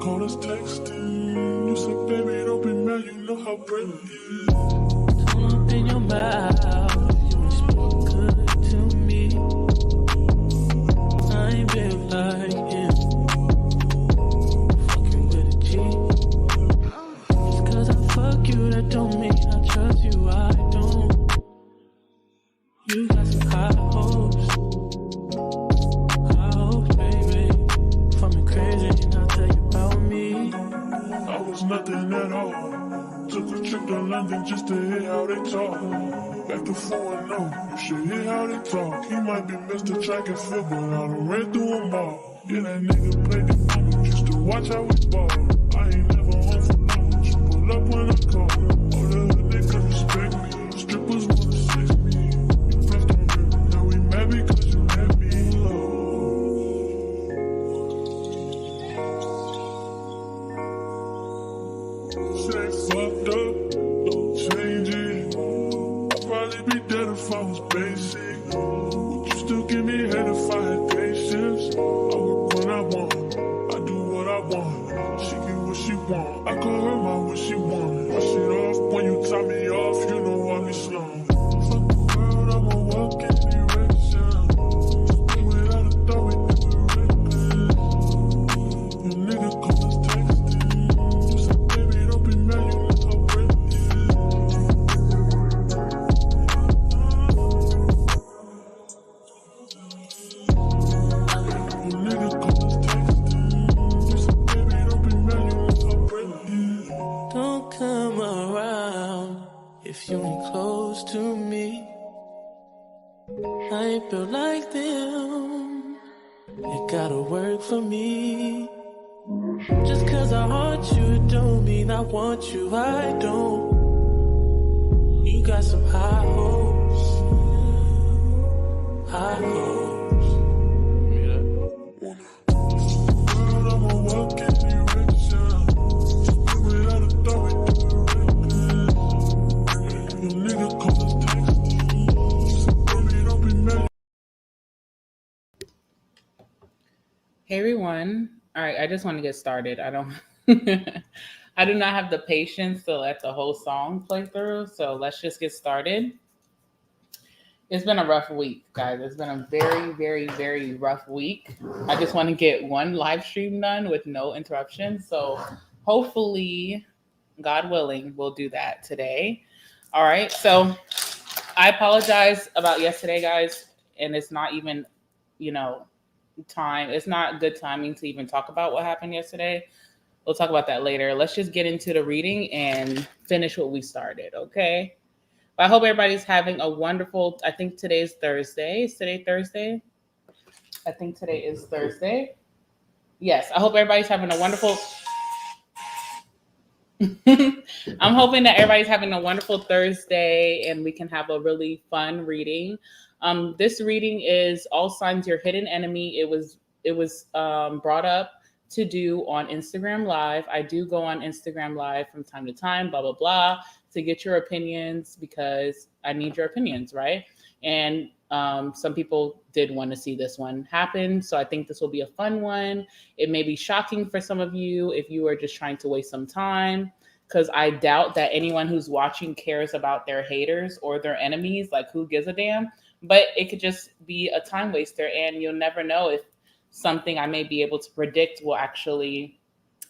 call us texting. You said, baby, don't be mad, you know how pretty it is. Don't open your mouth, you ain't spoke good to me. I ain't been like him, fucking with a G. Just cause I fuck you, that don't mean I trust you, I don't. You got some high hopes, baby. For me crazy, and I'll tell you about me. I was nothing at all. Took a trip to London just to hear how they talk. Back to 4-0, you should hear how they talk. He might be Mr. Track and Field, but I done ran through them all. Yeah, that nigga played the game, just to watch how we ball. I ain't never home for long, just pull up when I call. All the hood niggas respect me, strippers wanna sex me. You flipped on me, now we mad because you let me low. Say fucked up, don't change it. I'd probably be dead if I was basic. Would you still give me head if I had patience? I work when I want, I do what I want. She get what she want, I call her my what she want. My shit off when you tie me off, you know I be slung. Fuck the world, I'ma walk in direction. Just without a thought, we do it reckless. Your nigga call us texting. You said, baby, don't be mad, you know how pretty it is. Your nigga call us texting. You said, baby, don't be mad, you know how pretty it is. Don't come around if you ain't close to me. I ain't built like them. It gotta work for me. Just cause I want you don't mean I want you, I don't. You got some high hopes. High hopes. World, I'ma walk in direction. Just without a thought, we do it reckless. Your nigga call us texting. You said, baby, don't be mad. Hey everyone. All right, I just want to get started. I don't I do not have the patience to let the whole song play through, so let's just get started. It's been a rough week, guys. It's been a very, very, very rough week. I just want to get one live stream done with no interruptions. So hopefully, God willing, we'll do that today. All right. So I apologize about yesterday, guys. And it's not even, time. It's not good timing to even talk about what happened yesterday. We'll talk about that later. Let's just get into the reading and finish what we started, okay? I hope everybody's having a wonderful, I think today's Thursday. Is today Thursday? I think today is Thursday. Yes, I hope everybody's having a wonderful I'm hoping that everybody's having a wonderful Thursday and we can have a really fun reading. This reading is All Signs Your Hidden Enemy. It was brought up to do on Instagram Live. I do go on Instagram Live from time to time, blah, blah, blah, to get your opinions because I need your opinions, right? And some people did want to see this one happen. So I think this will be a fun one. It may be shocking for some of you if you are just trying to waste some time, because I doubt that anyone who's watching cares about their haters or their enemies. Like, who gives a damn? But it could just be a time waster, and you'll never know if something I may be able to predict will actually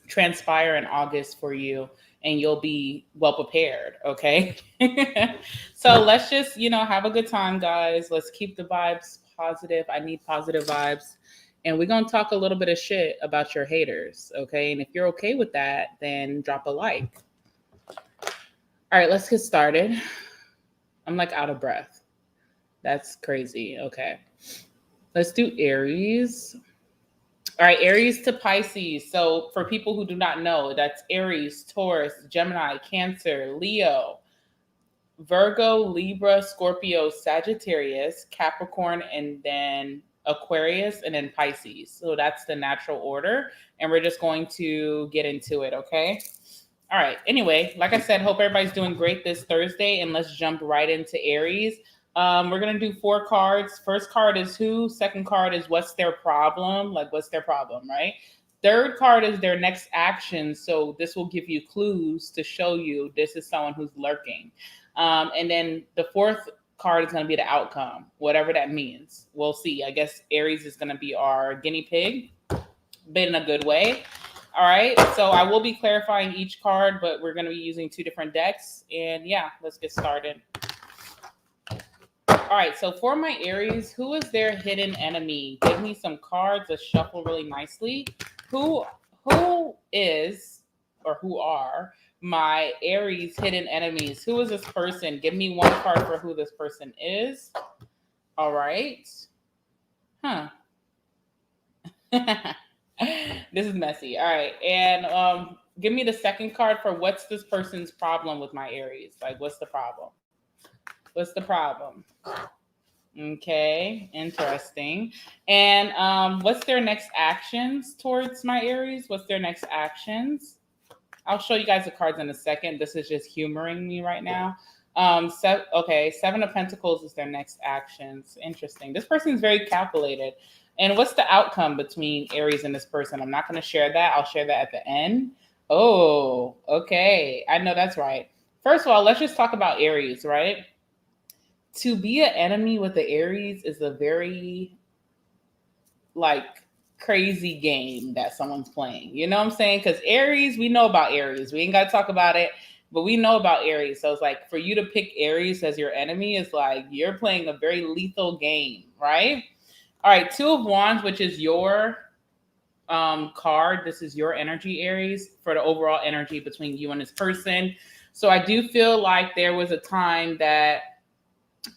transpire in August for you, and you'll be well prepared, okay? So let's just, have a good time, guys. Let's keep the vibes positive. I need positive vibes. And we're going to talk a little bit of shit about your haters, okay? And if you're okay with that, then drop a like. All right, let's get started. I'm like out of breath. That's crazy. Okay. Let's do Aries. All right, Aries to Pisces. So for people who do not know, that's Aries, Taurus, Gemini, Cancer, Leo, Virgo, Libra, Scorpio, Sagittarius, Capricorn, and then Aquarius, and then Pisces. So that's the natural order. And we're just going to get into it, okay? All right. Anyway, like I said, hope everybody's doing great this Thursday. And let's jump right into Aries. We're going to do 4 cards. First card is who. Second card is what's their problem? Like, what's their problem, right? third card is their next action. So this will give you clues to show you this is someone who's lurking. And then the fourth card is going to be the outcome, whatever that means. We'll see. I guess Aries is going to be our guinea pig, but in a good way. All right. So I will be clarifying each card, but we're going to be using 2 different decks. And yeah, let's get started. All right, so for my Aries, who is their hidden enemy? Give me some cards. Let's shuffle really nicely. Who is or who are my Aries hidden enemies? Who is this person? Give me one card for who this person is. All right. Huh. This is messy. All right. And give me the second card for what's this person's problem with my Aries? Like, what's the problem? What's the problem? Okay, interesting. And what's their next actions towards my Aries? What's their next actions? I'll show you guys the cards in a second. This is just humoring me right now. Okay, 7 of Pentacles is their next actions. Interesting. This person's very calculated. And what's the outcome between Aries and this person? I'm not going to share that. I'll share that at the end. Oh, okay. I know that's right. First of all, let's just talk about Aries, right? To be an enemy with the Aries is a very crazy game that someone's playing. You know what I'm saying? Because Aries, we know about Aries. We ain't got to talk about it, but we know about Aries. So it's like for you to pick Aries as your enemy is like you're playing a very lethal game, right? All right, 2 of Wands, which is your card. This is your energy, Aries, for the overall energy between you and this person. So I do feel like there was a time that,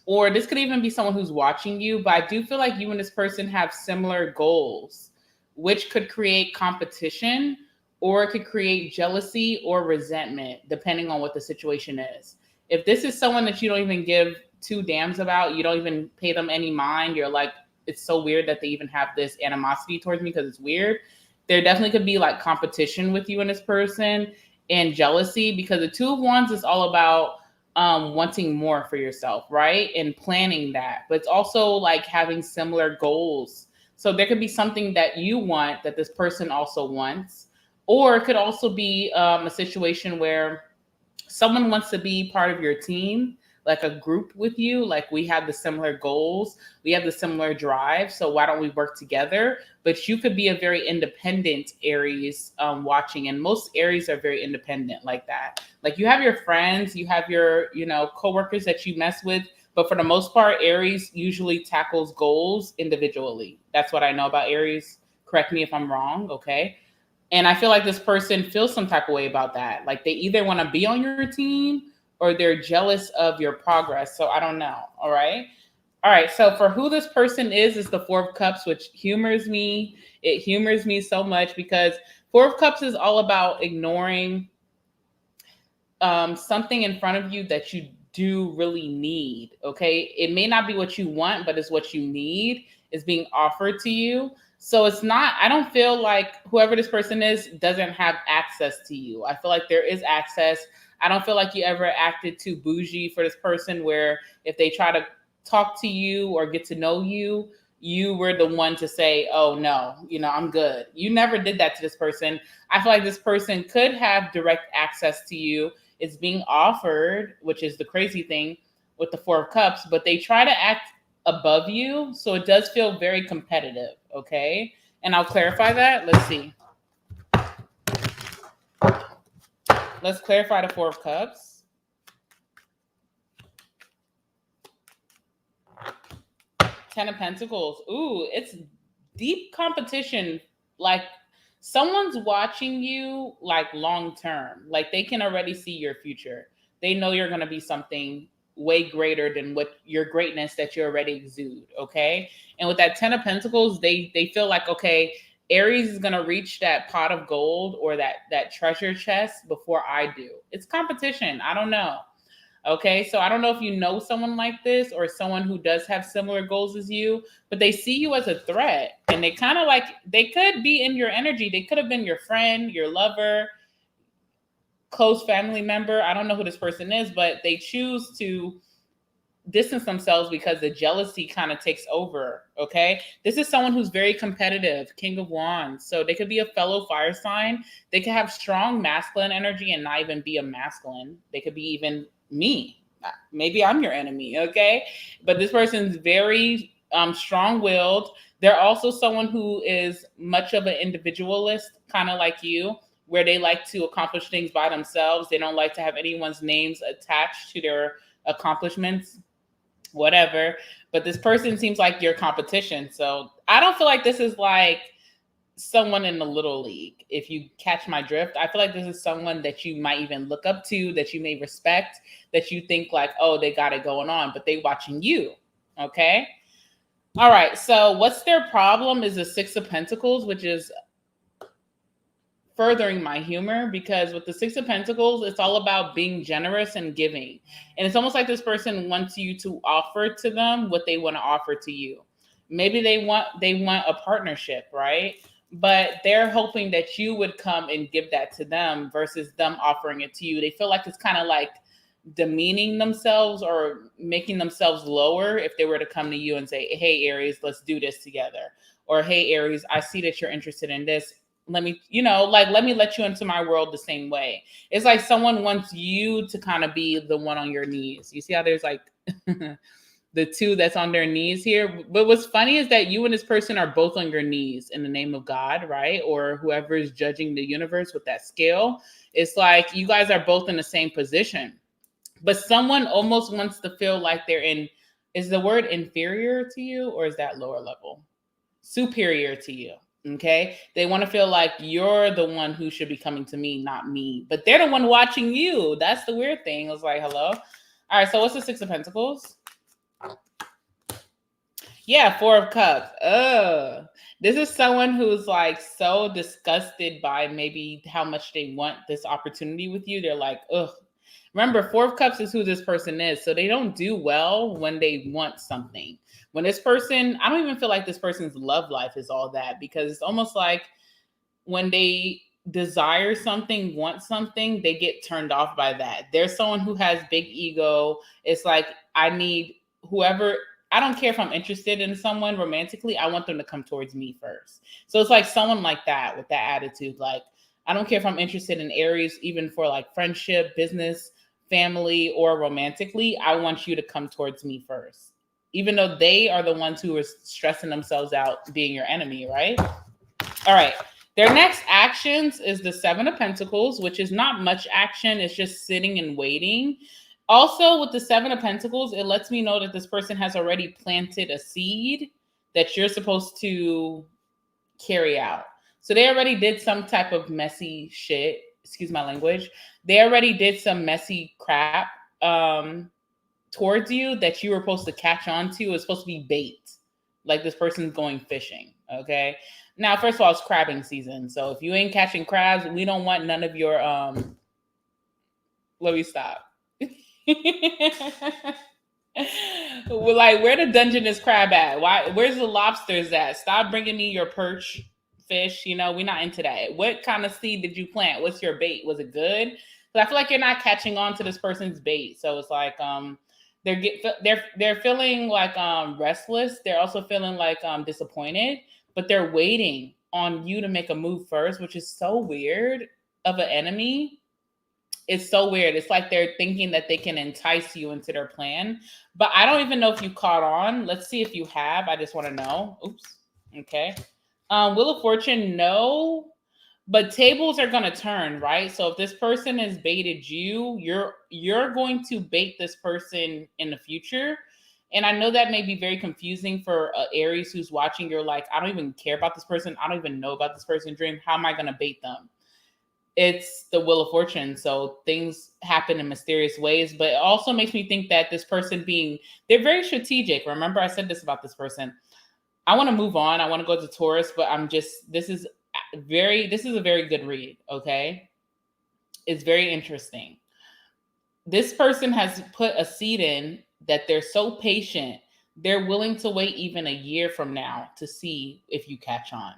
or this could even be someone who's watching you, but I do feel like you and this person have similar goals, which could create competition or it could create jealousy or resentment, depending on what the situation is. If this is someone that you don't even give 2 damns about, you don't even pay them any mind, you're like, it's so weird that they even have this animosity towards me because it's weird. There definitely could be like competition with you and this person and jealousy, because the 2 of Wands is all about wanting more for yourself, right? And planning that, but it's also like having similar goals. So there could be something that you want that this person also wants, or it could also be a situation where someone wants to be part of your team, like a group with you, like we have the similar goals, we have the similar drive, so why don't we work together? But you could be a very independent Aries watching, and most Aries are very independent like that. Like you have your friends, you have your, coworkers that you mess with, but for the most part, Aries usually tackles goals individually. That's what I know about Aries. Correct me if I'm wrong, okay? And I feel like this person feels some type of way about that. Like they either want to be on your team or they're jealous of your progress. So I don't know. All right. All right. So for who this person is the 4 of Cups, which humors me. It humors me so much because 4 of Cups is all about ignoring something in front of you that you do really need. Okay. It may not be what you want, but it's what you need is being offered to you. So it's not, I don't feel like whoever this person is doesn't have access to you. I feel like there is access. I don't feel like you ever acted too bougie for this person where if they try to talk to you or get to know you, you were the one to say, oh no, I'm good. You never did that to this person. I feel like this person could have direct access to you. It's being offered, which is the crazy thing with the 4 of Cups, but they try to act above you. So it does feel very competitive. Okay. And I'll clarify that. Let's see. Let's clarify the 4 of Cups. Ten of Pentacles. Ooh, it's deep competition. Like someone's watching you like long term. Like they can already see your future. They know you're going to be something way greater than what your greatness that you already exude. Okay. And with that 10 of Pentacles, they feel like, okay, Aries is going to reach that pot of gold or that treasure chest before I do. It's competition. I don't know. Okay. So I don't know if you know someone like this or someone who does have similar goals as you, but they see you as a threat and they kind of like, they could be in your energy. They could have been your friend, your lover, close family member. I don't know who this person is, but they choose to distance themselves because the jealousy kind of takes over. Okay. This is someone who's very competitive, King of Wands. So they could be a fellow fire sign. They could have strong masculine energy and not even be a masculine. They could be even me. Maybe I'm your enemy. Okay. But this person's very strong willed. They're also someone who is much of an individualist, kind of like you, where they like to accomplish things by themselves. They don't like to have anyone's names attached to their accomplishments, whatever. But this person seems like your competition. So I don't feel like this is like someone in the little league. If you catch my drift, I feel like this is someone that you might even look up to, that you may respect, that you think like, oh, they got it going on, but they watching you. Okay. All right. So what's their problem is the Six of Pentacles, which is furthering my humor, because with the Six of Pentacles, it's all about being generous and giving. And it's almost like this person wants you to offer to them what they want to offer to you. Maybe they want a partnership, right? But they're hoping that you would come and give that to them versus them offering it to you. They feel like it's kind of like demeaning themselves or making themselves lower if they were to come to you and say, hey, Aries, let's do this together. Or, hey, Aries, I see that you're interested in this. Let me let you into my world the same way. It's like someone wants you to kind of be the one on your knees. You see how there's like the two that's on their knees here. But what's funny is that you and this person are both on your knees in the name of God, right? Or whoever is judging the universe with that scale. It's like you guys are both in the same position. But someone almost wants to feel like they're in, is the word inferior to you, or is that lower level? Superior to you. Okay. They want to feel like you're the one who should be coming to me, not me. But they're the one watching you. That's the weird thing. It's like, hello. All right. So what's the Six of Pentacles? Yeah, Four of Cups. This is someone who's like so disgusted by maybe how much they want this opportunity with you. They're like, ugh. Remember, Four of Cups is who this person is. So they don't do well when they want something. When this person, I don't even feel like this person's love life is all that, because it's almost like when they desire something, want something, they get turned off by that. There's someone who has big ego. It's like, I need whoever, I don't care if I'm interested in someone romantically, I want them to come towards me first. So it's like someone like that with that attitude. Like, I don't care if I'm interested in Aries, even for like friendship, business, family, or romantically, I want you to come towards me first. Even though they are the ones who are stressing themselves out being your enemy, right? All right. Their next actions is the Seven of Pentacles, which is not much action. It's just sitting and waiting. Also, with the Seven of Pentacles, it lets me know that this person has already planted a seed that you're supposed to carry out. So they already did some type of messy shit. Excuse my language. They already did some messy crap towards you that you were supposed to catch on to. It's supposed to be bait. Like this person's going fishing. Okay. Now, first of all, it's crabbing season. So if you ain't catching crabs, we don't want none of your let me stop. Well, like, where the Dungeness crab at? Why? Where's the lobsters at? Stop bringing me your perch fish. You know, we're not into that. What kind of seed did you plant? What's your bait? Was it good? But I feel like you're not catching on to this person's bait. So it's like they're feeling like restless. They're also feeling like disappointed, but they're waiting on you to make a move first, which is so weird of an enemy. It's so weird. It's like they're thinking that they can entice you into their plan. But I don't even know if you caught on. Let's see if you have. I just want to know. Oops. Okay. Wheel of Fortune, no. But tables are going to turn, right? So if this person has baited you, you're going to bait this person in the future. And I know that may be very confusing for Aries who's watching. You're like, I don't even care about this person. I don't even know about this person. Dream. How am I going to bait them? It's the Wheel of Fortune. So things happen in mysterious ways, but it also makes me think that this person they're very strategic. Remember I said this about this person. I want to move on. I want to go to Taurus, but this is a very good read. Okay. It's very interesting. This person has put a seed in that they're so patient. They're willing to wait even a year from now to see if you catch on.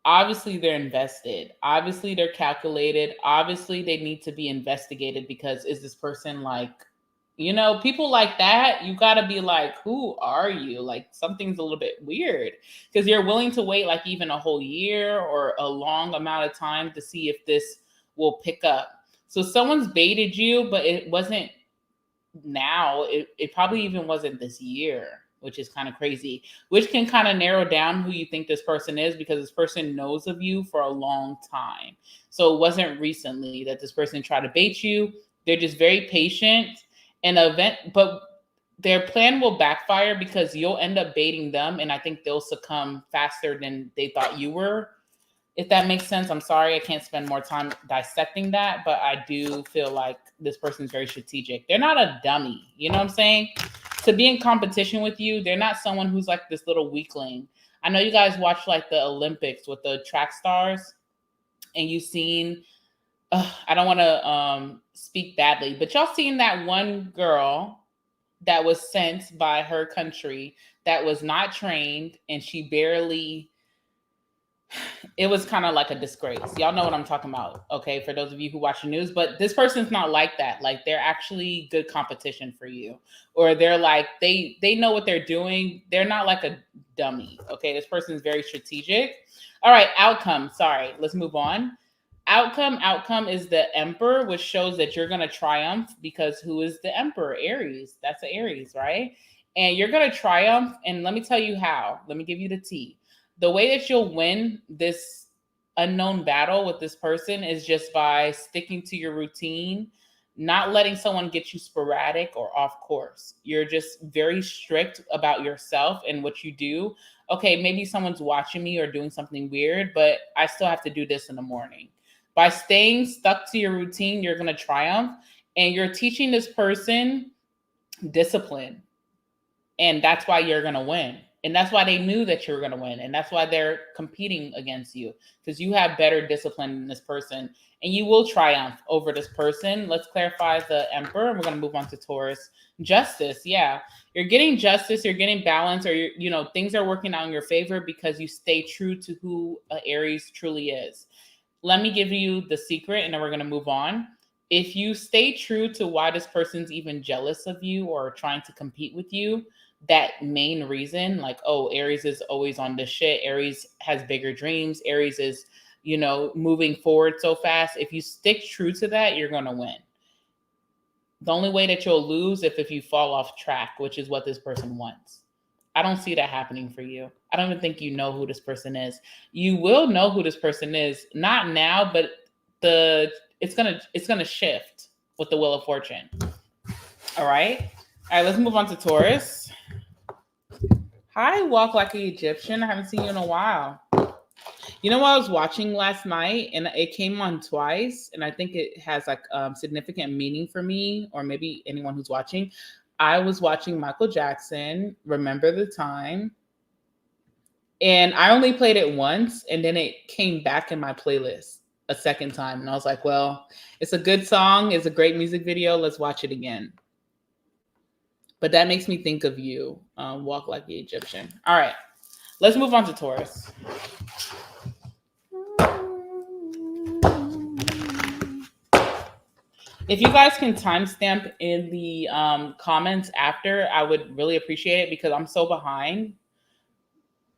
Obviously, they're invested. Obviously, they're calculated. Obviously, they need to be investigated because is this person like People like that, you got to be like, who are you? Like, something's a little bit weird because you're willing to wait like even a whole year or a long amount of time to see if this will pick up. So someone's baited you, but it wasn't now. It probably even wasn't this year, which is kind of crazy, which can kind of narrow down who you think this person is because this person knows of you for a long time. So it wasn't recently that this person tried to bait you. They're just very patient and but their plan will backfire because you'll end up baiting them, and I think they'll succumb faster than they thought you were. If that makes sense. I'm sorry I can't spend more time dissecting that, but I do feel like this person's very strategic. They're not a dummy, you know what I'm saying? To be in competition with you, they're not someone who's like this little weakling. I know you guys watch like the Olympics with the track stars, and you've seen, I don't want to speak badly, but y'all seen that one girl that was sent by her country that was not trained, and she barely, it was kind of like a disgrace. Y'all know what I'm talking about, okay? For those of you who watch the news, but this person's not like that. Like, they're actually good competition for you, or they're like they know what they're doing. They're not like a dummy, okay? This person's very strategic. All right, outcome. Sorry, let's move on. Outcome is the Emperor, which shows that you're gonna triumph because who is the Emperor? Aries. That's the Aries, right? And you're gonna triumph. And let me tell you how. Let me give you the tea. The way that you'll win this unknown battle with this person is just by sticking to your routine, not letting someone get you sporadic or off course. You're just very strict about yourself and what you do. Okay, maybe someone's watching me or doing something weird, but I still have to do this in the morning. By staying stuck to your routine, you're going to triumph, and you're teaching this person discipline. And that's why you're going to win. And that's why they knew that you were going to win. And that's why they're competing against you, because you have better discipline than this person, and you will triumph over this person. Let's clarify the Emperor. We're going to move on to Taurus. Justice. Yeah. You're getting justice. You're getting balance, or things are working out in your favor because you stay true to who Aries truly is. Let me give you the secret, and then we're going to move on. If you stay true to why this person's even jealous of you or trying to compete with you, that main reason, like, oh, Aries is always on this shit. Aries has bigger dreams. Aries is, moving forward so fast. If you stick true to that, you're going to win. The only way that you'll lose if you fall off track, which is what this person wants. I don't see that happening for you. I don't even think you know who this person is. You will know who this person is, not now, but it's gonna shift with the Wheel of Fortune. All right, let's move on to Taurus. Hi, walk like an Egyptian. I haven't seen you in a while. You know what I was watching last night, and it came on twice, and I think it has like significant meaning for me, or maybe anyone who's watching. I was watching Michael Jackson, Remember the Time, and I only played it once, and then it came back in my playlist a second time, and I was like, well, it's a good song, it's a great music video, let's watch it again. But that makes me think of you, walk like the Egyptian. All right, let's move on to Taurus. If you guys can timestamp in the comments after, I would really appreciate it, because I'm so behind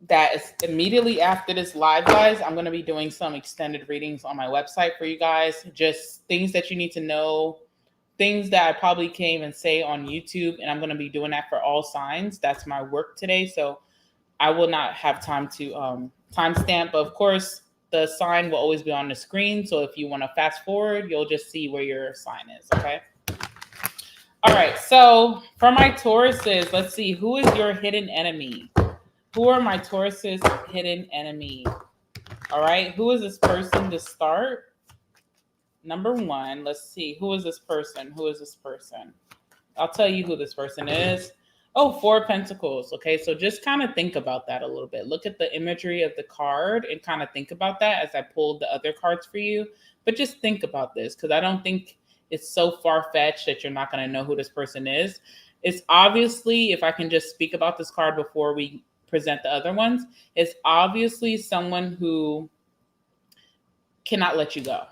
that is immediately after this live, guys, I'm going to be doing some extended readings on my website for you guys. Just things that you need to know, things that I probably can't even say on YouTube, and I'm going to be doing that for all signs. That's my work today, so I will not have time to timestamp. But of course, the sign will always be on the screen, so if you want to fast forward, you'll just see where your sign is, okay? All right, so for my Tauruses, let's see, who is your hidden enemy? Who are my Taurus's hidden enemy? All right, who is this person to start? Number one, let's see, who is this person? Who is this person? I'll tell you who this person is. Oh, 4 of Pentacles. Okay, so just kind of think about that a little bit. Look at the imagery of the card and kind of think about that as I pulled the other cards for you. But just think about this, because I don't think it's so far-fetched that you're not going to know who this person is. It's obviously, if I can just speak about this card before we present the other ones, it's obviously someone who cannot let you go,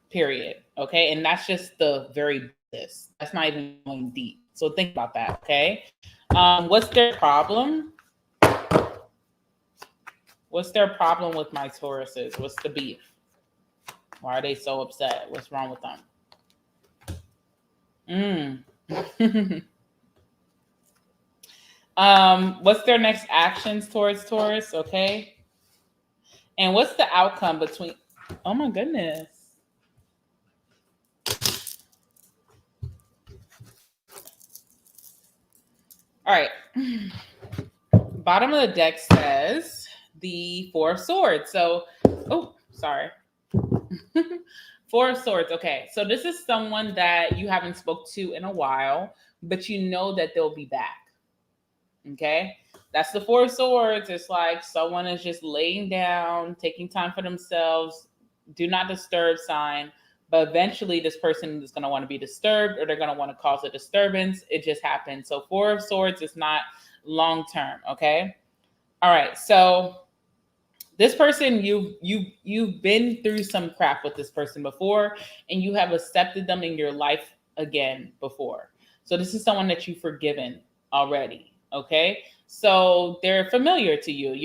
period. Okay, and that's just the very basis. That's not even going deep. So think about that, okay? What's their problem? What's their problem with my Tauruses? What's the beef? Why are they so upset? What's wrong with them? What's their next actions towards Taurus? Okay. And what's the outcome between? Oh my goodness. All right. Bottom of the deck says the Four of Swords. So, oh, sorry. Four of Swords. Okay. So this is someone that you haven't spoke to in a while, but you know that they'll be back. Okay. That's the Four of Swords. It's like someone is just laying down, taking time for themselves, do not disturb sign. But eventually this person is going to want to be disturbed, or they're going to want to cause a disturbance. It just happens. So Four of Swords is not long term. Okay. All right. So this person, you've been through some crap with this person before, and you have accepted them in your life again before. So this is someone that you've forgiven already. Okay. So they're familiar to you.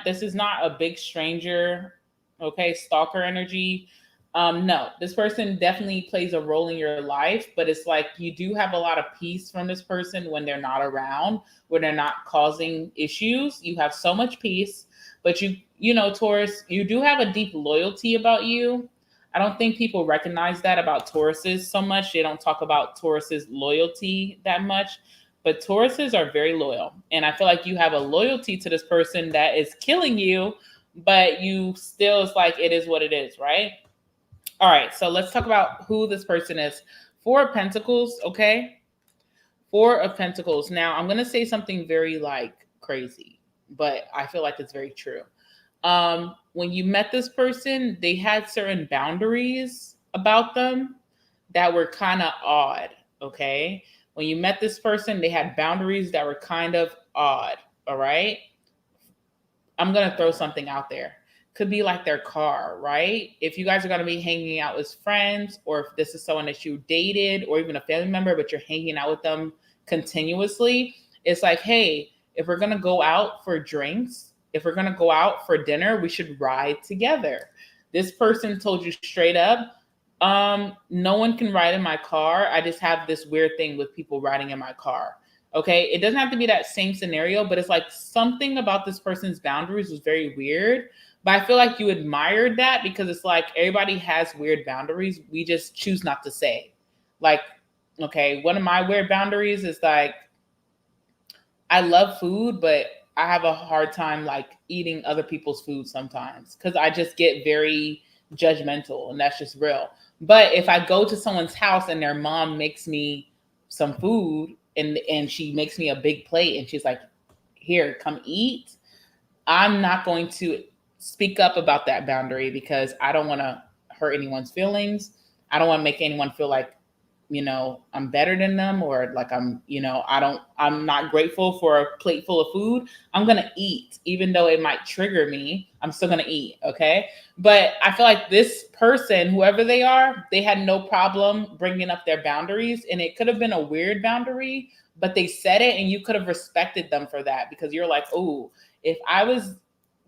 This is not a big stranger. Okay. Stalker energy. No, this person definitely plays a role in your life, but it's like you do have a lot of peace from this person when they're not around, when they're not causing issues. You have so much peace, but you know, Taurus, you do have a deep loyalty about you. I don't think people recognize that about Tauruses so much. They don't talk about Taurus's loyalty that much, but Tauruses are very loyal. And I feel like you have a loyalty to this person that is killing you, but you still, it's like, it is what it is, right? All right, so let's talk about who this person is. Four of Pentacles, okay? Four of Pentacles. Now, I'm going to say something very, like, crazy, but I feel like it's very true. When you met this person, they had certain boundaries about them that were kind of odd, okay? When you met this person, they had boundaries that were kind of odd, all right? I'm going to throw something out there. Could be like their car, right? If you guys are going to be hanging out as friends, or if this is someone that you dated or even a family member, but you're hanging out with them continuously, it's like, hey, if we're going to go out for drinks, if we're going to go out for dinner, we should ride together. This person told you straight up, no one can ride in my car. I just have this weird thing with people riding in my car. Okay. It doesn't have to be that same scenario, but it's like something about this person's boundaries was very weird. But I feel like you admired that because it's like everybody has weird boundaries. We just choose not to say. Like, okay, one of my weird boundaries is like, I love food, but I have a hard time like eating other people's food sometimes because I just get very judgmental, and that's just real. But if I go to someone's house and their mom makes me some food and she makes me a big plate and she's like, here, come eat, I'm not going to speak up about that boundary because I don't want to hurt anyone's feelings. I don't want to make anyone feel like, you know, I'm better than them, or like I'm not grateful for a plate full of food. I'm going to eat, even though it might trigger me. I'm still going to eat. Okay. But I feel like this person, whoever they are, they had no problem bringing up their boundaries, and it could have been a weird boundary, but they said it and you could have respected them for that because you're like, oh, if I was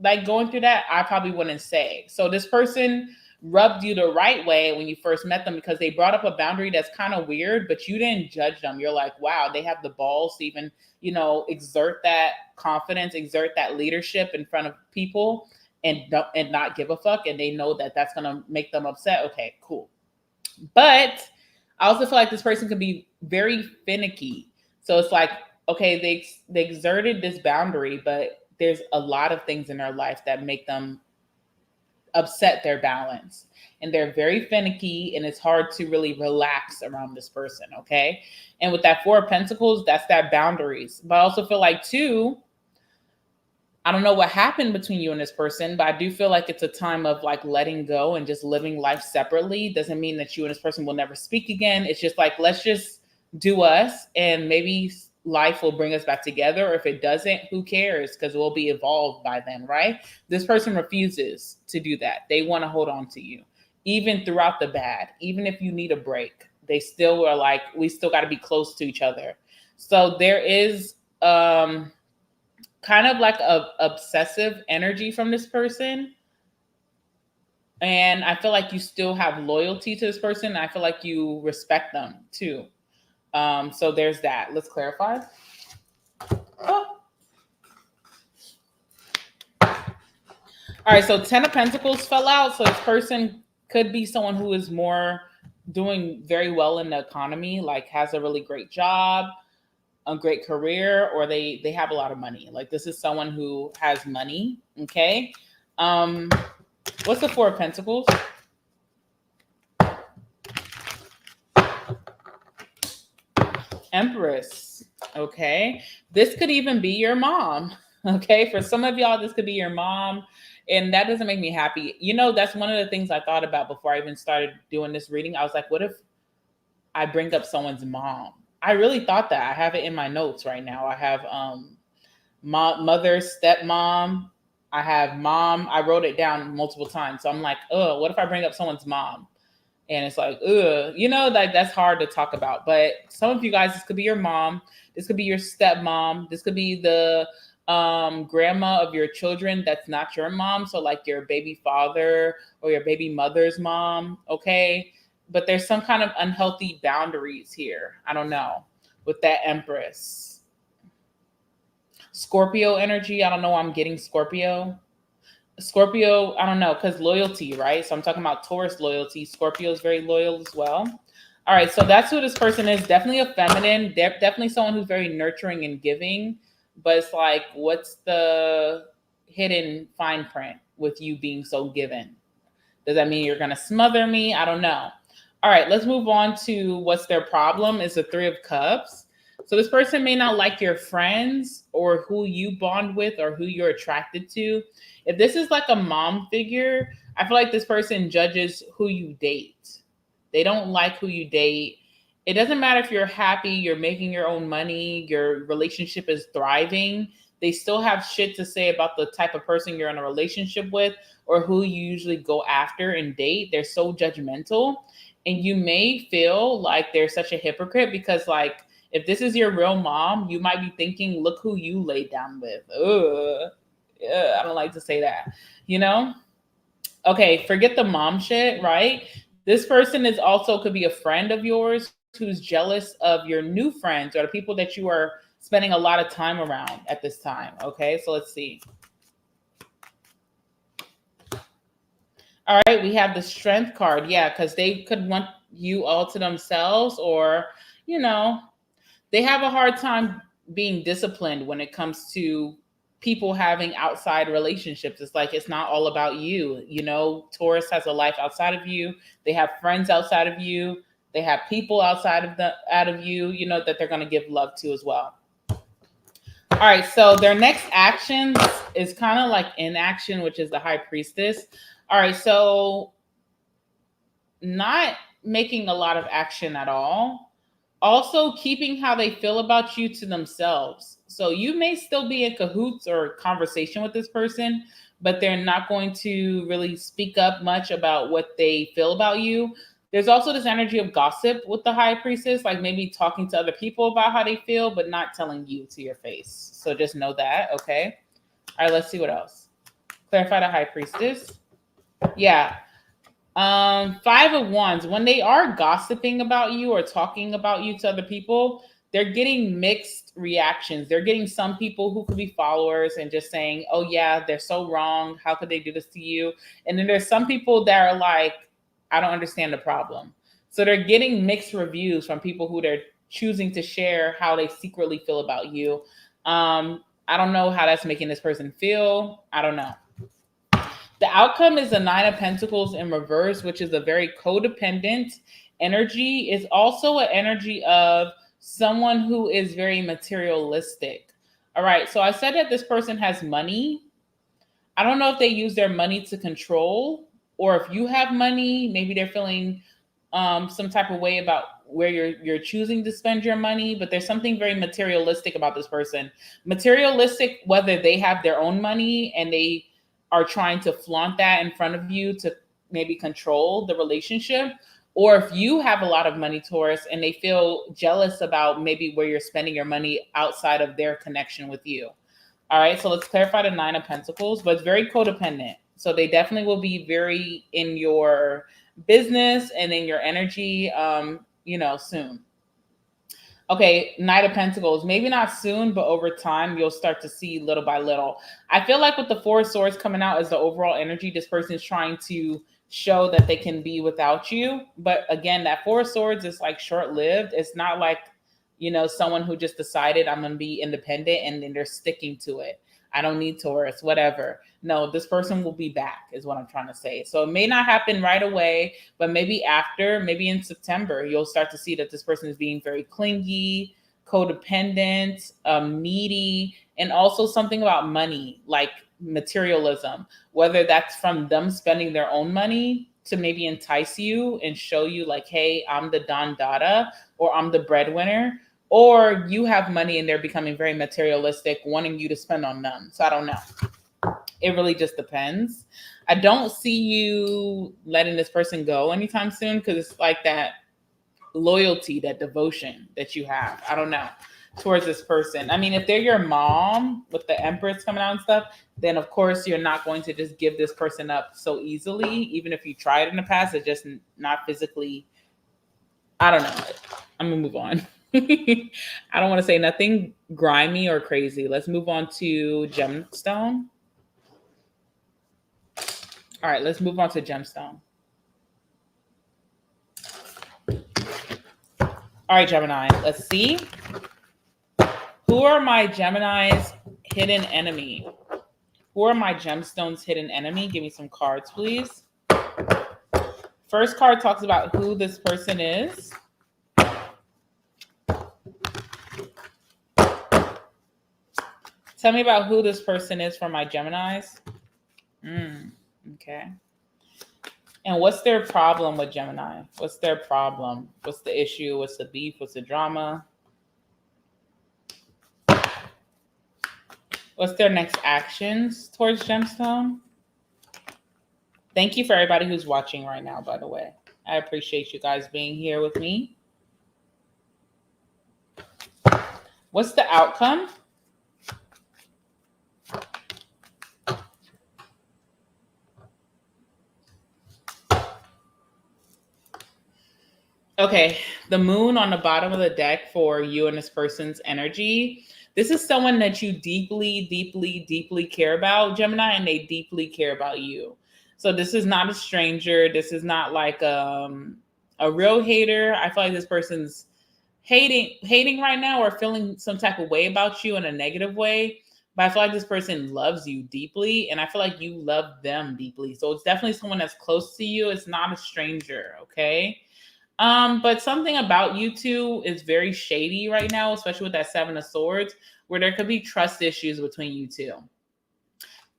like going through that, I probably wouldn't say. So this person rubbed you the right way when you first met them because they brought up a boundary that's kind of weird, but you didn't judge them. You're like, wow, they have the balls to even, you know, exert that confidence, exert that leadership in front of people and not give a fuck. And they know that that's going to make them upset. Okay, cool. But I also feel like this person can be very finicky. So it's like, okay, they exerted this boundary, but there's a lot of things in their life that make them upset their balance, and they're very finicky, and it's hard to really relax around this person. Okay. And with that Four of Pentacles, that's that boundaries. But I also feel like too, I don't know what happened between you and this person, but I do feel like it's a time of like letting go and just living life separately. Doesn't mean that you and this person will never speak again. It's just like, let's just do us, and maybe life will bring us back together. Or if it doesn't, who cares? Because we'll be evolved by then, right? This person refuses to do that. They want to hold on to you, even throughout the bad. Even if you need a break, they still are like, we still got to be close to each other. So there is kind of like a obsessive energy from this person. And I feel like you still have loyalty to this person. I feel like you respect them too. So there's that. Let's clarify. Oh. All right, so 10 of Pentacles fell out. So this person could be someone who is more doing very well in the economy, like has a really great job, a great career, or they have a lot of money. Like this is someone who has money. Okay. What's the Four of Pentacles? Empress. Okay. This could even be your mom. Okay. For some of y'all, this could be your mom. And that doesn't make me happy. You know, that's one of the things I thought about before I even started doing this reading. I was like, what if I bring up someone's mom? I really thought that. I have it in my notes right now. I have mother, stepmom. I have mom. I wrote it down multiple times. So I'm like, oh, what if I bring up someone's mom? And it's like, ugh, you know, like that's hard to talk about. But some of you guys, this could be your mom. This could be your stepmom. This could be the grandma of your children that's not your mom. So like your baby father or your baby mother's mom. Okay. But there's some kind of unhealthy boundaries here. I don't know. With that Empress. Scorpio energy. I don't know why I'm getting Scorpio. Scorpio, I don't know, because loyalty, right? So I'm talking about Taurus loyalty. Scorpio is very loyal as well. All right, so that's who this person is. Definitely a feminine. Definitely someone who's very nurturing and giving. But it's like, what's the hidden fine print with you being so given? Does that mean you're going to smother me? I don't know. All right, let's move on to what's their problem. Is the Three of Cups. So this person may not like your friends or who you bond with or who you're attracted to. If this is like a mom figure, I feel like this person judges who you date. They don't like who you date. It doesn't matter if you're happy, you're making your own money, your relationship is thriving. They still have shit to say about the type of person you're in a relationship with or who you usually go after and date. They're so judgmental. And you may feel like they're such a hypocrite because, like, if this is your real mom, you might be thinking, look who you laid down with. Ugh. Yeah, I don't like to say that, you know? Okay, forget the mom shit, right? This person is also could be a friend of yours who's jealous of your new friends or the people that you are spending a lot of time around at this time. Okay, so let's see. All right, we have the Strength card. Yeah, because they could want you all to themselves, or, you know, they have a hard time being disciplined when it comes to people having outside relationships. It's like, it's not all about you. You know, Taurus has a life outside of you. They have friends outside of you. They have people outside of you, you know, that they're going to give love to as well. All right. So their next action is kind of like inaction, which is the High Priestess. All right. So not making a lot of action at all. Also keeping how they feel about you to themselves. So you may still be in cahoots or conversation with this person, but they're not going to really speak up much about what they feel about you. There's also this energy of gossip with the High Priestess, like maybe talking to other people about how they feel, but not telling you to your face. So just know that, okay? All right, let's see what else. Clarify the High Priestess. Yeah. Five of Wands, when they are gossiping about you or talking about you to other people, they're getting mixed reactions. They're getting some people who could be followers and just saying, oh yeah, they're so wrong. How could they do this to you? And then there's some people that are like, I don't understand the problem. So they're getting mixed reviews from people who they're choosing to share how they secretly feel about you. I don't know how that's making this person feel. I don't know. The outcome is the Nine of Pentacles in reverse, which is a very codependent energy. It's also an energy of someone who is very materialistic. All right, so I said that this person has money. I don't know if they use their money to control, or if you have money, maybe they're feeling some type of way about where you're choosing to spend your money, but there's something very materialistic about this person. Materialistic, whether they have their own money and they are trying to flaunt that in front of you to maybe control the relationship, Or if you have a lot of money, Taurus, and they feel jealous about maybe where you're spending your money outside of their connection with you. All right, so let's clarify the Nine of Pentacles, but it's very codependent. So they definitely will be very in your business and in your energy, soon. Okay, Knight of Pentacles, maybe not soon, but over time, you'll start to see little by little. I feel like with the Four of Swords coming out as the overall energy, this person is trying to show that they can be without you. But again, that Four of Swords is like short-lived. It's not like, someone who just decided I'm going to be independent and then they're sticking to it. I don't need Taurus, whatever. No, this person will be back is what I'm trying to say. So it may not happen right away, but maybe maybe in September, you'll start to see that this person is being very clingy, codependent, needy, and also something about money, like materialism, whether that's from them spending their own money to maybe entice you and show you like, hey, I'm the Don Dada or I'm the breadwinner, or you have money and they're becoming very materialistic, wanting you to spend on them. So I don't know. It really just depends. I don't see you letting this person go anytime soon because it's like that loyalty, that devotion that you have. I don't know, towards this person. I mean, if they're your mom with the Empress coming out and stuff, then of course you're not going to just give this person up so easily. Even if you tried in the past, it's just not physically. I don't know. I'm gonna move on. I don't want to say nothing grimy or crazy. Let's move on to Gemstone. All right, let's move on to Gemstone. All right, Gemini, let's see. Who are my Gemini's hidden enemy? Who are my Gemstone's hidden enemy? Give me some cards, please. First card talks about who this person is. Tell me about who this person is for my Geminis. Okay. And what's their problem with Gemini? What's their problem? What's the issue? What's the beef? What's the drama? What's their next actions towards Gemstone? Thank you for everybody who's watching right now, by the way. I appreciate you guys being here with me. What's the outcome? Okay, the moon on the bottom of the deck for you and this person's energy. This is someone that you deeply, deeply, deeply care about, Gemini, and they deeply care about you. So this is not a stranger. This is not like a real hater. I feel like this person's hating right now or feeling some type of way about you in a negative way. But I feel like this person loves you deeply, and I feel like you love them deeply. So it's definitely someone that's close to you. It's not a stranger, okay? But something about you two is very shady right now, especially with that Seven of Swords, where there could be trust issues between you two.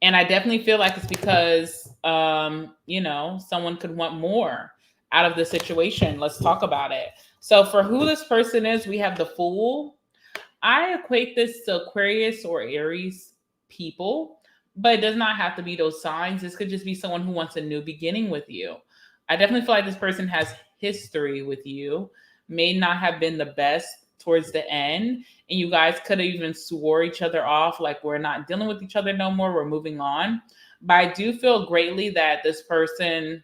And I definitely feel like it's because, someone could want more out of the situation. Let's talk about it. So for who this person is, we have the Fool. I equate this to Aquarius or Aries people, but it does not have to be those signs. This could just be someone who wants a new beginning with you. I definitely feel like this person has history with you, may not have been the best towards the end, and you guys could have even swore each other off, like we're not dealing with each other no more, we're moving on. But I do feel greatly that this person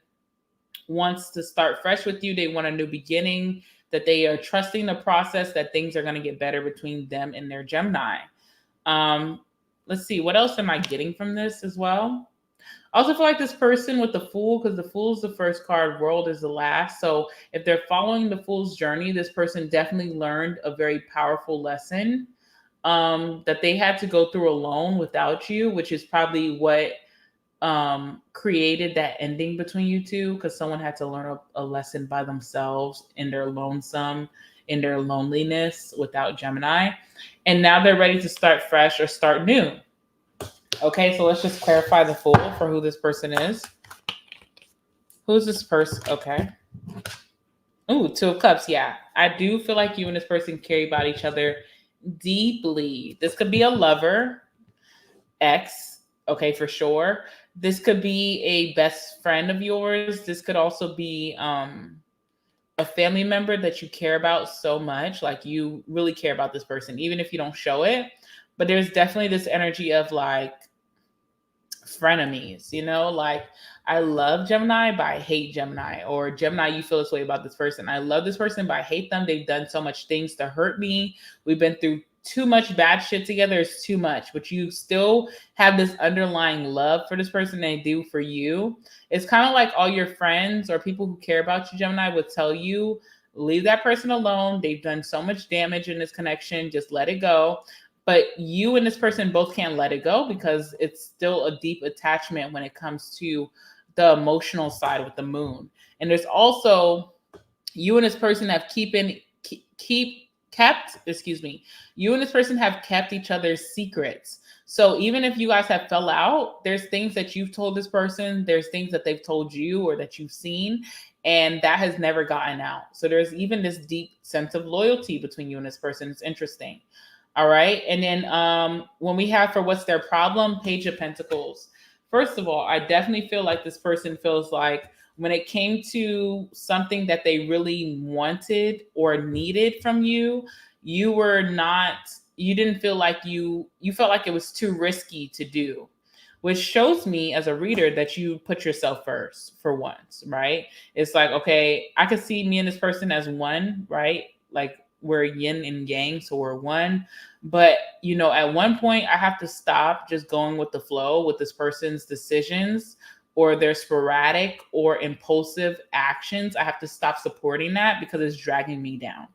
wants to start fresh with you. They want a new beginning, that they are trusting the process, that things are going to get better between them and their Gemini. Let's see, what else am I getting from this as well? I also feel like this person with the Fool, because the Fool is the first card, World is the last. So if they're following the Fool's journey, this person definitely learned a very powerful lesson that they had to go through alone without you, which is probably what created that ending between you two, because someone had to learn a lesson by themselves in their lonesome, in their loneliness without Gemini. And now they're ready to start fresh or start new. Okay, so let's just clarify the Fool for who this person is. Who's this person? Okay. Ooh, Two of Cups. Yeah, I do feel like you and this person care about each other deeply. This could be a lover, ex, okay, for sure. This could be a best friend of yours. This could also be a family member that you care about so much, like you really care about this person, even if you don't show it. But there's definitely this energy of like frenemies, you know, like I love Gemini, but I hate Gemini. Or Gemini, you feel this way about this person. I love this person, but I hate them. They've done so much things to hurt me. We've been through too much bad shit together. It's too much, but you still have this underlying love for this person they do for you. It's kind of like all your friends or people who care about you, Gemini, would tell you, leave that person alone. They've done so much damage in this connection. Just let it go. But you and this person both can't let it go because it's still a deep attachment when it comes to the emotional side with the moon. And there's also you and this person have you and this person have kept each other's secrets. So even if you guys have fell out, there's things that you've told this person, there's things that they've told you or that you've seen, and that has never gotten out. So there's even this deep sense of loyalty between you and this person. It's interesting. All right. And then when we have for what's their problem, Page of Pentacles. First of all, I definitely feel like this person feels like when it came to something that they really wanted or needed from you, you didn't feel like you felt like it was too risky to do, which shows me as a reader that you put yourself first for once, right? It's like, okay, I could see me and this person as one, right? Like we're yin and yang, so we're one. But, you know, at one point I have to stop just going with the flow with this person's decisions or their sporadic or impulsive actions. I have to stop supporting that because it's dragging me down.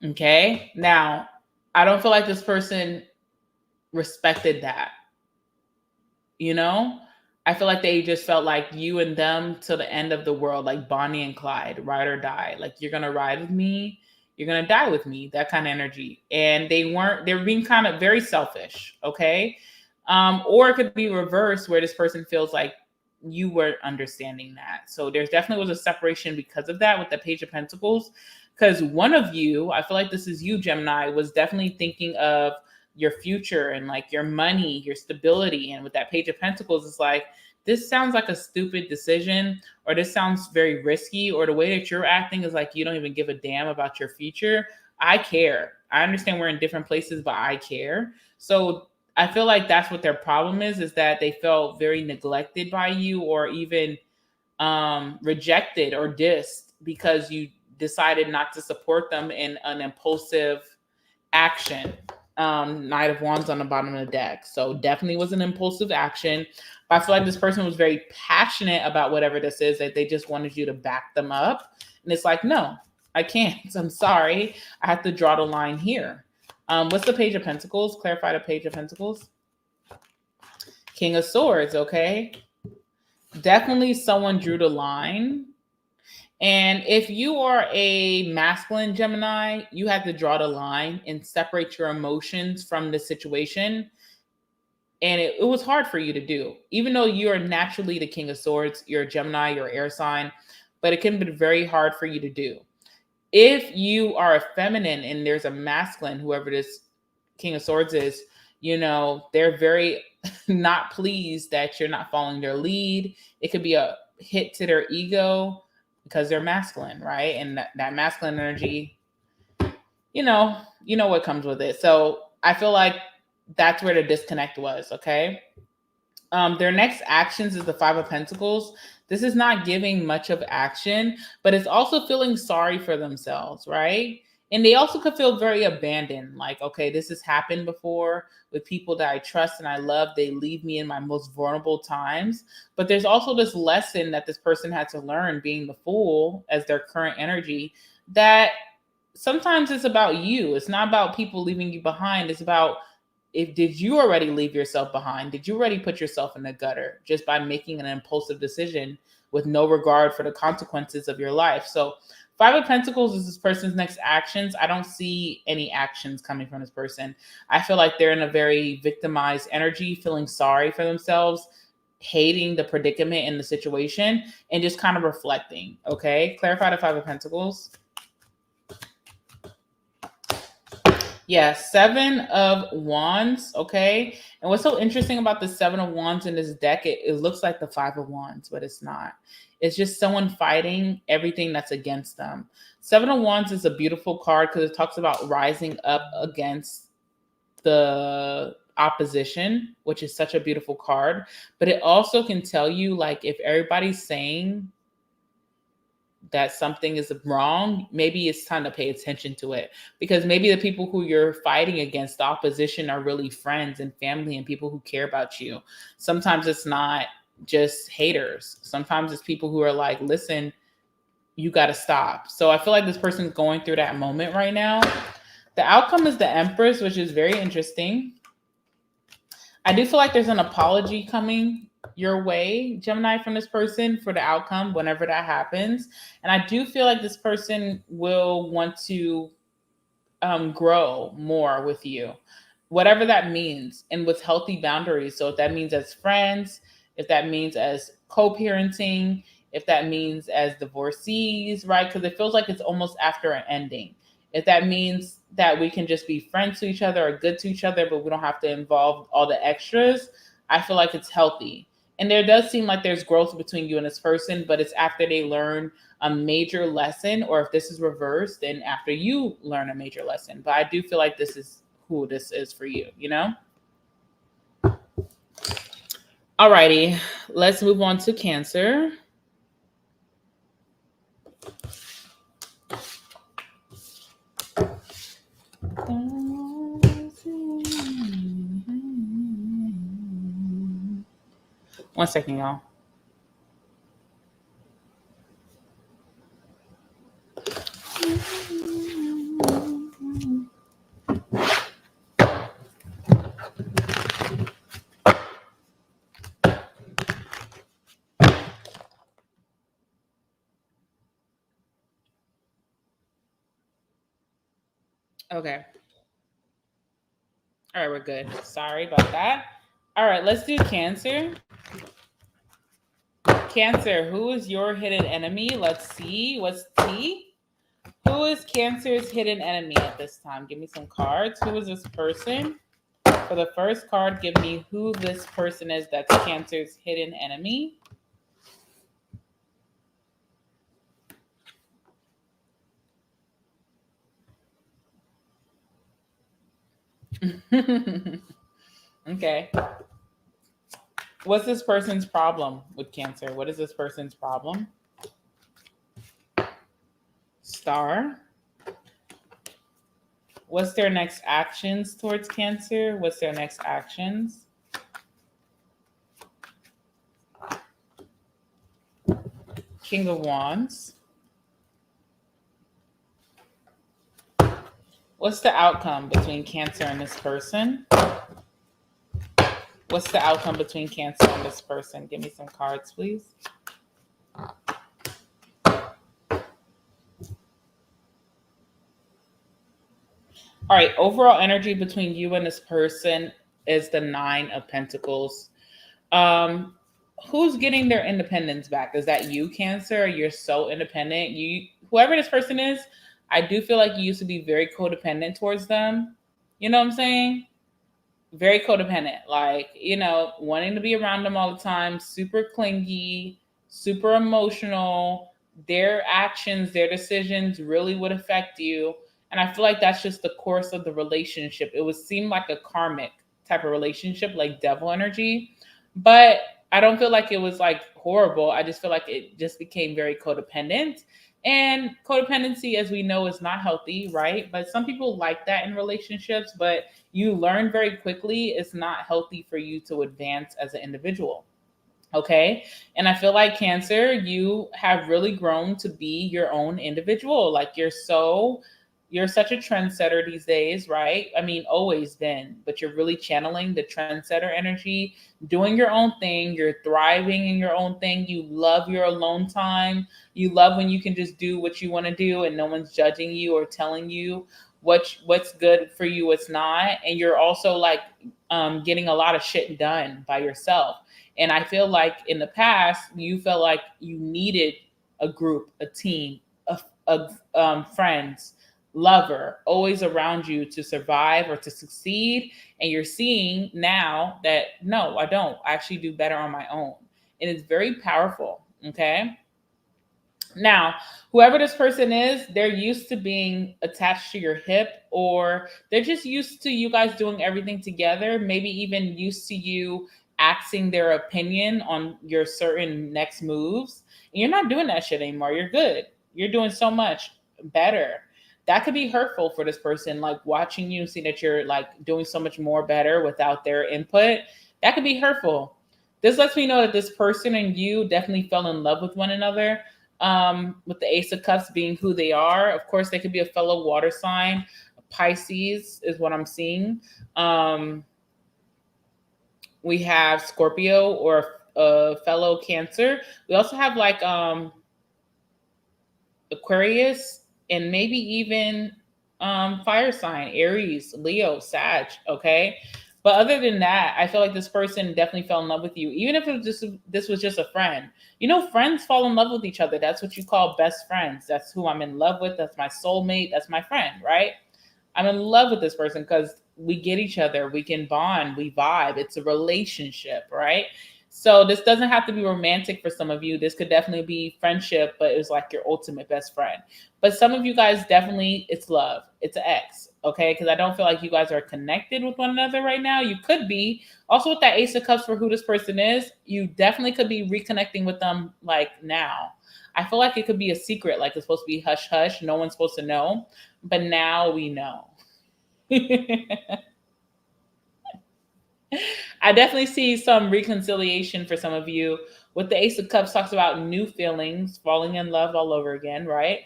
Okay. Now, I don't feel like this person respected that. You know, I feel like they just felt like you and them to the end of the world, like Bonnie and Clyde, ride or die. Like you're going to ride with me, you're going to die with me, that kind of energy. And they were being kind of very selfish. Okay. Or it could be reversed where this person feels like you were understanding that. So there's definitely was a separation because of that with the Page of Pentacles. Because one of you, I feel like this is you, Gemini, was definitely thinking of your future and like your money, your stability. And with that Page of Pentacles, it's like, this sounds like a stupid decision, or this sounds very risky, or the way that you're acting is like you don't even give a damn about your future. I care. I understand we're in different places, but I care. So I feel like that's what their problem is that they felt very neglected by you, or even rejected or dissed because you decided not to support them in an impulsive action. Knight of Wands on the bottom of the deck. So definitely was an impulsive action. But I feel like this person was very passionate about whatever this is, that they just wanted you to back them up. And it's like, no, I can't. I'm sorry. I have to draw the line here. What's the Page of Pentacles? Clarify the Page of Pentacles. King of Swords, okay? Definitely someone drew the line. And if you are a masculine Gemini, you have to draw the line and separate your emotions from the situation. And it was hard for you to do. Even though you're naturally the King of Swords, you're a Gemini, you're an air sign, but it can be very hard for you to do. If you are a feminine and there's a masculine, whoever this King of Swords is, you know, they're very not pleased that you're not following their lead. It could be a hit to their ego because they're masculine, right? And that masculine energy, you know what comes with it. So I feel like that's where the disconnect was, okay? Their next actions is the Five of Pentacles. This is not giving much of action, but it's also feeling sorry for themselves, right? And they also could feel very abandoned. Like, okay, this has happened before with people that I trust and I love. They leave me in my most vulnerable times. But there's also this lesson that this person had to learn, being the Fool as their current energy, that sometimes it's about you. It's not about people leaving you behind. It's about, did you already leave yourself behind? Did you already put yourself in the gutter just by making an impulsive decision with no regard for the consequences of your life? So Five of Pentacles is this person's next actions. I don't see any actions coming from this person. I feel like they're in a very victimized energy, feeling sorry for themselves, hating the predicament in the situation, and just kind of reflecting. Okay, clarify the Five of Pentacles. Yeah, Seven of Wands. Okay. And what's so interesting about the Seven of Wands in this deck, it looks like the Five of Wands, but it's not. It's just someone fighting everything that's against them. Seven of Wands is a beautiful card because it talks about rising up against the opposition, which is such a beautiful card. But it also can tell you, like, if everybody's saying that something is wrong, maybe it's time to pay attention to it, because maybe the people who you're fighting against, the opposition, are really friends and family and people who care about you. Sometimes it's not just haters. Sometimes it's people who are like, listen, you got to stop. So I feel like this person's going through that moment right now. The outcome is the Empress, which is very interesting. I do feel like there's an apology coming your way, Gemini, from this person for the outcome whenever that happens. And I do feel like this person will want to grow more with you, whatever that means, and with healthy boundaries. So if that means as friends, if that means as co-parenting, if that means as divorcees, right? Because it feels like it's almost after an ending. If that means that we can just be friends to each other or good to each other, but we don't have to involve all the extras, I feel like it's healthy. And there does seem like there's growth between you and this person, but it's after they learn a major lesson, or if this is reversed, then after you learn a major lesson. But I do feel like this is who this is for you, you know? Alrighty, let's move on to Cancer. One second, y'all. Okay. All right, we're good. Sorry about that. All right, let's do Cancer. Cancer, who is your hidden enemy? Let's see. What's T? Who is Cancer's hidden enemy at this time? Give me some cards. Who is this person? For the first card, give me who this person is that's Cancer's hidden enemy. Okay. What's this person's problem with Cancer? What is this person's problem? Star. What's their next actions towards Cancer? What's their next actions? King of Wands. What's the outcome between Cancer and this person? What's the outcome between Cancer and this person? Give me some cards, please. All right, overall energy between you and this person is the Nine of Pentacles. Who's getting their independence back? Is that you, Cancer? You're so independent. Whoever this person is, I do feel like you used to be very codependent towards them. You know what I'm saying? Very codependent, like, wanting to be around them all the time, super clingy, super emotional. Their actions, their decisions really would affect you. And I feel like that's just the course of the relationship. It would seem like a karmic type of relationship, like devil energy. But I don't feel like it was like horrible. I just feel like it just became very codependent. And codependency, as we know, is not healthy, right? But some people like that in relationships, but you learn very quickly it's not healthy for you to advance as an individual. Okay. And I feel like Cancer, you have really grown to be your own individual. Like you're such a trendsetter these days, right? I mean, always been, but you're really channeling the trendsetter energy, doing your own thing. You're thriving in your own thing. You love your alone time. You love when you can just do what you want to do and no one's judging you or telling you what's good for you, what's not. And you're also like getting a lot of shit done by yourself. And I feel like in the past, you felt like you needed a group, a team of friends, lover, always around you to survive or to succeed. And you're seeing now that no, I don't. I actually do better on my own. And it's very powerful. Okay. Now, whoever this person is, they're used to being attached to your hip, or they're just used to you guys doing everything together, maybe even used to you asking their opinion on your certain next moves. And you're not doing that shit anymore. You're good. You're doing so much better. That could be hurtful for this person, like watching you see that you're like doing so much more better without their input. That could be hurtful. This lets me know that this person and you definitely fell in love with one another, with the Ace of Cups being who they are. Of course, they could be a fellow water sign. Pisces is what I'm seeing. We have Scorpio or a fellow Cancer. We also have like Aquarius and maybe even fire sign, Aries, Leo, Sag. Okay. But other than that, I feel like this person definitely fell in love with you, even if it was just this was just a friend. You know, friends fall in love with each other. That's what you call best friends. That's who I'm in love with. That's my soulmate. That's my friend, right? I'm in love with this person because we get each other. We can bond. We vibe. It's a relationship, right? So this doesn't have to be romantic for some of you. This could definitely be friendship, but it's like your ultimate best friend. But some of you guys definitely, it's love. It's an ex, okay? Because I don't feel like you guys are connected with one another right now. You could be. Also with that Ace of Cups for who this person is, you definitely could be reconnecting with them like now. I feel like it could be a secret, like it's supposed to be hush hush. No one's supposed to know. But now we know. I definitely see some reconciliation for some of you. With the Ace of Cups talks about new feelings, falling in love all over again, right?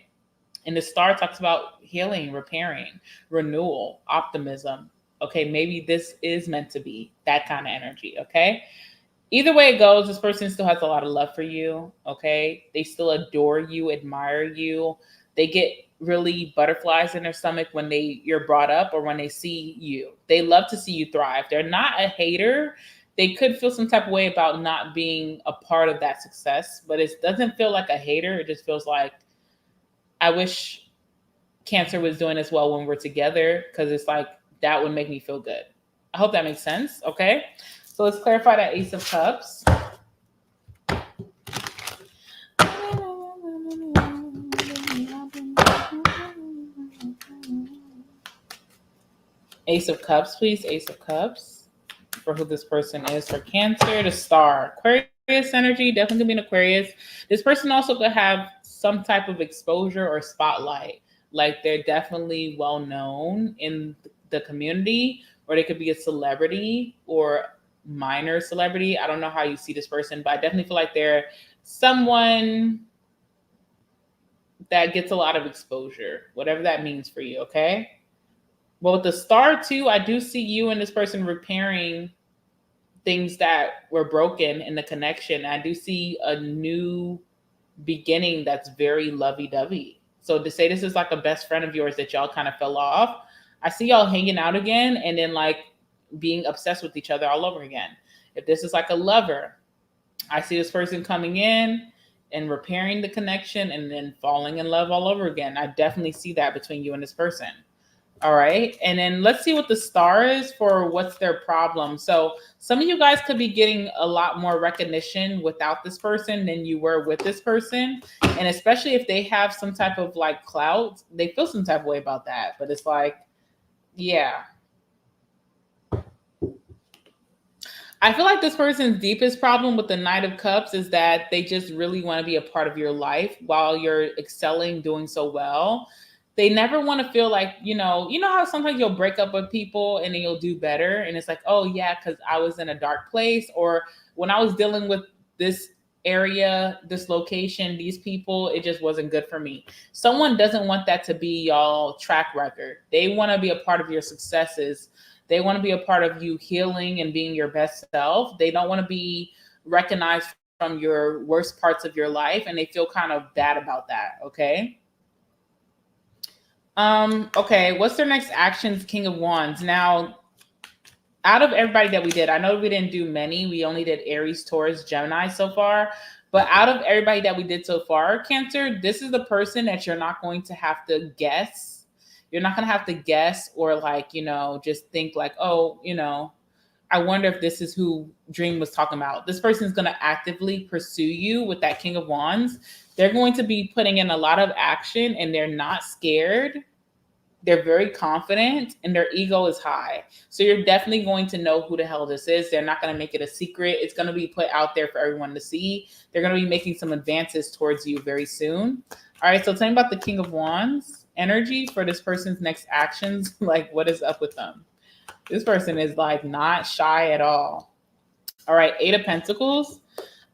And the Star talks about healing, repairing, renewal, optimism. Okay, maybe this is meant to be that kind of energy, okay? Either way it goes, this person still has a lot of love for you, okay? They still adore you, admire you. They get really butterflies in their stomach when you're brought up or when they see you. They love to see you thrive. They're not a hater. They could feel some type of way about not being a part of that success, but it doesn't feel like a hater. It just feels like, I wish Cancer was doing as well when we're together, because it's like that would make me feel good. I hope that makes sense. Okay. So let's clarify that Ace of Cups. Ace of Cups, please. Ace of Cups for who this person is for Cancer. The Star, Aquarius energy, definitely gonna be an Aquarius. This person also could have some type of exposure or spotlight. Like they're definitely well known in the community, or they could be a celebrity or minor celebrity. I don't know how you see this person, but I definitely feel like they're someone that gets a lot of exposure, whatever that means for you, okay? Well, with the Star too, I do see you and this person repairing things that were broken in the connection. I do see a new beginning that's very lovey-dovey. So to say this is like a best friend of yours that y'all kind of fell off, I see y'all hanging out again and then like being obsessed with each other all over again. If this is like a lover, I see this person coming in and repairing the connection and then falling in love all over again. I definitely see that between you and this person. All right. And then let's see what the Star is for what's their problem. So some of you guys could be getting a lot more recognition without this person than you were with this person. And especially if they have some type of like clout, they feel some type of way about that. But it's like, yeah. I feel like this person's deepest problem with the Knight of Cups is that they just really want to be a part of your life while you're excelling, doing so well. They never want to feel like, you know how sometimes you'll break up with people and then you'll do better. And it's like, oh yeah, because I was in a dark place, or when I was dealing with this area, this location, these people, it just wasn't good for me. Someone doesn't want that to be y'all track record. They want to be a part of your successes. They want to be a part of you healing and being your best self. They don't want to be recognized from your worst parts of your life, and they feel kind of bad about that, okay? Okay, what's their next actions? King of Wands. Now, out of everybody that we did, I know we didn't do many. We only did Aries, Taurus, Gemini so far. But out of everybody that we did so far, Cancer, this is the person that you're not going to have to guess. You're not going to have to guess or like, just think like, oh, I wonder if this is who Dream was talking about. This person is going to actively pursue you with that King of Wands. They're going to be putting in a lot of action and they're not scared. They're very confident and their ego is high. So you're definitely going to know who the hell this is. They're not going to make it a secret. It's going to be put out there for everyone to see. They're going to be making some advances towards you very soon. All right, so tell me about the King of Wands energy for this person's next actions. Like, what is up with them? This person is like not shy at all. All right, Eight of Pentacles.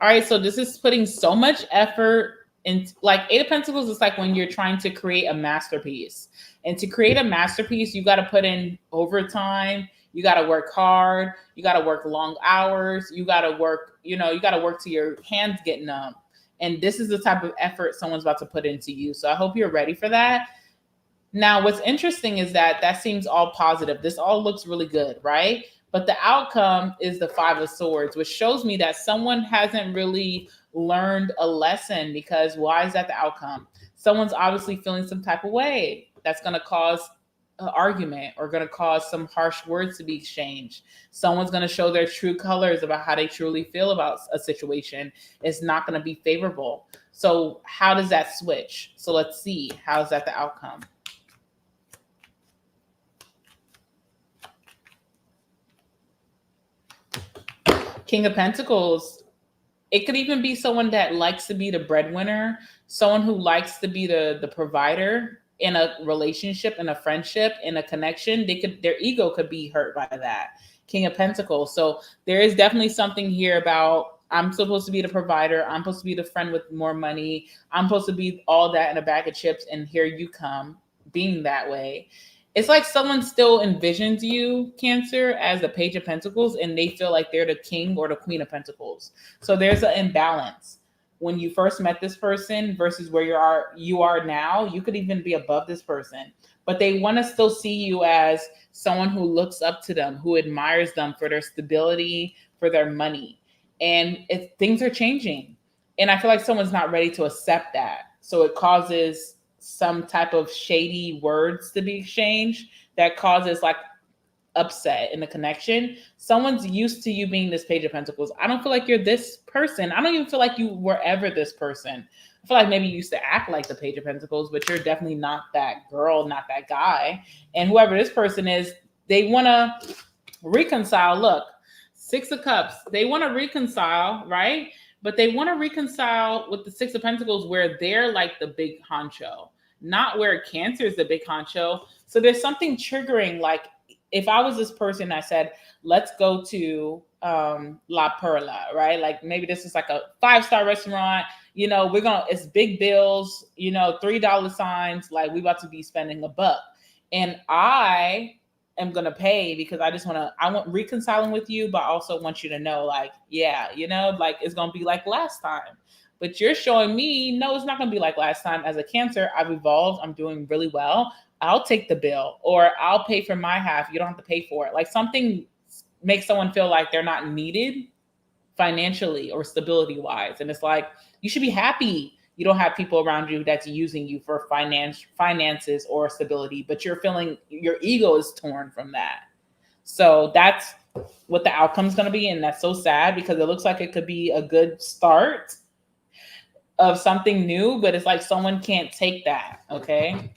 All right, so this is putting so much effort in. Like Eight of Pentacles is like when you're trying to create a masterpiece. And to create a masterpiece, you got to put in overtime. You got to work hard. You got to work long hours. You got to work, you got to work till your hands get numb. And this is the type of effort someone's about to put into you. So I hope you're ready for that. Now, what's interesting is that seems all positive. This all looks really good, right? But the outcome is the Five of Swords, which shows me that someone hasn't really learned a lesson, because why is that the outcome? Someone's obviously feeling some type of way that's going to cause an argument or going to cause some harsh words to be exchanged. Someone's going to show their true colors about how they truly feel about a situation. It's not going to be favorable. So how does that switch? So let's see. How is that the outcome? King of Pentacles. It could even be someone that likes to be the breadwinner, someone who likes to be the provider in a relationship, in a friendship, in a connection. Their ego could be hurt by that. King of Pentacles. So there is definitely something here about, I'm supposed to be the provider. I'm supposed to be the friend with more money. I'm supposed to be all that in a bag of chips. And here you come being that way. It's like someone still envisions you, Cancer, as the Page of Pentacles, and they feel like they're the King or the Queen of Pentacles. So there's an imbalance. When you first met this person versus where you are now, you could even be above this person. But they want to still see you as someone who looks up to them, who admires them for their stability, for their money. And things are changing. And I feel like someone's not ready to accept that. So it causes some type of shady words to be exchanged that causes like upset in the connection. Someone's used to you being this Page of Pentacles. I don't feel like you're this person. I don't even feel like you were ever this person. I feel like maybe you used to act like the Page of Pentacles, but you're definitely not that girl, not that guy. And whoever this person is, they want to reconcile. Look, Six of Cups. They want to reconcile, right? But they want to reconcile with the Six of Pentacles where they're like the big honcho, not where Cancer is the big honcho. So there's something triggering. Like if I was this person, I said, let's go to La Perla, right? Like maybe this is like a 5-star restaurant. It's big bills, $3 signs. Like we about to be spending $1. And I am going to pay because I want reconciling with you, but I also want you to know, like, yeah, like it's going to be like last time. But you're showing me, no, it's not going to be like last time. As a Cancer, I've evolved. I'm doing really well. I'll take the bill, or I'll pay for my half. You don't have to pay for it. Like something makes someone feel like they're not needed financially or stability wise. And it's like, you should be happy you don't have people around you that's using you for finances or stability, but you're feeling your ego is torn from that. So that's what the outcome is going to be. And that's so sad because it looks like it could be a good start of something new, but it's like someone can't take that. Okay.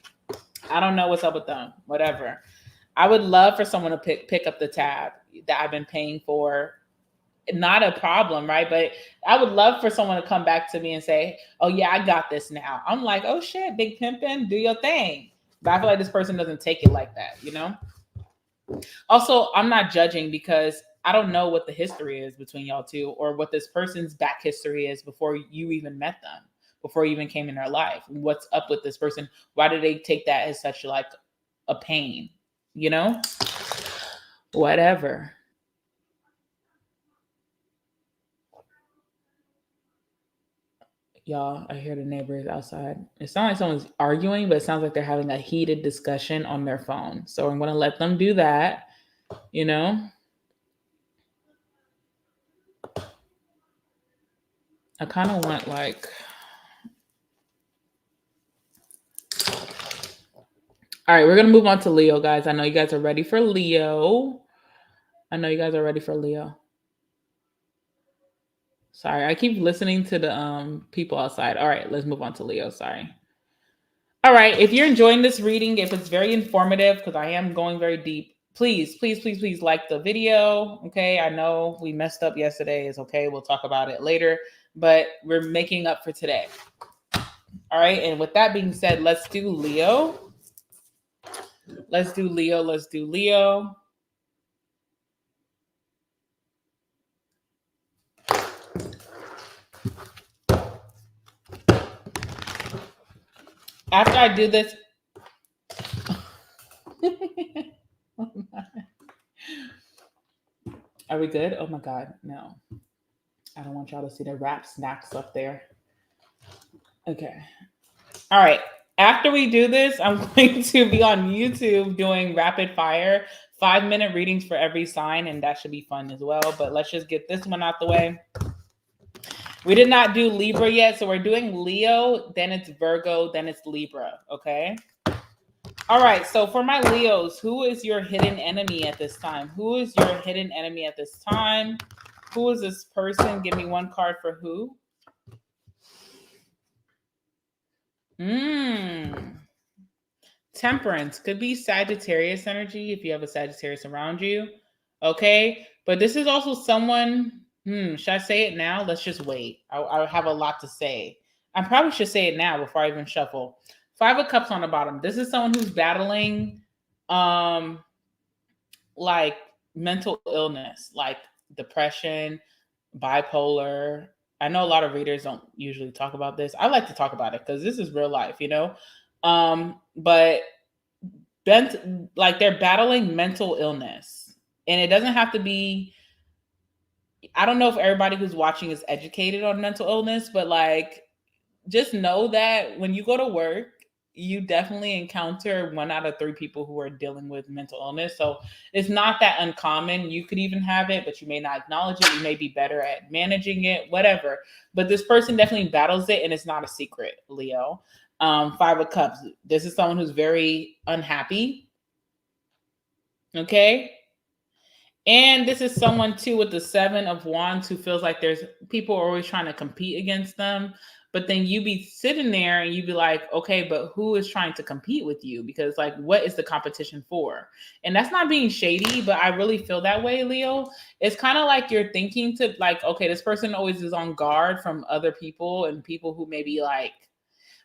I don't know what's up with them, whatever. I would love for someone to pick up the tab that I've been paying for. Not a problem, right? But I would love for someone to come back to me and say, oh yeah, I got this now. I'm like, oh shit, big pimpin', do your thing. But I feel like this person doesn't take it like that, Also, I'm not judging because I don't know what the history is between y'all two or what this person's back history is before you even met them, before you even came in their life. What's up with this person? Why do they take that as such like a pain? Whatever. Y'all, I hear the neighbors outside. It sounds like someone's arguing, but it sounds like they're having a heated discussion on their phone. So I'm going to let them do that, I kind of want All right, we're gonna move on to Leo, guys. I know you guys are ready for Leo. Sorry, I keep listening to the people outside. All right, let's move on to Leo. Sorry. All right, if you're enjoying this reading, if it's very informative, because I am going very deep, please like the video. Okay, I know we messed up yesterday. It's okay. We'll talk about it later, but we're making up for today. All right, and with that being said, let's do Leo. Let's do Leo. After I do this, are we good? Oh my God, no. I don't want y'all to see the rap snacks up there. Okay. All right. After we do this, I'm going to be on YouTube doing rapid fire 5-minute readings for every sign, and that should be fun as well. But let's just get this one out the way. We did not do Libra yet, so we're doing Leo, then it's Virgo, then it's Libra, okay? All right, so for my Leos, who is your hidden enemy at this time? Who is your hidden enemy at this time? Who is this person? Give me one card for who. Temperance could be Sagittarius energy if you have a Sagittarius around you. Okay, but this is also someone. Should I say it now? Let's just wait. I have a lot to say. I probably should say it now before I even shuffle. 5 of Cups on the bottom. This is someone who's battling, like mental illness, like depression, bipolar. I know a lot of readers don't usually talk about this. I like to talk about it because this is real life, you know. But like they're battling mental illness, and it doesn't have to be. I don't know if everybody who's watching is educated on mental illness, but like, just know that when you go to work, you definitely encounter 1 out of 3 people who are dealing with mental illness. So it's not that uncommon. You could even have it, but you may not acknowledge it. You may be better at managing it, whatever. But this person definitely battles it, and it's not a secret, Leo. 5 of Cups. This is someone who's very unhappy. Okay. And this is someone too with the 7 of Wands who feels like there's people are always trying to compete against them. But then you be sitting there and you be like, okay, but who is trying to compete with you? Because like, what is the competition for? And that's not being shady, but I really feel that way, Leo. It's kind of like you're thinking to like, okay, this person always is on guard from other people and people who maybe like,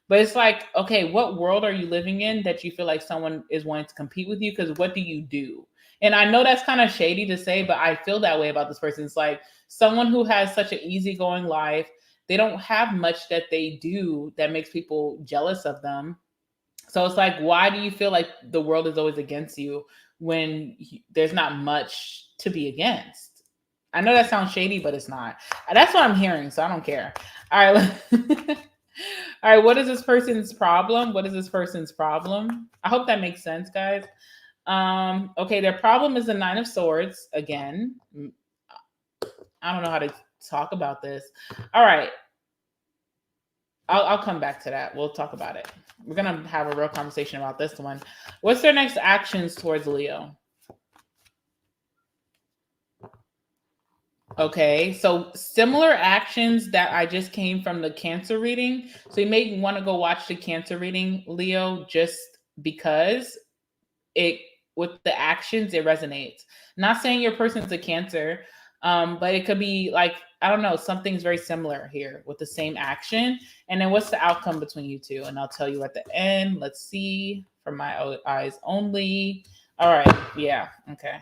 but it's like, okay, what world are you living in that you feel like someone is wanting to compete with you? Because what do you do? And I know that's kind of shady to say, but I feel that way about this person. It's like someone who has such an easygoing life. They don't have much that they do that makes people jealous of them. So it's like, why do you feel like the world is always against you when there's not much to be against? I know that sounds shady, but it's not. That's what I'm hearing, so I don't care. All right. All right, what is this person's problem? What is this person's problem? I hope that makes sense, guys. Okay, their problem is the 9 of Swords again. I don't know how to talk about this. All right. I'll come back to that. We'll talk about it. We're going to have a real conversation about this one. What's their next actions towards Leo? Okay, so similar actions that I just came from the Cancer reading. So you may want to go watch the Cancer reading, Leo, just because it with the actions it resonates. Not saying your person's a Cancer, but it could be like, I don't know, something's very similar here with the same action. And then what's the outcome between you two? And I'll tell you at the end. Let's see from my eyes only. All right, yeah, okay.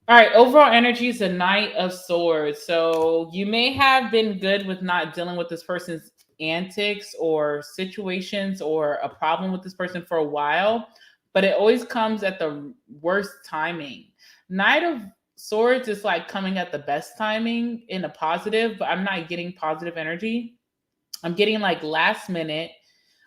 All right, overall energy is the Knight of Swords. So you may have been good with not dealing with this person's antics or situations or a problem with this person for a while, but it always comes at the worst timing. Knight of Swords is like coming at the best timing in a positive, but I'm not getting positive energy. I'm getting like last minute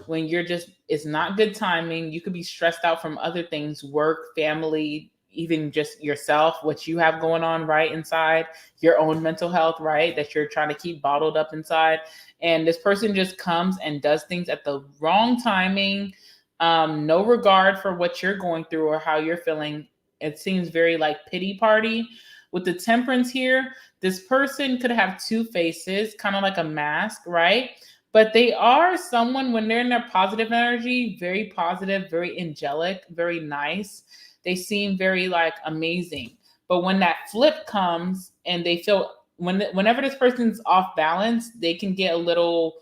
when you're just, it's not good timing. You could be stressed out from other things, work, family, even just yourself, what you have going on right inside, your own mental health, right? That you're trying to keep bottled up inside. And this person just comes and does things at the wrong timing. No regard for what you're going through or how you're feeling. It seems very like pity party. With the temperance here, this person could have two faces, kind of like a mask, right? But they are someone, when they're in their positive energy, very positive, very angelic, very nice. They seem very like amazing. But when that flip comes and they feel, whenever this person's off balance, they can get a little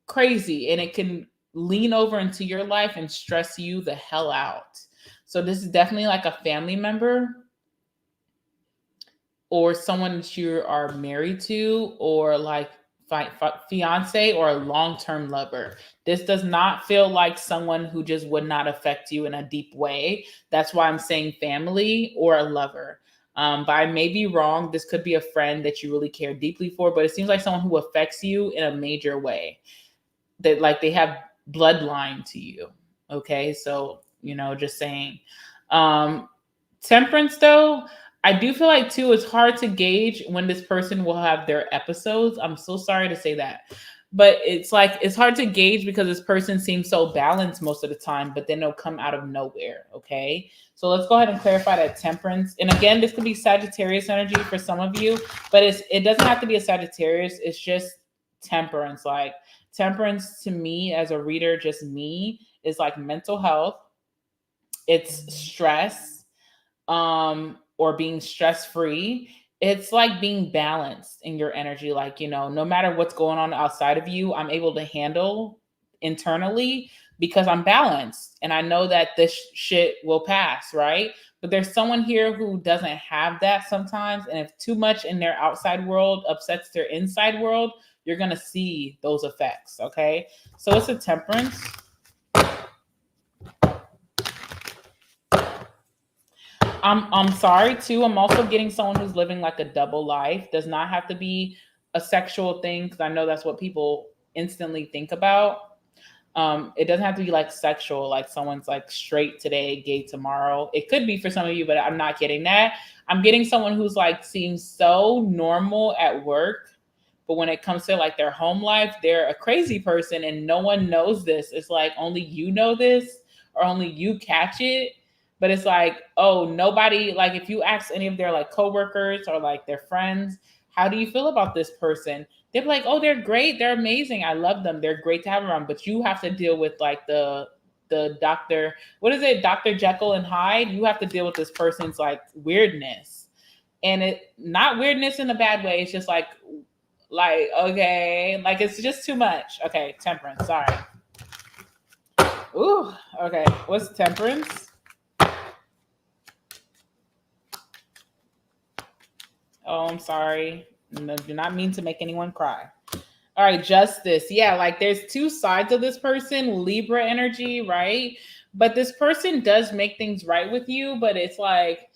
crazy and it can lean over into your life and stress you the hell out. So this is definitely like a family member or someone that you are married to, or like fiance or a long-term lover. This does not feel like someone who just would not affect you in a deep way. That's why I'm saying family or a lover. But I may be wrong. This could be a friend that you really care deeply for, but it seems like someone who affects you in a major way, that like they have bloodline to you. Okay, so just saying. Temperance though, I do feel like too it's hard to gauge when this person will have their episodes. I'm so sorry to say that. But it's like it's hard to gauge because this person seems so balanced most of the time, but then they'll come out of nowhere. Okay. So let's go ahead and clarify that temperance. And again, this could be Sagittarius energy for some of you, but it doesn't have to be a Sagittarius. It's just temperance. Like temperance to me as a reader, just me, is like mental health, it's stress, or being stress free. It's like being balanced in your energy. Like, no matter what's going on outside of you, I'm able to handle internally because I'm balanced and I know that this shit will pass, right? But there's someone here who doesn't have that sometimes. And if too much in their outside world upsets their inside world, you're going to see those effects. Okay. So it's a temperance. I'm sorry too. I'm also getting someone who's living like a double life. Does not have to be a sexual thing because I know that's what people instantly think about. It doesn't have to be like sexual, like someone's like straight today, gay tomorrow. It could be for some of you, but I'm not getting that. I'm getting someone who's like seems so normal at work, but when it comes to like their home life, they're a crazy person and no one knows this. It's like only you know this or only you catch it. But it's like, oh, nobody, like if you ask any of their like coworkers or like their friends, how do you feel about this person? They're like, oh, they're great. They're amazing. I love them. They're great to have around. But you have to deal with like the doctor, what is it? Dr. Jekyll and Hyde. You have to deal with this person's like weirdness. And it not weirdness in a bad way. It's just like, okay, like it's just too much. Okay, temperance. Sorry. Ooh, okay. What's temperance? Oh, I'm sorry. No, do not mean to make anyone cry. All right, justice. Yeah, like there's two sides of this person, Libra energy, right? But this person does make things right with you, but it's like,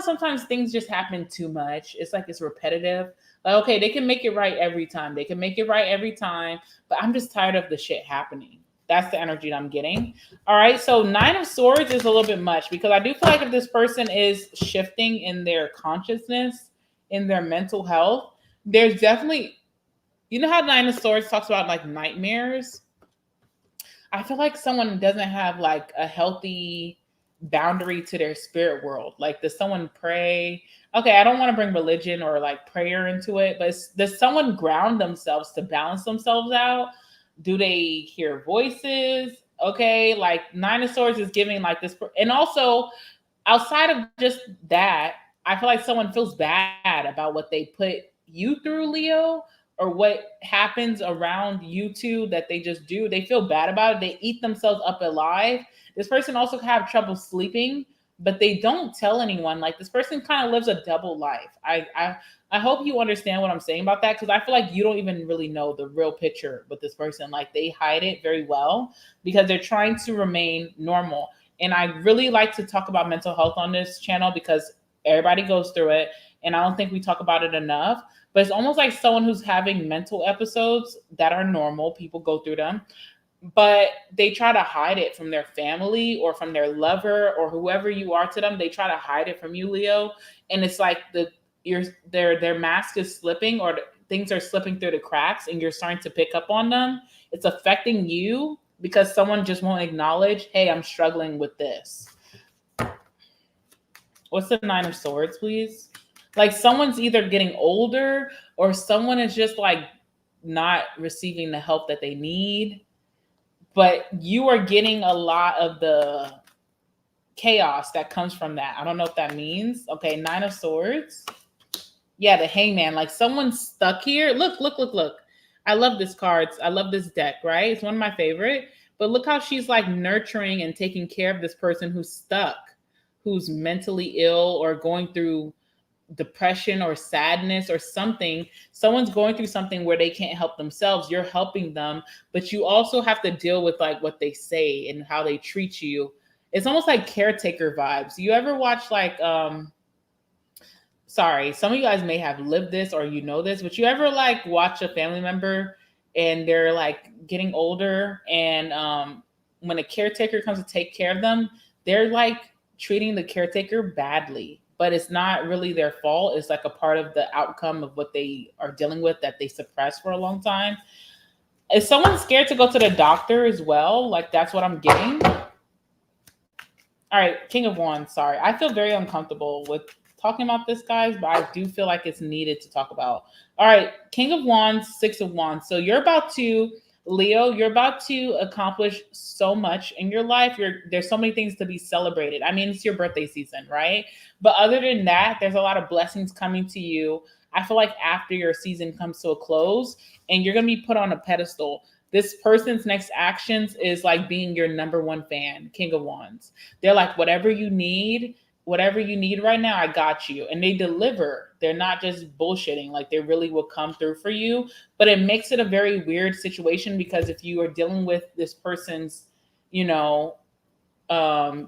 sometimes things just happen too much. It's like it's repetitive. Like, okay, they can make it right every time. They can make it right every time, but I'm just tired of the shit happening. That's the energy that I'm getting. All right, so 9 of Swords is a little bit much because I do feel like if this person is shifting in their consciousness, in their mental health, there's definitely, how 9 of Swords talks about like nightmares. I feel like someone doesn't have like a healthy boundary to their spirit world. Like, does someone pray? Okay, I don't want to bring religion or like prayer into it, but does someone ground themselves to balance themselves out? Do they hear voices? Okay, like 9 of Swords is giving like this. And also, outside of just that, I feel like someone feels bad about what they put you through, Leo, or what happens around you two that they just do. They feel bad about it. They eat themselves up alive. This person also can have trouble sleeping, but they don't tell anyone. Like this person kind of lives a double life. I hope you understand what I'm saying about that, because I feel like you don't even really know the real picture with this person. Like they hide it very well because they're trying to remain normal. And I really like to talk about mental health on this channel because everybody goes through it. And I don't think we talk about it enough. But it's almost like someone who's having mental episodes that are normal. People go through them. But they try to hide it from their family or from their lover or whoever you are to them. They try to hide it from you, Leo. And it's like their mask is slipping, or things are slipping through the cracks, and you're starting to pick up on them. It's affecting you, because someone just won't acknowledge, hey, I'm struggling with this. What's the Nine of Swords, please? Like someone's either getting older or someone is just like not receiving the help that they need. But you are getting a lot of the chaos that comes from that. I don't know what that means. Okay, Nine of Swords. Yeah, the Hangman. Like someone's stuck here. Look, look, look, look. I love this card. I love this deck, right? It's one of my favorite. But look how she's like nurturing and taking care of this person who's stuck, who's mentally ill or going through depression or sadness or something. Someone's going through something where they can't help themselves. You're helping them, but you also have to deal with like what they say and how they treat you. It's almost like caretaker vibes. You ever watch like sorry, some of you guys may have lived this or you know this, but you ever like watch a family member and they're like getting older and when a caretaker comes to take care of them, they're like treating the caretaker badly, but it's not really their fault. It's like a part of the outcome of what they are dealing with that they suppress for a long time. Is someone scared to go to the doctor as well? Like that's what I'm getting. All right, King of Wands, sorry. I feel very uncomfortable with talking about this, guys, but I do feel like it's needed to talk about. All right, King of Wands, Six of Wands. So you're about to, Leo, you're about to accomplish so much in your life. There's so many things to be celebrated. I mean, it's your birthday season, right? But other than that, there's a lot of blessings coming to you. I feel like after your season comes to a close and you're going to be put on a pedestal. This person's next actions is like being your number one fan, King of Wands. They're like, whatever you need right now, I got you. And they deliver. They're not just bullshitting. Like they really will come through for you. But it makes it a very weird situation because if you are dealing with this person's,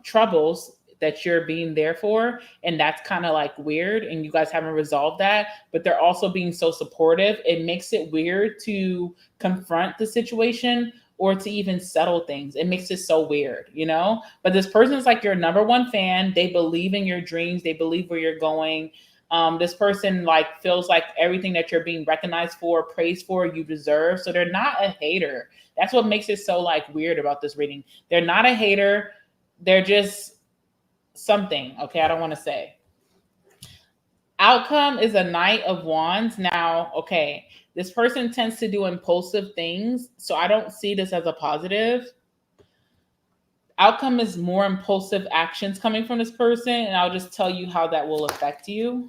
troubles that you're being there for, and that's kind of like weird and you guys haven't resolved that, but they're also being so supportive, it makes it weird to confront the situation or to even settle things. It makes it so weird, but this person's like your number one fan. They believe in your dreams. They believe where you're going. This person like feels like everything that you're being recognized for, praised for, you deserve. So they're not a hater. That's what makes it so like weird about this reading. They're not a hater. They're just something. Okay, I don't want to say. Outcome is a Knight of Wands. Now, okay, this person tends to do impulsive things, so I don't see this as a positive. Outcome is more impulsive actions coming from this person, and I'll just tell you how that will affect you.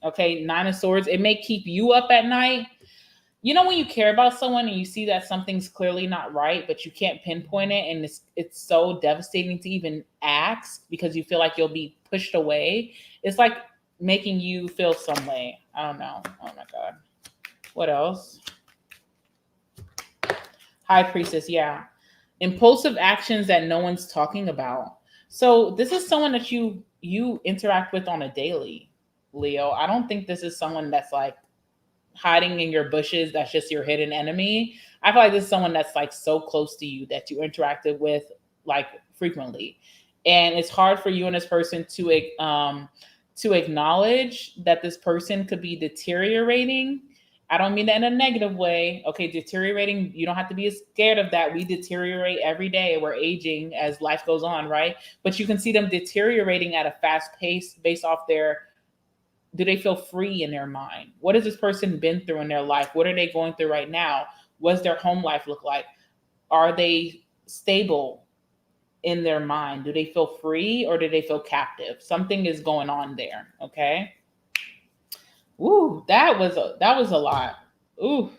Okay, Nine of Swords. It may keep you up at night. When you care about someone and you see that something's clearly not right, but you can't pinpoint it, and it's so devastating to even ask because you feel like you'll be pushed away. It's like making you feel some way. I don't know. Oh my God. What else? High Priestess, yeah. Impulsive actions that no one's talking about. So this is someone that you interact with on a daily, Leo. I don't think this is someone that's like hiding in your bushes. That's just your hidden enemy. I feel like this is someone that's like so close to you that you interacted with like frequently. And it's hard for you and this person to acknowledge that this person could be deteriorating. I don't mean that in a negative way. Okay, deteriorating, you don't have to be scared of that. We deteriorate every day. We're aging as life goes on, right? But you can see them deteriorating at a fast pace based off do they feel free in their mind? What has this person been through in their life? What are they going through right now? What does their home life look like? Are they stable in their mind? Do they feel free or do they feel captive? Something is going on there, okay? Ooh, that was a lot. Ooh.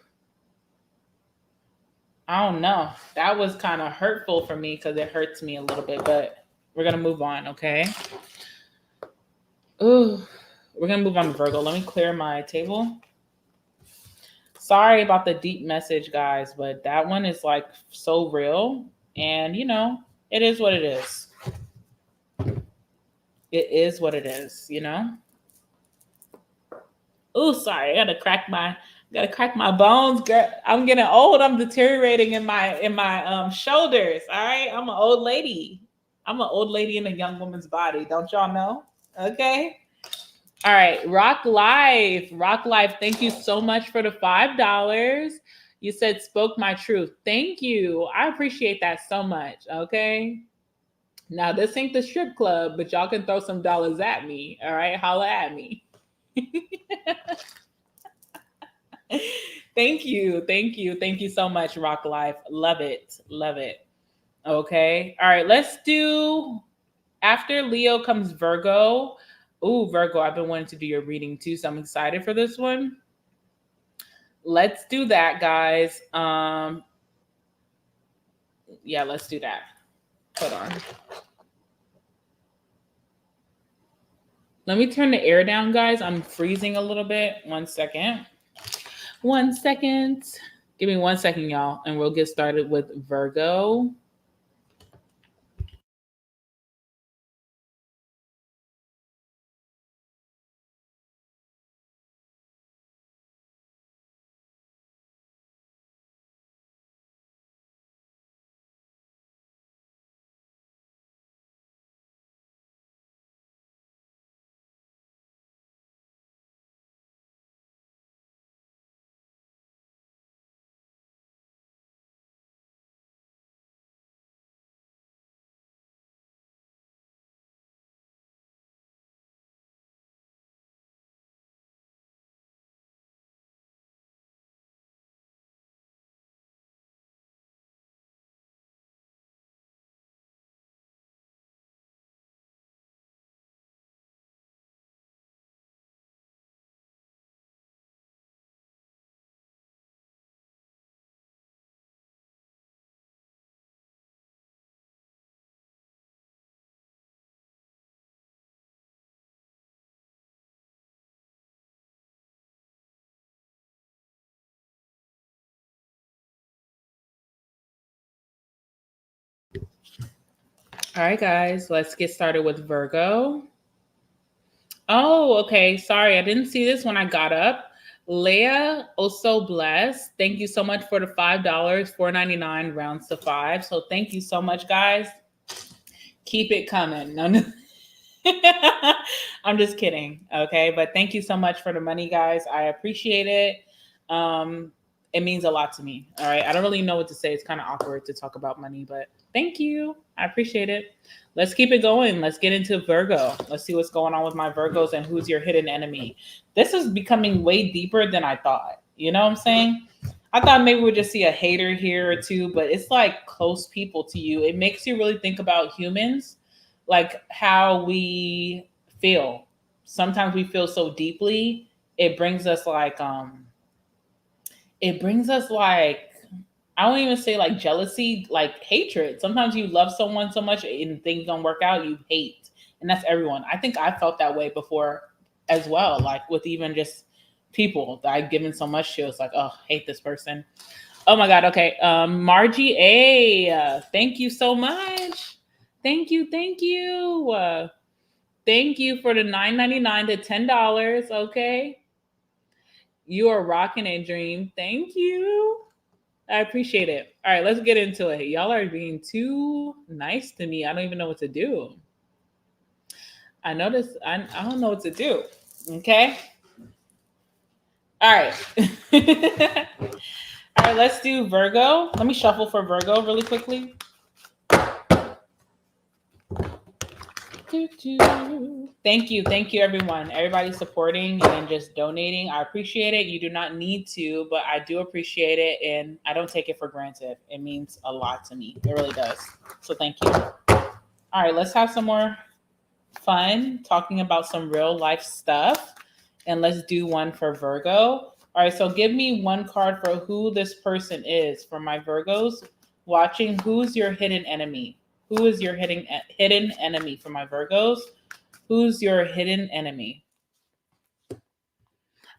I don't know. That was kind of hurtful for me because it hurts me a little bit, but we're going to move on, okay? Ooh. We're going to move on to Virgo. Let me clear my table. Sorry about the deep message, guys, but that one is like so real. And, it is what it is. It is what it is, Oh, sorry. I got to crack my bones, girl. I'm getting old. I'm deteriorating in my shoulders. All right. I'm an old lady. I'm an old lady in a young woman's body. Don't y'all know? Okay. All right, Rock Life. Thank you so much for the $5. You said spoke my truth. Thank you. I appreciate that so much. Okay. Now this ain't the strip club, but y'all can throw some dollars at me. All right. Holla at me. Thank you. Thank you. Thank you so much, Rock Life. Love it. Love it. Okay. All right. Let's do after Leo comes Virgo. Ooh, Virgo, I've been wanting to do your reading too, so I'm excited for this one. Let's do that, guys. Yeah, let's do that. Hold on. Let me turn the air down, guys. I'm freezing a little bit. 1 second. 1 second. Give me 1 second, y'all, and we'll get started with Virgo. All right, guys, let's get started with Virgo. Oh, okay. Sorry, I didn't see this when I got up. Leah, also blessed. Thank you so much for the $5, $4.99 rounds to 5. So thank you so much, guys. Keep it coming. No. I'm just kidding. Okay. But thank you so much for the money, guys. I appreciate it. It means a lot to me. All right. I don't really know what to say. It's kind of awkward to talk about money, but thank you. I appreciate it. Let's keep it going. Let's get into Virgo. Let's see what's going on with my Virgos and who's your hidden enemy. This is becoming way deeper than I thought. You know what I'm saying? I thought maybe we'd just see a hater here or two, but it's like close people to you. It makes you really think about humans, like how we feel. Sometimes we feel so deeply. It brings us like I don't even say like jealousy, like hatred. Sometimes you love someone so much and things don't work out, you hate. And that's everyone. I think I felt that way before as well. Like with even just people that I've given so much to, it's like, oh, hate this person. Oh my God. Okay. Margie A. Thank you so much. Thank you. Thank you. Thank you for the $9.99 to $10. Okay. You are rocking a dream. Thank you. I appreciate it. All right, let's get into it. Y'all are being too nice to me. I don't even know what to do. I noticed I don't know what to do. Okay. All right. All right, let's do Virgo. Let me shuffle for Virgo really quickly. Thank you. Thank you, everyone. Everybody supporting and just donating. I appreciate it. You do not need to, but I do appreciate it. And I don't take it for granted. It means a lot to me. It really does. So thank you. All right, let's have some more fun talking about some real life stuff. And let's do one for Virgo. All right, so give me one card for who this person is. For my Virgos watching, who's your hidden enemy? Who is your hidden enemy for my Virgos? Who's your hidden enemy?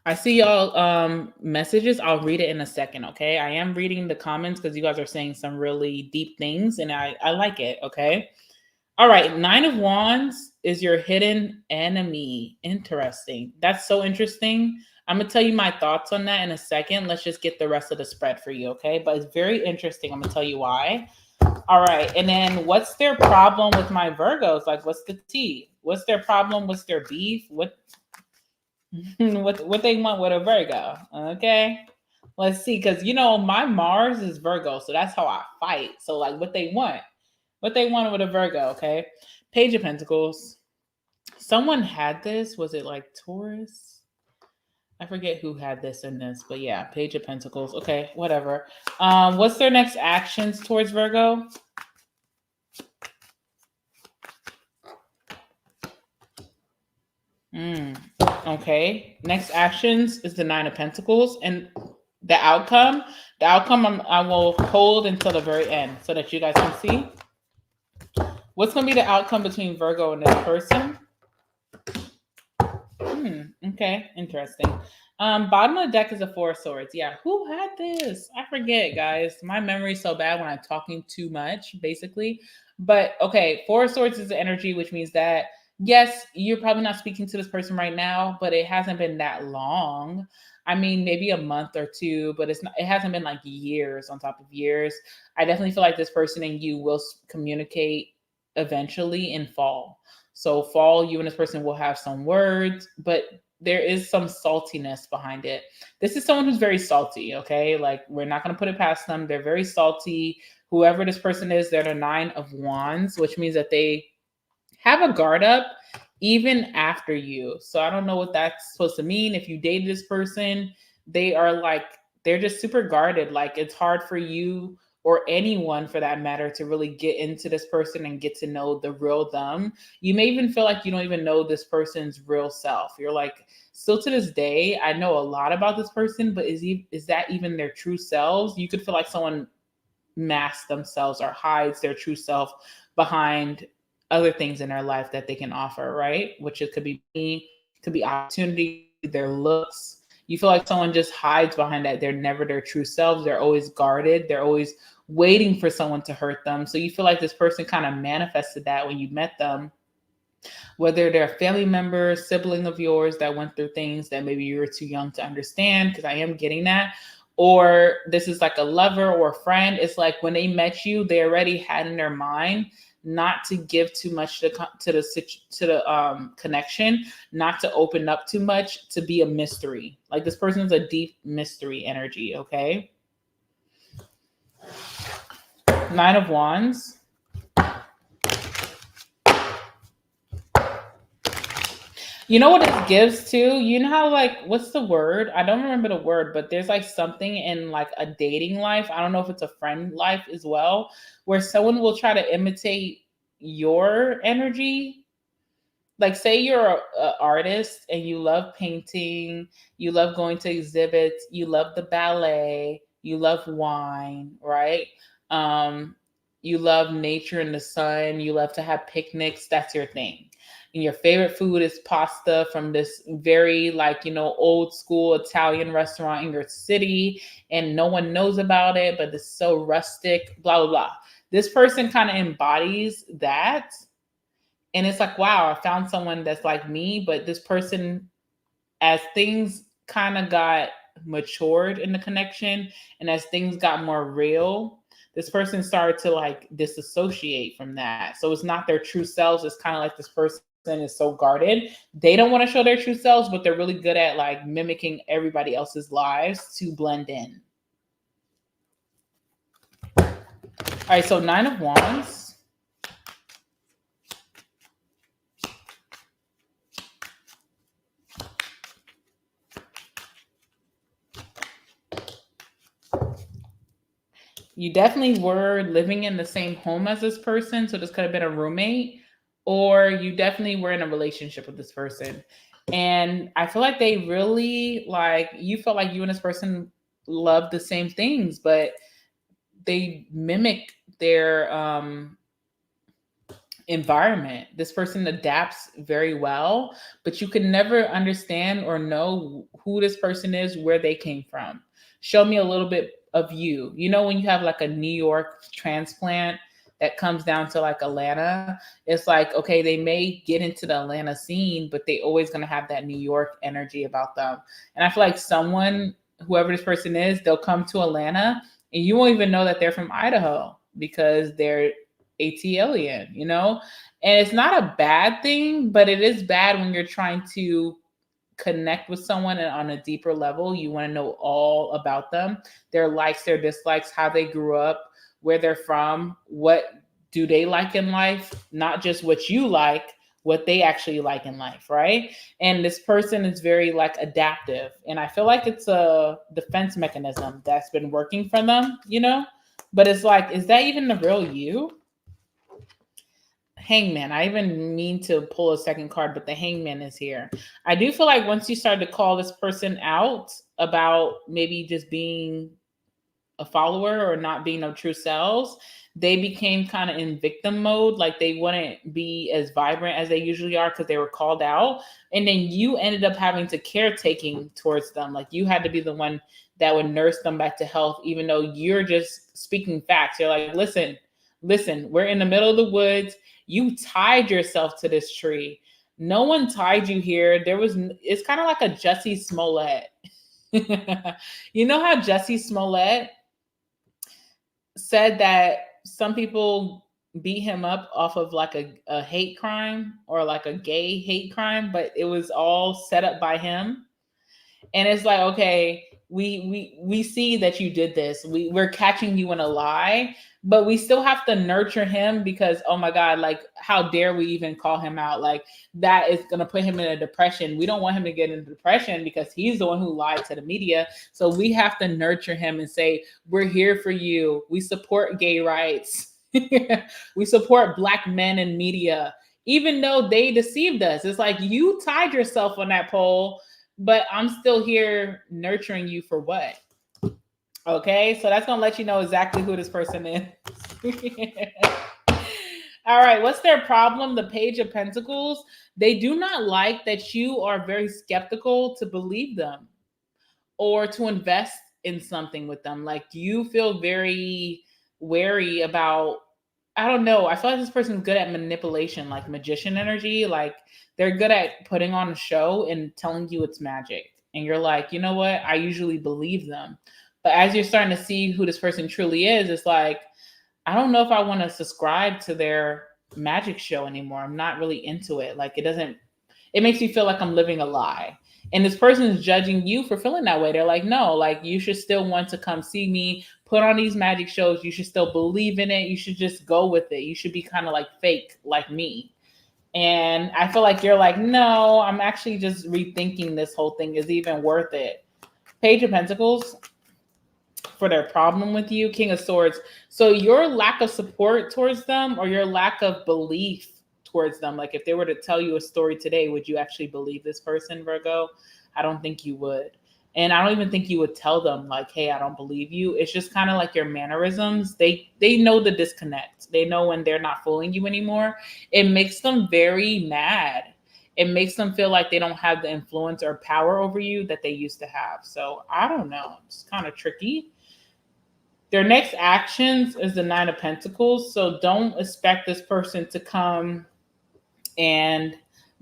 I see y'all messages. I'll read it in a second, okay? I am reading the comments because you guys are saying some really deep things, and I like it, okay? All right, 9 of Wands is your hidden enemy. Interesting. That's so interesting. I'm going to tell you my thoughts on that in a second. Let's just get the rest of the spread for you, okay? But it's very interesting. I'm going to tell you why. All right. And then what's their problem with my Virgos? Like, what's the tea? What's their problem? What's their beef? What they want with a Virgo? Okay. Let's see, because my Mars is Virgo, so that's how I fight. So like what they want with a Virgo, okay? Page of Pentacles. Someone had this. Was it like Taurus? I forget who had this in this, but yeah, Page of Pentacles. Okay, whatever. What's their next actions towards Virgo? Okay. Next actions is the Nine of Pentacles, and the outcome I will hold until the very end so that you guys can see what's going to be the outcome between Virgo and this person. Okay, interesting. Bottom of the deck is a Four of Swords. Yeah, who had this? I forget, guys. My memory's so bad when I'm talking too much, basically. But okay, Four of Swords is the energy, which means that yes, you're probably not speaking to this person right now, but it hasn't been that long. I mean, maybe a month or two, but it hasn't been like years on top of years. I definitely feel like this person and you will communicate eventually in fall. So fall, you and this person will have some words, but there is some saltiness behind it. This is someone who's very salty, okay? Like, we're not going to put it past them. They're very salty. Whoever this person is, they're the Nine of Wands, which means that they have a guard up even after you. So I don't know what that's supposed to mean. If you dated this person, they're just super guarded. Like, it's hard for you or anyone for that matter to really get into this person and get to know the real them. You may even feel like you don't even know this person's real self. You're like, still to this day, I know a lot about this person, but is that even their true selves? You could feel like someone masks themselves or hides their true self behind other things in their life that they can offer, right? Which it could be me, could be opportunity, their looks. You feel like someone just hides behind that. They're never their true selves. They're always guarded. They're always waiting for someone to hurt them. So you feel like this person kind of manifested that when you met them, whether they're a family member, sibling of yours that went through things that maybe you were too young to understand, because I am getting that, or this is like a lover or a friend. It's like when they met you, they already had in their mind not to give too much to the connection, not to open up too much, to be a mystery. Like, this person is a deep mystery energy, okay? Nine of Wands. You know what it gives too? You know how, like, what's the word? I don't remember the word, but there's like something in like a dating life. I don't know if it's a friend life as well, where someone will try to imitate your energy. Like, say you're an artist and you love painting, you love going to exhibits, you love the ballet, you love wine, right? You love nature and the sun, you love to have picnics, that's your thing. And your favorite food is pasta from this very, like, old school Italian restaurant in your city, and no one knows about it, but it's so rustic, blah, blah, blah. This person kind of embodies that. And it's like, wow, I found someone that's like me. But this person, as things kind of got matured in the connection and as things got more real, this person started to like disassociate from that. So it's not their true selves. It's kind of like this person is so guarded. They don't want to show their true selves, but they're really good at like mimicking everybody else's lives to blend in. All right, so Nine of Wands. You definitely were living in the same home as this person. So this could have been a roommate, or you definitely were in a relationship with this person. And I feel like they really, like, you felt like you and this person loved the same things, but they mimic their environment. This person adapts very well, but you can never understand or know who this person is, where they came from. Show me a little bit of you. You know, when you have like a New York transplant that comes down to like Atlanta, it's like, okay, they may get into the Atlanta scene, but they always going to have that New York energy about them. And I feel like whoever this person is, they'll come to Atlanta and you won't even know that they're from Idaho because they're ATLian, And it's not a bad thing, but it is bad when you're trying to connect with someone and on a deeper level, you want to know all about them, their likes, their dislikes, how they grew up, where they're from, what do they like in life, not just what you like, what they actually like in life, right? And this person is very like adaptive, and I feel like it's a defense mechanism that's been working for them, you know. But it's like, is that even the real you? Hangman. I even mean to pull a second card, but the hangman is here. I do feel like once you start to call this person out about maybe just being a follower or not being their true selves, they became kind of in victim mode. Like they wouldn't be as vibrant as they usually are because they were called out. And then you ended up having to caretaking towards them. Like you had to be the one that would nurse them back to health, even though you're just speaking facts. You're like, listen, we're in the middle of the woods. You tied yourself to this tree. No one tied you here. It's kind of like a Jussie Smollett. You know how Jussie Smollett said that some people beat him up off of like a hate crime or like a gay hate crime, but it was all set up by him. And it's like, okay, we see that you did this. We're catching you in a lie, but we still have to nurture him because, oh my God, like how dare we even call him out? Like that is going to put him in a depression. We don't want him to get into depression because he's the one who lied to the media. So we have to nurture him and say, we're here for you. We support gay rights. We support Black men in media, even though they deceived us. It's like you tied yourself on that pole, but I'm still here nurturing you for what? Okay, so that's going to let you know exactly who this person is. All right, what's their problem? The Page of Pentacles. They do not like that you are very skeptical to believe them or to invest in something with them. Like you feel very wary about, I don't know. I feel like this person's good at manipulation, like magician energy. Like they're good at putting on a show and telling you it's magic. And you're like, you know what? I usually believe them. But as you're starting to see who this person truly is, it's like, I don't know if I want to subscribe to their magic show anymore. I'm not really into it. Like it makes me feel like I'm living a lie. And this person is judging you for feeling that way. They're like, no, like you should still want to come see me, put on these magic shows. You should still believe in it. You should just go with it. You should be kind of like fake like me. And I feel like you're like, no, I'm actually just rethinking this whole thing. Is it even worth it? Page of Pentacles for their problem with you. King of Swords. So your lack of support towards them or your lack of belief towards them. Like if they were to tell you a story today, would you actually believe this person, Virgo? I don't think you would. And I don't even think you would tell them like, hey, I don't believe you. It's just kind of like your mannerisms. They know the disconnect. They know when they're not fooling you anymore. It makes them very mad. It makes them feel like they don't have the influence or power over you that they used to have. So I don't know. It's kind of tricky. Their next actions is the Nine of Pentacles. So don't expect this person to come and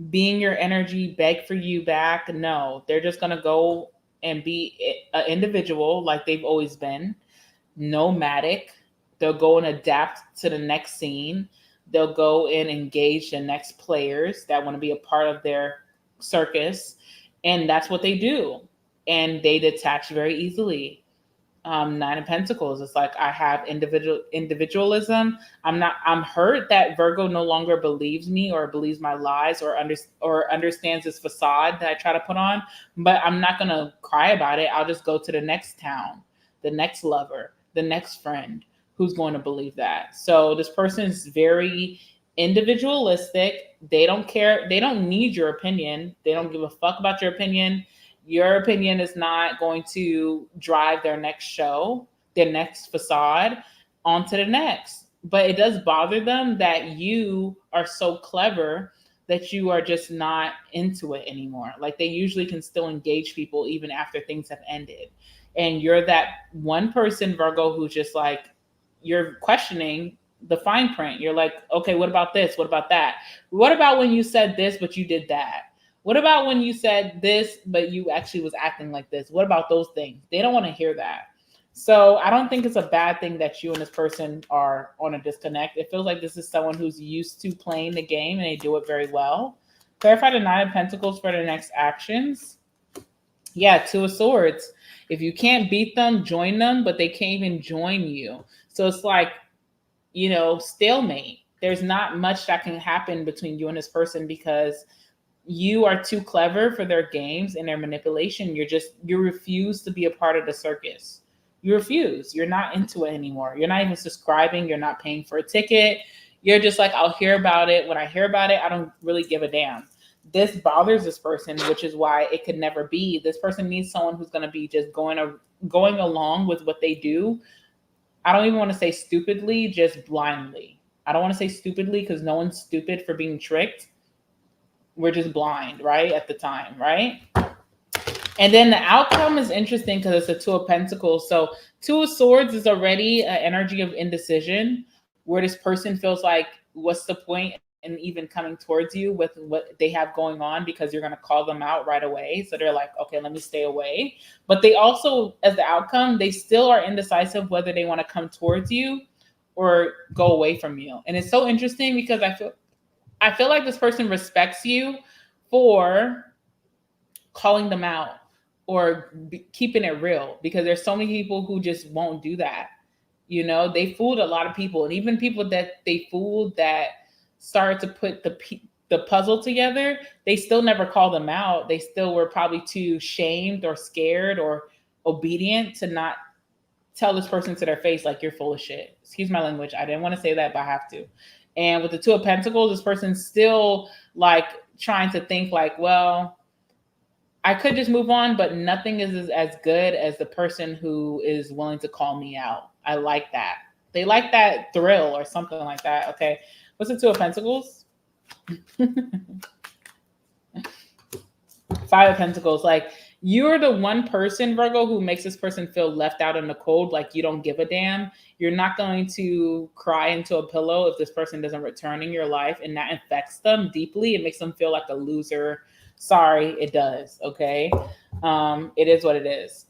being your energy, beg for you back. No, they're just going to go and be an individual like they've always been, nomadic. They'll go and adapt to the next scene. They'll go and engage the next players that want to be a part of their circus. And that's what they do. And they detach very easily. Nine of Pentacles. It's like I have individualism. I'm hurt that Virgo no longer believes me or believes my lies or understands this facade that I try to put on. But I'm not gonna cry about it. I'll just go to the next town, the next lover, the next friend who's going to believe that. So this person is very individualistic. They don't care. They don't need your opinion. They don't give a fuck about your opinion. Your opinion is not going to drive their next show, their next facade onto the next. But it does bother them that you are so clever that you are just not into it anymore. Like they usually can still engage people even after things have ended. And you're that one person, Virgo, who's just like, you're questioning the fine print. You're like, okay, what about this? What about that? What about when you said this, but you did that? What about when you said this, but you actually was acting like this? What about those things? They don't want to hear that. So I don't think it's a bad thing that you and this person are on a disconnect. It feels like this is someone who's used to playing the game and they do it very well. Clarify the Nine of Pentacles for the next actions. Yeah, Two of Swords. If you can't beat them, join them, but they can't even join you. So it's like, stalemate. There's not much that can happen between you and this person because you are too clever for their games and their manipulation. You refuse to be a part of the circus. You refuse. You're not into it anymore. You're not even subscribing. You're not paying for a ticket. You're just like, I'll hear about it. When I hear about it, I don't really give a damn. This bothers this person, which is why it could never be. This person needs someone who's going to be just going along with what they do. I don't even want to say stupidly, just blindly. I don't want to say stupidly because no one's stupid for being tricked. We're just blind, right? At the time, right? And then the outcome is interesting because it's a Two of Pentacles. So Two of Swords is already an energy of indecision where this person feels like, what's the point in even coming towards you with what they have going on, because you're going to call them out right away. So they're like, okay, let me stay away. But they also, as the outcome, they still are indecisive whether they want to come towards you or go away from you. And it's so interesting because I feel like this person respects you for calling them out or keeping it real, because there's so many people who just won't do that. They fooled a lot of people, and even people that they fooled that started to put the puzzle together, they still never called them out. They still were probably too shamed or scared or obedient to not tell this person to their face, like, you're full of shit. Excuse my language. I didn't want to say that, but I have to. And with the Two of Pentacles, this person's still like trying to think like, well, I could just move on, but nothing is as good as the person who is willing to call me out. I like that. They like that thrill or something like that. Okay. What's the Two of Pentacles? Five of Pentacles. Like, you're the one person, Virgo, who makes this person feel left out in the cold, like you don't give a damn. You're not going to cry into a pillow if this person doesn't return in your life, and that affects them deeply. It makes them feel like a loser. Sorry, it does, okay? It is what it is.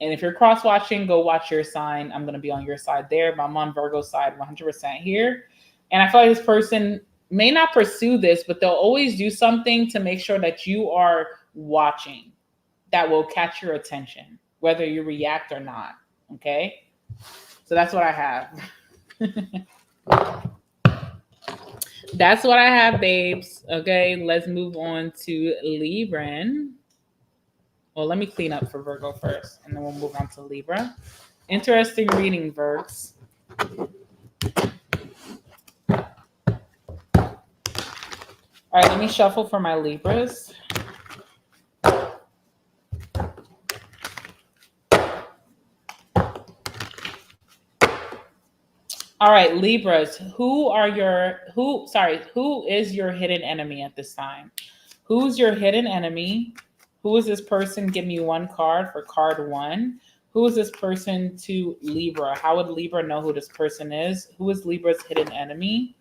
And if you're cross-watching, go watch your sign. I'm going to be on your side there, but I'm on Virgo's side 100% here. And I feel like this person may not pursue this, but they'll always do something to make sure that you are watching, that will catch your attention, whether you react or not, okay? So that's what I have. That's what I have, babes. Okay, let's move on to Libra. Well, let me clean up for Virgo first, and then we'll move on to Libra. Interesting reading, Virgs. All right, let me shuffle for my Libras. All right, Libras, who is your hidden enemy at this time? Who's your hidden enemy? Who is this person? Give me one card for card one. Who is this person to Libra? How would Libra know who this person is? Who is Libra's hidden enemy?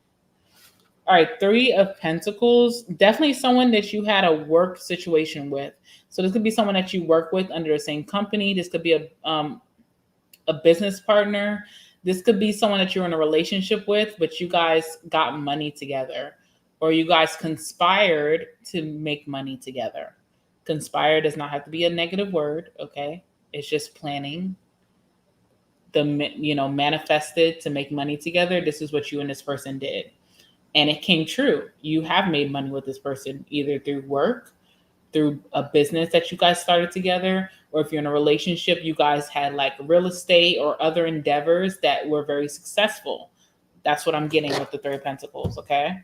All right, Three of Pentacles. Definitely someone that you had a work situation with. So this could be someone that you work with under the same company. This could be a business partner. This could be someone that you're in a relationship with, but you guys got money together, or you guys conspired to make money together. Conspire does not have to be a negative word, okay? It's just planning. Manifested to make money together. This is what you and this person did. And it came true. You have made money with this person, either through work, through a business that you guys started together, or if you're in a relationship, you guys had like real estate or other endeavors that were very successful. That's what I'm getting with the Three of Pentacles, okay?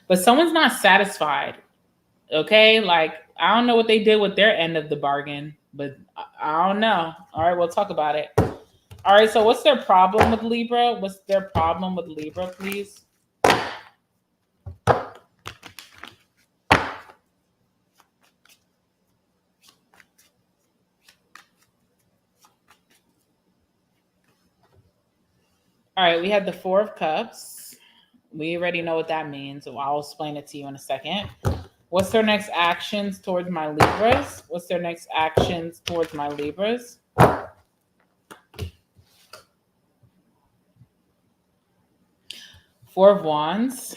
But someone's not satisfied, okay? Like, I don't know what they did with their end of the bargain, but I don't know. All right, we'll talk about it. All right, so what's their problem with Libra? What's their problem with Libra, please? All right, we have the Four of Cups. We already know what that means, so I'll explain it to you in a second. What's their next actions towards my Libras? What's their next actions towards my Libras? Four of Wands.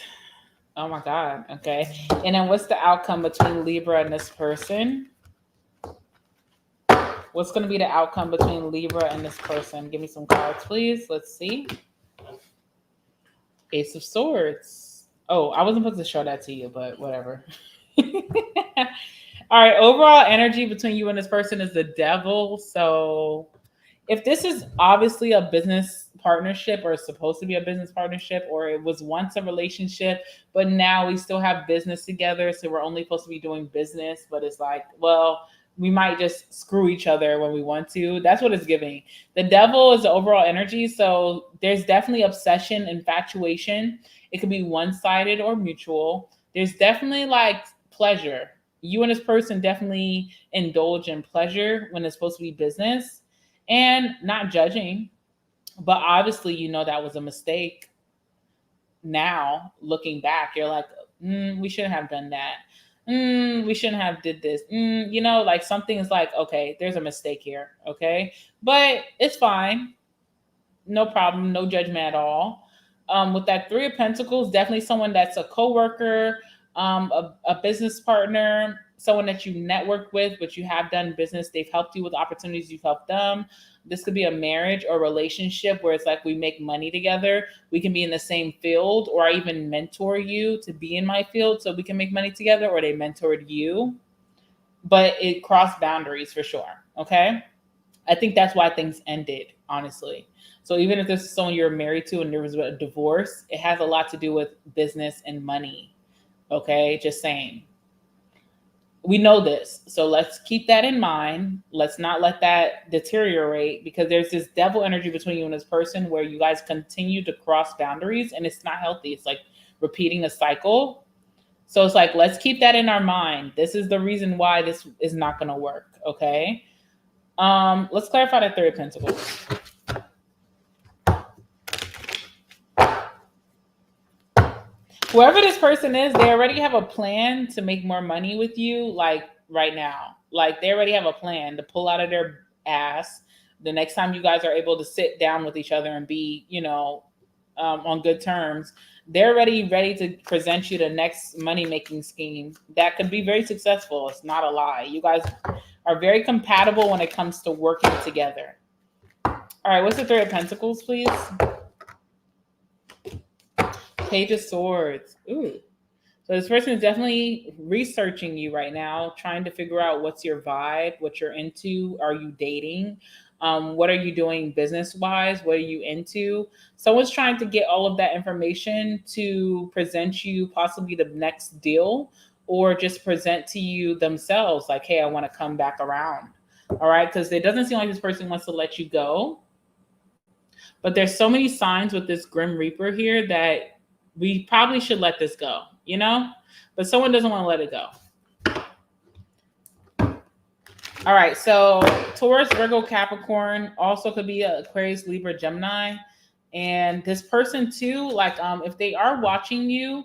Oh my God. Okay. And then what's the outcome between Libra and this person? What's going to be the outcome between Libra and this person? Give me some cards, please. Let's see. Ace of Swords. Oh, I wasn't supposed to show that to you, but whatever. All right. Overall energy between you and this person is the Devil. So if this is obviously a business partnership or supposed to be a business partnership, or it was once a relationship, but now we still have business together, so we're only supposed to be doing business, but it's like, well, we might just screw each other when we want to. That's what it's giving. The Devil is the overall energy, so there's definitely obsession, infatuation. It could be one-sided or mutual. There's definitely like pleasure. You and this person definitely indulge in pleasure when it's supposed to be business, and not judging, but obviously you know that was a mistake. Now looking back, you're like, we shouldn't have done that. We shouldn't have did this. You know, like something is like, okay, there's a mistake here. Okay, but it's fine, no problem, no judgment at all. With that Three of Pentacles, definitely someone that's a coworker, a business partner, someone that you network with, but you have done business. They've helped you with opportunities. You've helped them. This could be a marriage or relationship where it's like we make money together. We can be in the same field, or I even mentor you to be in my field so we can make money together, or they mentored you. But it crossed boundaries for sure. Okay. I think that's why things ended, honestly. So even if this is someone you're married to and there was a divorce, it has a lot to do with business and money. Okay, just saying. We know this. So let's keep that in mind. Let's not let that deteriorate, because there's this devil energy between you and this person where you guys continue to cross boundaries and it's not healthy. It's like repeating a cycle. So it's like, let's keep that in our mind. This is the reason why this is not going to work. Okay. Let's clarify the Three of Pentacles. Whoever this person is, they already have a plan to make more money with you, like right now. Like they already have a plan to pull out of their ass the next time you guys are able to sit down with each other and be, on good terms. They're already ready to present you the next money-making scheme that could be very successful. It's not a lie. You guys are very compatible when it comes to working together. All right, what's the Three of Pentacles, please? Page of Swords. Ooh. So this person is definitely researching you right now, trying to figure out what's your vibe, what you're into. Are you dating? What are you doing business-wise? What are you into? Someone's trying to get all of that information to present you possibly the next deal, or just present to you themselves like, hey, I want to come back around. All right, because it doesn't seem like this person wants to let you go. But there's so many signs with this Grim Reaper here that we probably should let this go, but someone doesn't want to let it go. All right. So Taurus, Virgo, Capricorn also could be Aquarius, Libra, Gemini. And this person too, like, if they are watching you,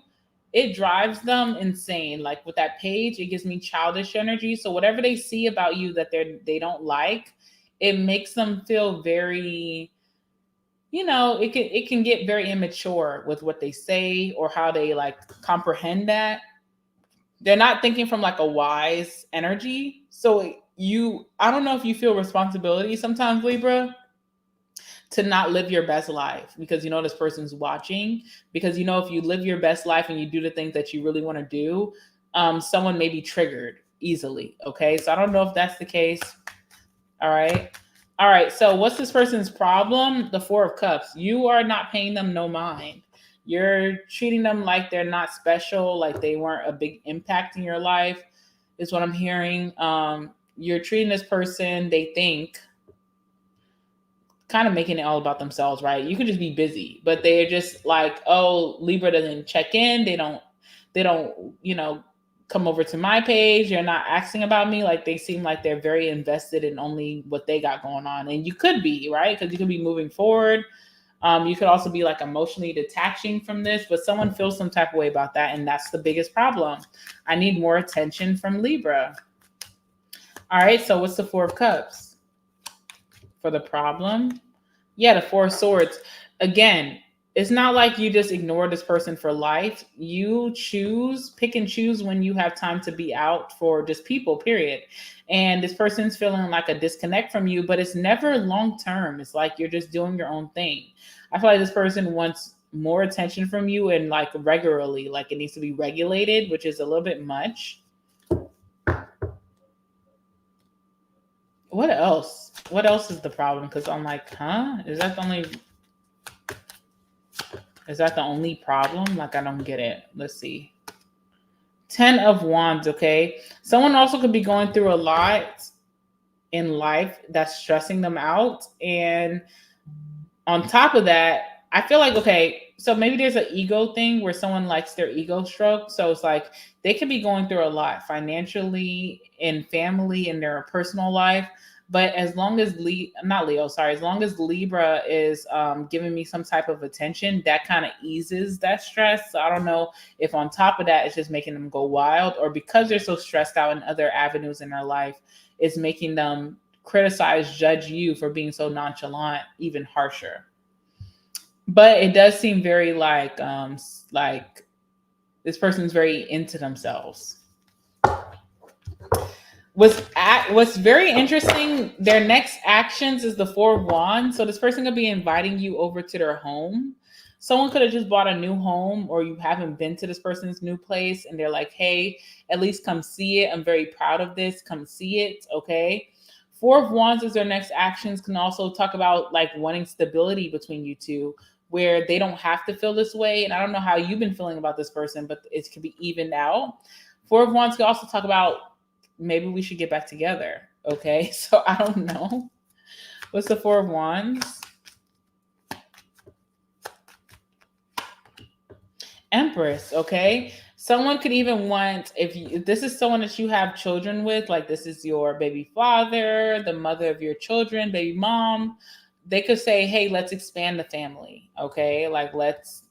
it drives them insane. Like with that page, it gives me childish energy. So whatever they see about you that they don't like, it makes them feel very, it can get very immature with what they say or how they like comprehend that. They're not thinking from like a wise energy. So I don't know if you feel responsibility sometimes, Libra, to not live your best life because this person's watching. Because if you live your best life and you do the things that you really want to do, someone may be triggered easily. Okay, so I don't know if that's the case. All right. So what's this person's problem? The Four of Cups. You are not paying them no mind. You're treating them like they're not special, like they weren't a big impact in your life, is what I'm hearing. You're treating this person, they think, kind of making it all about themselves, right? You could just be busy, but they're just like, oh, Libra doesn't check in. They don't, come over to my page. You're not asking about me. Like they seem like they're very invested in only what they got going on. And you could be, right? Because you could be moving forward. You could also be like emotionally detaching from this, but someone feels some type of way about that. And that's the biggest problem. I need more attention from Libra. All right. So what's the Four of Cups for the problem? Yeah, the Four of Swords. Again, it's not like you just ignore this person for life. You pick and choose when you have time to be out for just people, period. And this person's feeling like a disconnect from you, but it's never long term. It's like you're just doing your own thing. I feel like this person wants more attention from you and like regularly, like it needs to be regulated, which is a little bit much. What else? What else is the problem? Because I'm like, huh? Is that the only problem? Like, I don't get it. Let's see. 10 of Wands, okay? Someone also could be going through a lot in life that's stressing them out. And on top of that, I feel like, okay, so maybe there's an ego thing where someone likes their ego stroke. So it's like they could be going through a lot financially, in family, in their personal life. But as long as as long as Libra is giving me some type of attention, that kind of eases that stress. So I don't know if on top of that, it's just making them go wild, or because they're so stressed out in other avenues in their life, it's making them criticize, judge you for being so nonchalant, even harsher. But it does seem very like this person's very into themselves. What's very interesting, their next actions is the 4 of Wands. So this person could be inviting you over to their home. Someone could have just bought a new home, or you haven't been to this person's new place and they're like, hey, at least come see it. I'm very proud of this. Come see it. Okay. 4 of Wands is their next actions. Can also talk about like wanting stability between you two, where they don't have to feel this way. And I don't know how you've been feeling about this person, but it could be evened out. 4 of Wands could also talk about maybe we should get back together. Okay. So I don't know. What's the 4 of Wands? Empress. Okay. Someone could even want, if this is someone that you have children with, like this is your baby father, the mother of your children, baby mom, they could say, hey, let's expand the family. Okay. Like let's,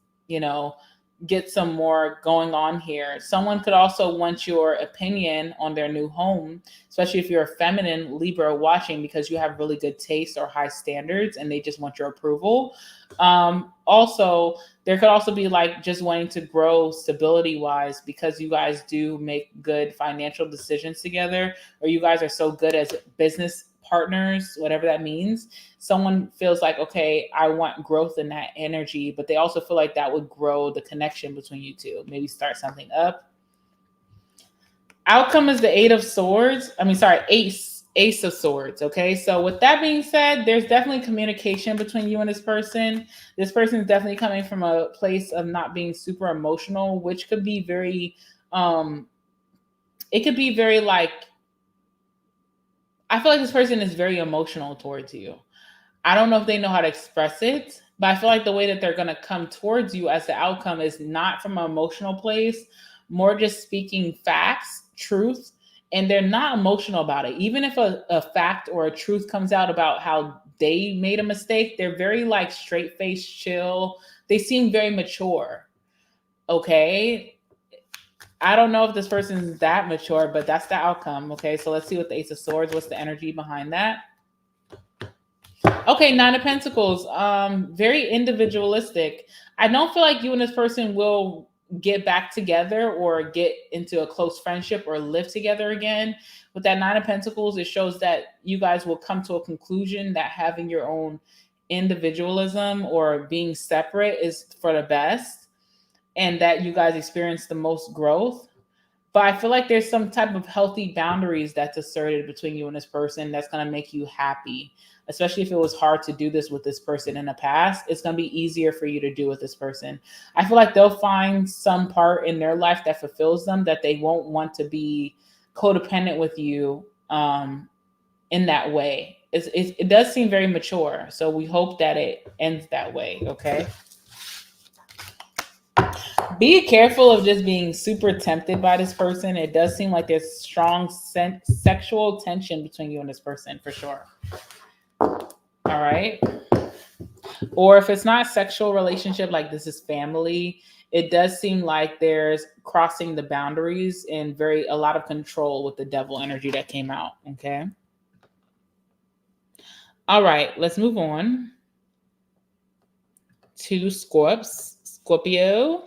get some more going on here. Someone could also want your opinion on their new home, especially if you're a feminine Libra watching, because you have really good taste or high standards and they just want your approval. Also, there could also be like just wanting to grow stability wise, because you guys do make good financial decisions together, or you guys are so good as business partners, whatever that means. Someone feels like, okay, I want growth in that energy, but they also feel like that would grow the connection between you two, maybe start something up. Outcome is the Ace of Swords. Okay. So with that being said, there's definitely communication between you and this person. This person is definitely coming from a place of not being super emotional, which could be very, it could be very like, I feel like this person is very emotional towards you. I don't know if they know how to express it, but I feel like the way that they're going to come towards you as the outcome is not from an emotional place, more just speaking facts, truth, and they're not emotional about it. Even if a fact or a truth comes out about how they made a mistake, they're very like straight-faced, chill. They seem very mature. Okay. I don't know if this person is that mature, but that's the outcome. Okay, so let's see what the Ace of Swords, what's the energy behind that? Okay, 9 of Pentacles, very individualistic. I don't feel like you and this person will get back together or get into a close friendship or live together again. With that 9 of Pentacles, it shows that you guys will come to a conclusion that having your own individualism or being separate is for the best, and that you guys experience the most growth. But I feel like there's some type of healthy boundaries that's asserted between you and this person that's going to make you happy, especially if it was hard to do this with this person in the past. It's going to be easier for you to do with this person. I feel like they'll find some part in their life that fulfills them, that they won't want to be codependent with you in that way. It does seem very mature. So we hope that it ends that way. Okay. Be careful of just being super tempted by this person. It does seem like there's strong sexual tension between you and this person for sure. All right. Or if it's not a sexual relationship, like this is family, it does seem like there's crossing the boundaries and a lot of control with the devil energy that came out. Okay. All right. Let's move on 2 Scorpio.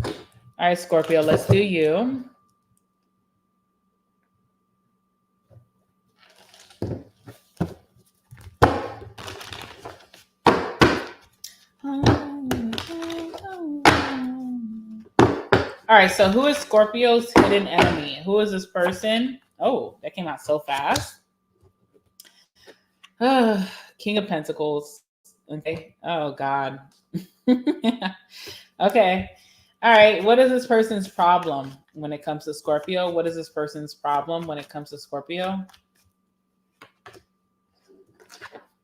All right, Scorpio, let's do you. All right, so who is Scorpio's hidden enemy? Who is this person? Oh, that came out so fast. King of Pentacles. Okay. Oh, God. Okay. All right. What is this person's problem when it comes to Scorpio? What is this person's problem when it comes to Scorpio?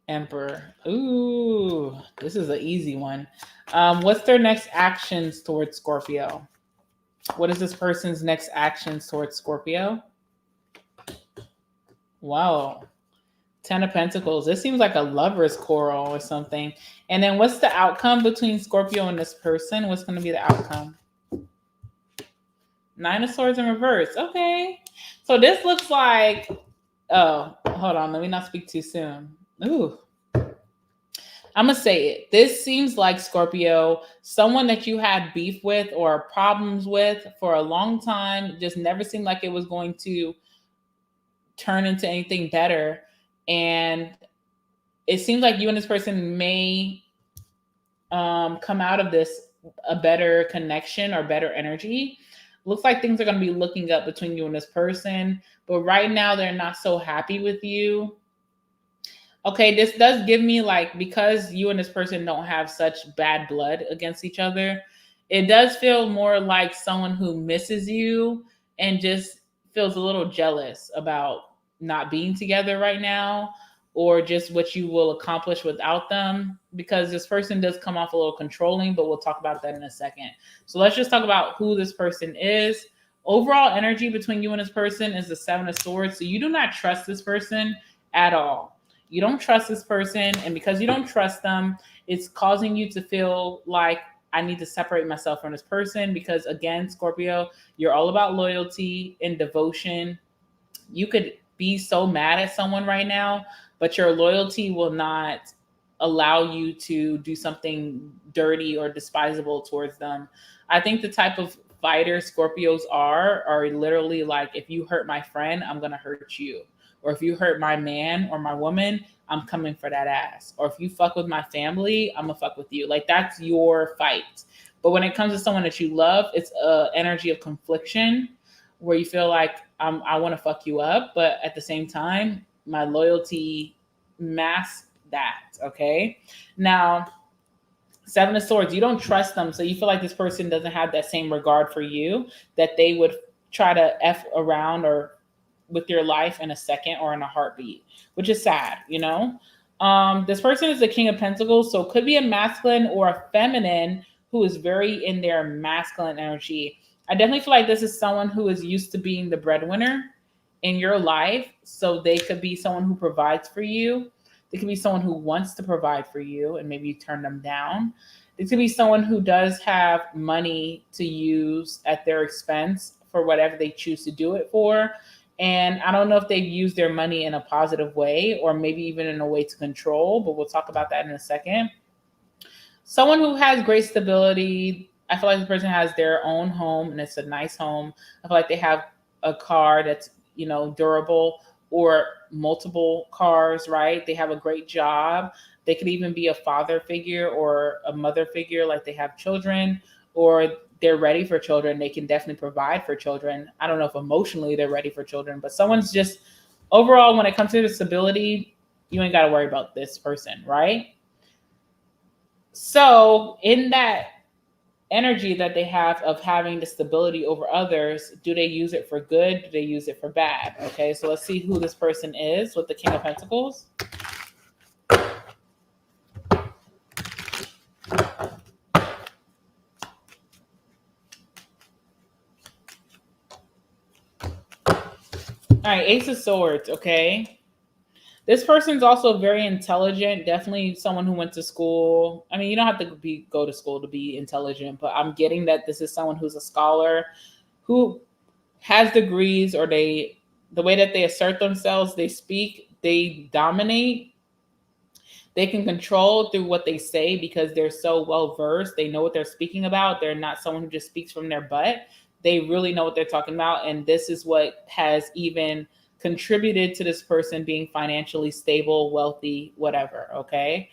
Emperor. Ooh, this is an easy one. What's their next actions towards Scorpio? What is this person's next actions towards Scorpio? Wow. 10 of Pentacles. This seems like a lover's quarrel or something. And then what's the outcome between Scorpio and this person? What's going to be the outcome? 9 of Swords in reverse. Okay. So this looks like, oh, hold on. Let me not speak too soon. Ooh. I'm going to say it. This seems like, Scorpio, someone that you had beef with or problems with for a long time, just never seemed like it was going to turn into anything better. And it seems like you and this person may come out of this a better connection or better energy. Looks like things are going to be looking up between you and this person. But right now, they're not so happy with you. Okay, this does give me like, because you and this person don't have such bad blood against each other, it does feel more like someone who misses you and just feels a little jealous about not being together right now, or just what you will accomplish without them, because this person does come off a little controlling, but we'll talk about that in a second. So let's just talk about who this person is. Overall energy between you and this person is the 7 of Swords. So you do not trust this person at all. You don't trust this person, and because you don't trust them, it's causing you to feel like, I need to separate myself from this person, because again, Scorpio, you're all about loyalty and devotion. You could be so mad at someone right now, but your loyalty will not allow you to do something dirty or despisable towards them. I think the type of fighter Scorpios are literally like, if you hurt my friend, I'm going to hurt you. Or if you hurt my man or my woman, I'm coming for that ass. Or if you fuck with my family, I'm gonna fuck with you. Like, that's your fight. But when it comes to someone that you love, it's an energy of confliction where you feel like, I want to fuck you up, but at the same time, my loyalty masks that. Okay. Now, 7 of Swords, you don't trust them, so you feel like this person doesn't have that same regard for you, that they would try to F around or with your life in a second or in a heartbeat, which is sad, you know? This person is the King of Pentacles, so it could be a masculine or a feminine who is very in their masculine energy. I definitely feel like this is someone who is used to being the breadwinner in your life. So they could be someone who provides for you. They could be someone who wants to provide for you and maybe you turn them down. It could be someone who does have money to use at their expense for whatever they choose to do it for. And I don't know if they've used their money in a positive way or maybe even in a way to control, but we'll talk about that in a second. Someone who has great stability. I feel like this person has their own home and it's a nice home. I feel like they have a car that's, durable, or multiple cars, right? They have a great job. They could even be a father figure or a mother figure, like they have children, or they're ready for children. They can definitely provide for children. I don't know if emotionally they're ready for children, but someone's just overall, when it comes to the stability, you ain't got to worry about this person, right? So in that energy that they have of having the stability over others, do they use it for good? Do they use it for bad? Okay, so let's see who this person is with the King of Pentacles. All right, Ace of Swords, okay? This person's also very intelligent, definitely someone who went to school. I mean, you don't have to go to school to be intelligent, but I'm getting that this is someone who's a scholar, who has degrees, or the way that they assert themselves, they speak, they dominate. They can control through what they say because they're so well versed. They know what they're speaking about. They're not someone who just speaks from their butt. They really know what they're talking about. And this is what has even contributed to this person being financially stable, wealthy, whatever. Okay.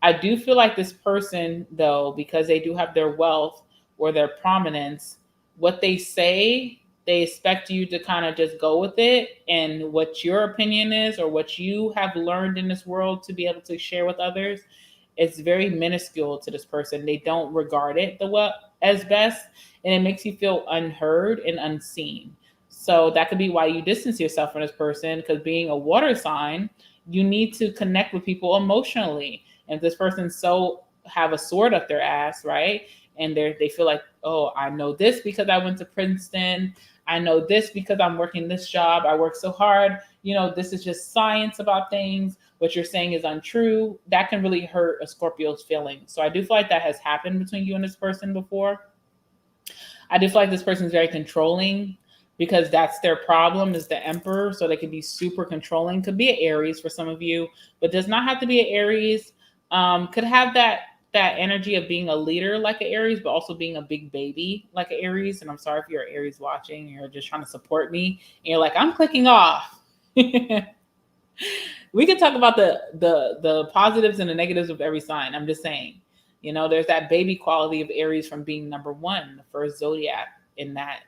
I do feel like this person, though, because they do have their wealth or their prominence, what they say, they expect you to kind of just go with it. And what your opinion is or what you have learned in this world to be able to share with others, it's very minuscule to this person. They don't regard it as best, and it makes you feel unheard and unseen. So that could be why you distance yourself from this person, because being a water sign, you need to connect with people emotionally. And if this person so have a sword up their ass, right? And they feel like, oh, I know this because I went to Princeton. I know this because I'm working this job. I work so hard. This is just science about things. What you're saying is untrue. That can really hurt a Scorpio's feelings. So I do feel like that has happened between you and this person before. I do feel like this person is very controlling because that's their problem, is the Emperor. So they can be super controlling. Could be an Aries for some of you, but does not have to be an Aries. Could have that energy of being a leader like an Aries, but also being a big baby like an Aries. And I'm sorry if you're an Aries watching and you're just trying to support me and you're like, I'm clicking off. We can talk about the positives and the negatives of every sign. I'm just saying, there's that baby quality of Aries from being number one, the first zodiac in that,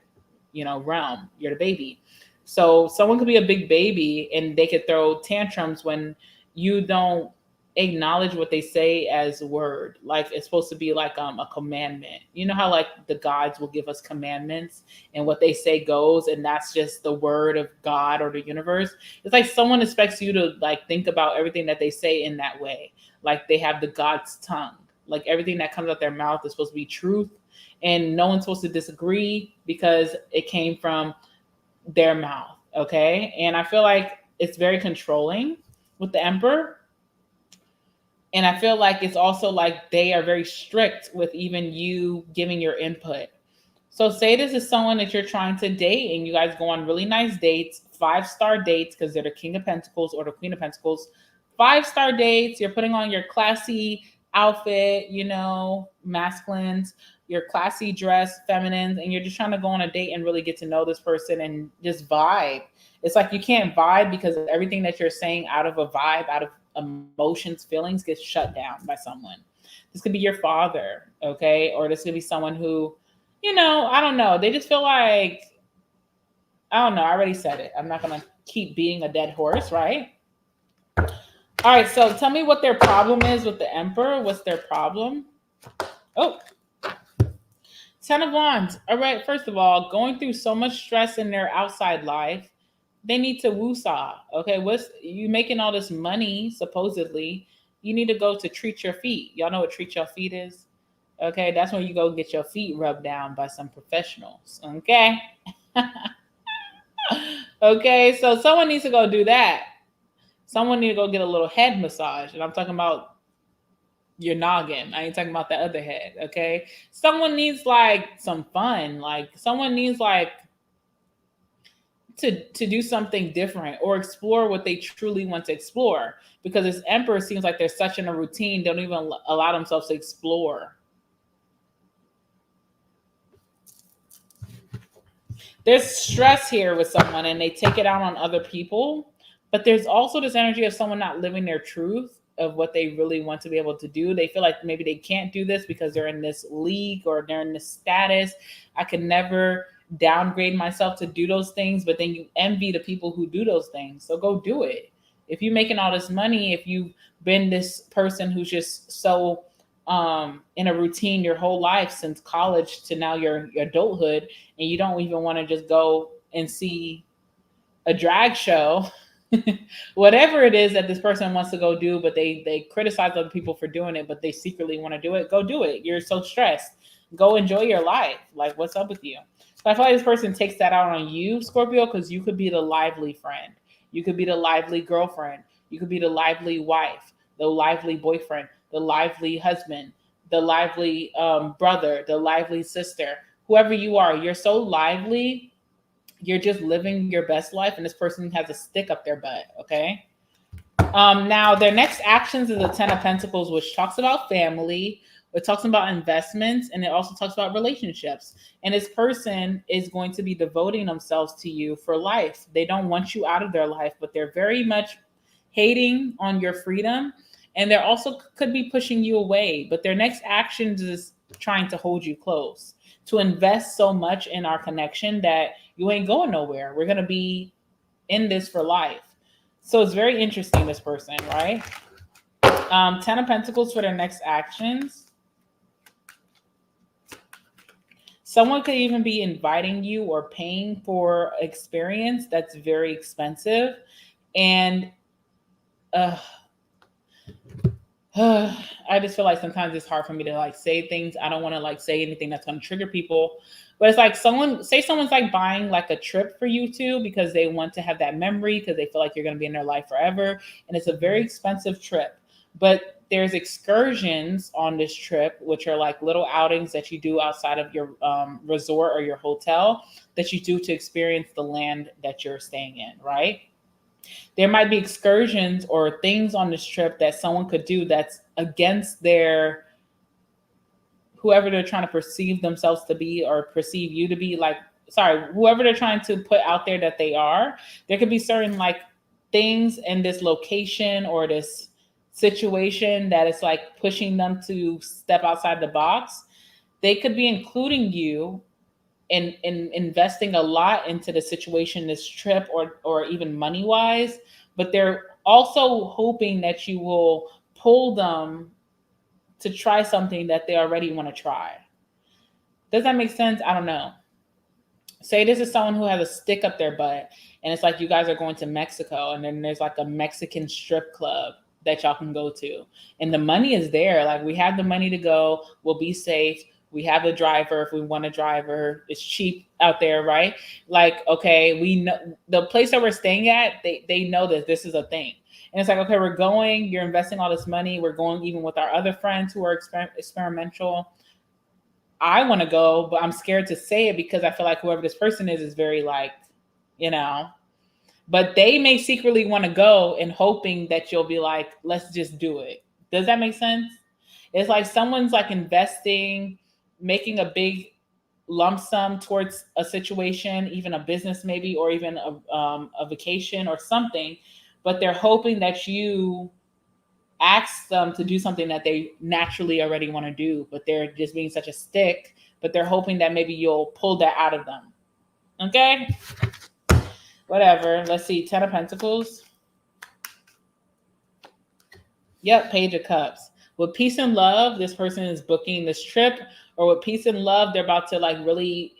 realm. You're the baby. So someone could be a big baby and they could throw tantrums when you don't acknowledge what they say as a word. Like it's supposed to be like a commandment. You know how like the gods will give us commandments and what they say goes, and that's just the word of God or the universe. It's like someone expects you to like think about everything that they say in that way. Like they have the God's tongue. Like everything that comes out their mouth is supposed to be truth, and no one's supposed to disagree because it came from their mouth. Okay. And I feel like it's very controlling with the Emperor. And I feel like it's also like they are very strict with even you giving your input. So say this is someone that you're trying to date and you guys go on really nice dates, 5-star dates, because they're the King of Pentacles or the Queen of Pentacles. 5-star dates, you're putting on your classy outfit, masculines, your classy dress, feminines, and you're just trying to go on a date and really get to know this person and just vibe. It's like you can't vibe because everything that you're saying out of a vibe, out of emotions, feelings gets shut down by someone. This could be your father, okay? Or this could be someone who, I don't know. They just feel like, I don't know. I already said it. I'm not going to keep being a dead horse, right? All right. So tell me what their problem is with the Emperor. What's their problem? Oh, 10 of Wands. All right. First of all, going through so much stress in their outside life, they need to woosah. Okay, what's you making all this money, supposedly? You need to go to treat your feet. Y'all know what treat your feet is? Okay, that's when you go get your feet rubbed down by some professionals. Okay. Okay, so someone needs to go do that. Someone needs to go get a little head massage. And I'm talking about your noggin. I ain't talking about the other head. Okay. Someone needs like some fun. Like someone needs like to do something different or explore what they truly want to explore, because this Emperor seems like they're such in a routine, don't even allow themselves to explore. There's stress here with someone and they take it out on other people, but there's also this energy of someone not living their truth of what they really want to be able to do. They feel like maybe they can't do this because they're in this league or they're in this status. I could never downgrade myself to do those things, but then you envy the people who do those things. So go do it. If you're making all this money, if you've been this person who's just so in a routine your whole life since college to now your adulthood, and you don't even want to just go and see a drag show, whatever it is that this person wants to go do, but they criticize other people for doing it, but they secretly want to do it, go do it. You're so stressed. Go enjoy your life. Like, what's up with you? So I feel like this person takes that out on you, Scorpio, because you could be the lively friend. You could be the lively girlfriend. You could be the lively wife, the lively boyfriend, the lively husband, the lively brother, the lively sister. Whoever you are, you're so lively. You're just living your best life, and this person has a stick up their butt, okay? Now their next actions is the Ten of Pentacles, which talks about family, it talks about investments, and it also talks about relationships. And this person is going to be devoting themselves to you for life. They don't want you out of their life, but they're very much hating on your freedom. And they're also could be pushing you away. But their next actions is trying to hold you close, to invest so much in our connection that you ain't going nowhere. We're going to be in this for life. So it's very interesting, this person, right? Ten of Pentacles for their next actions. Someone could even be inviting you or paying for experience that's very expensive. And I just feel like sometimes it's hard for me to like say things. I don't want to like say anything that's going to trigger people. But it's like someone's like buying like a trip for you two because they want to have that memory because they feel like you're going to be in their life forever. And it's a very expensive trip. But there's excursions on this trip, which are like little outings that you do outside of your resort or your hotel that you do to experience the land that you're staying in, right? There might be excursions or things on this trip that someone could do that's against their whoever they're trying to perceive themselves to be or perceive you to be, like, sorry, whoever they're trying to put out there that they are. There could be certain like things in this location or this situation that is like pushing them to step outside the box. They could be including you in investing a lot into the situation, this trip, or even money wise, but they're also hoping that you will pull them to try something that they already want to try. Does that make sense? I don't know. Say this is someone who has a stick up their butt and it's like you guys are going to Mexico and then there's like a Mexican strip club that y'all can go to. And the money is there. Like, we have the money to go. We'll be safe. We have a driver if we want a driver. It's cheap out there, right? Like, okay, we know the place that we're staying at, they know that this is a thing. And it's like, okay, we're going, you're investing all this money. We're going even with our other friends who are experimental. I want to go, but I'm scared to say it because I feel like whoever this person is very like, you know, but they may secretly want to go and hoping that you'll be like, let's just do it. Does that make sense? It's like someone's like investing, making a big lump sum towards a situation, even a business maybe, or even a vacation or something, but they're hoping that you ask them to do something that they naturally already want to do, but they're just being such a stick, but they're hoping that maybe you'll pull that out of them. Okay? Whatever. Let's see. Ten of Pentacles. Yep, Page of Cups. With peace and love, this person is booking this trip, or with peace and love, they're about to like really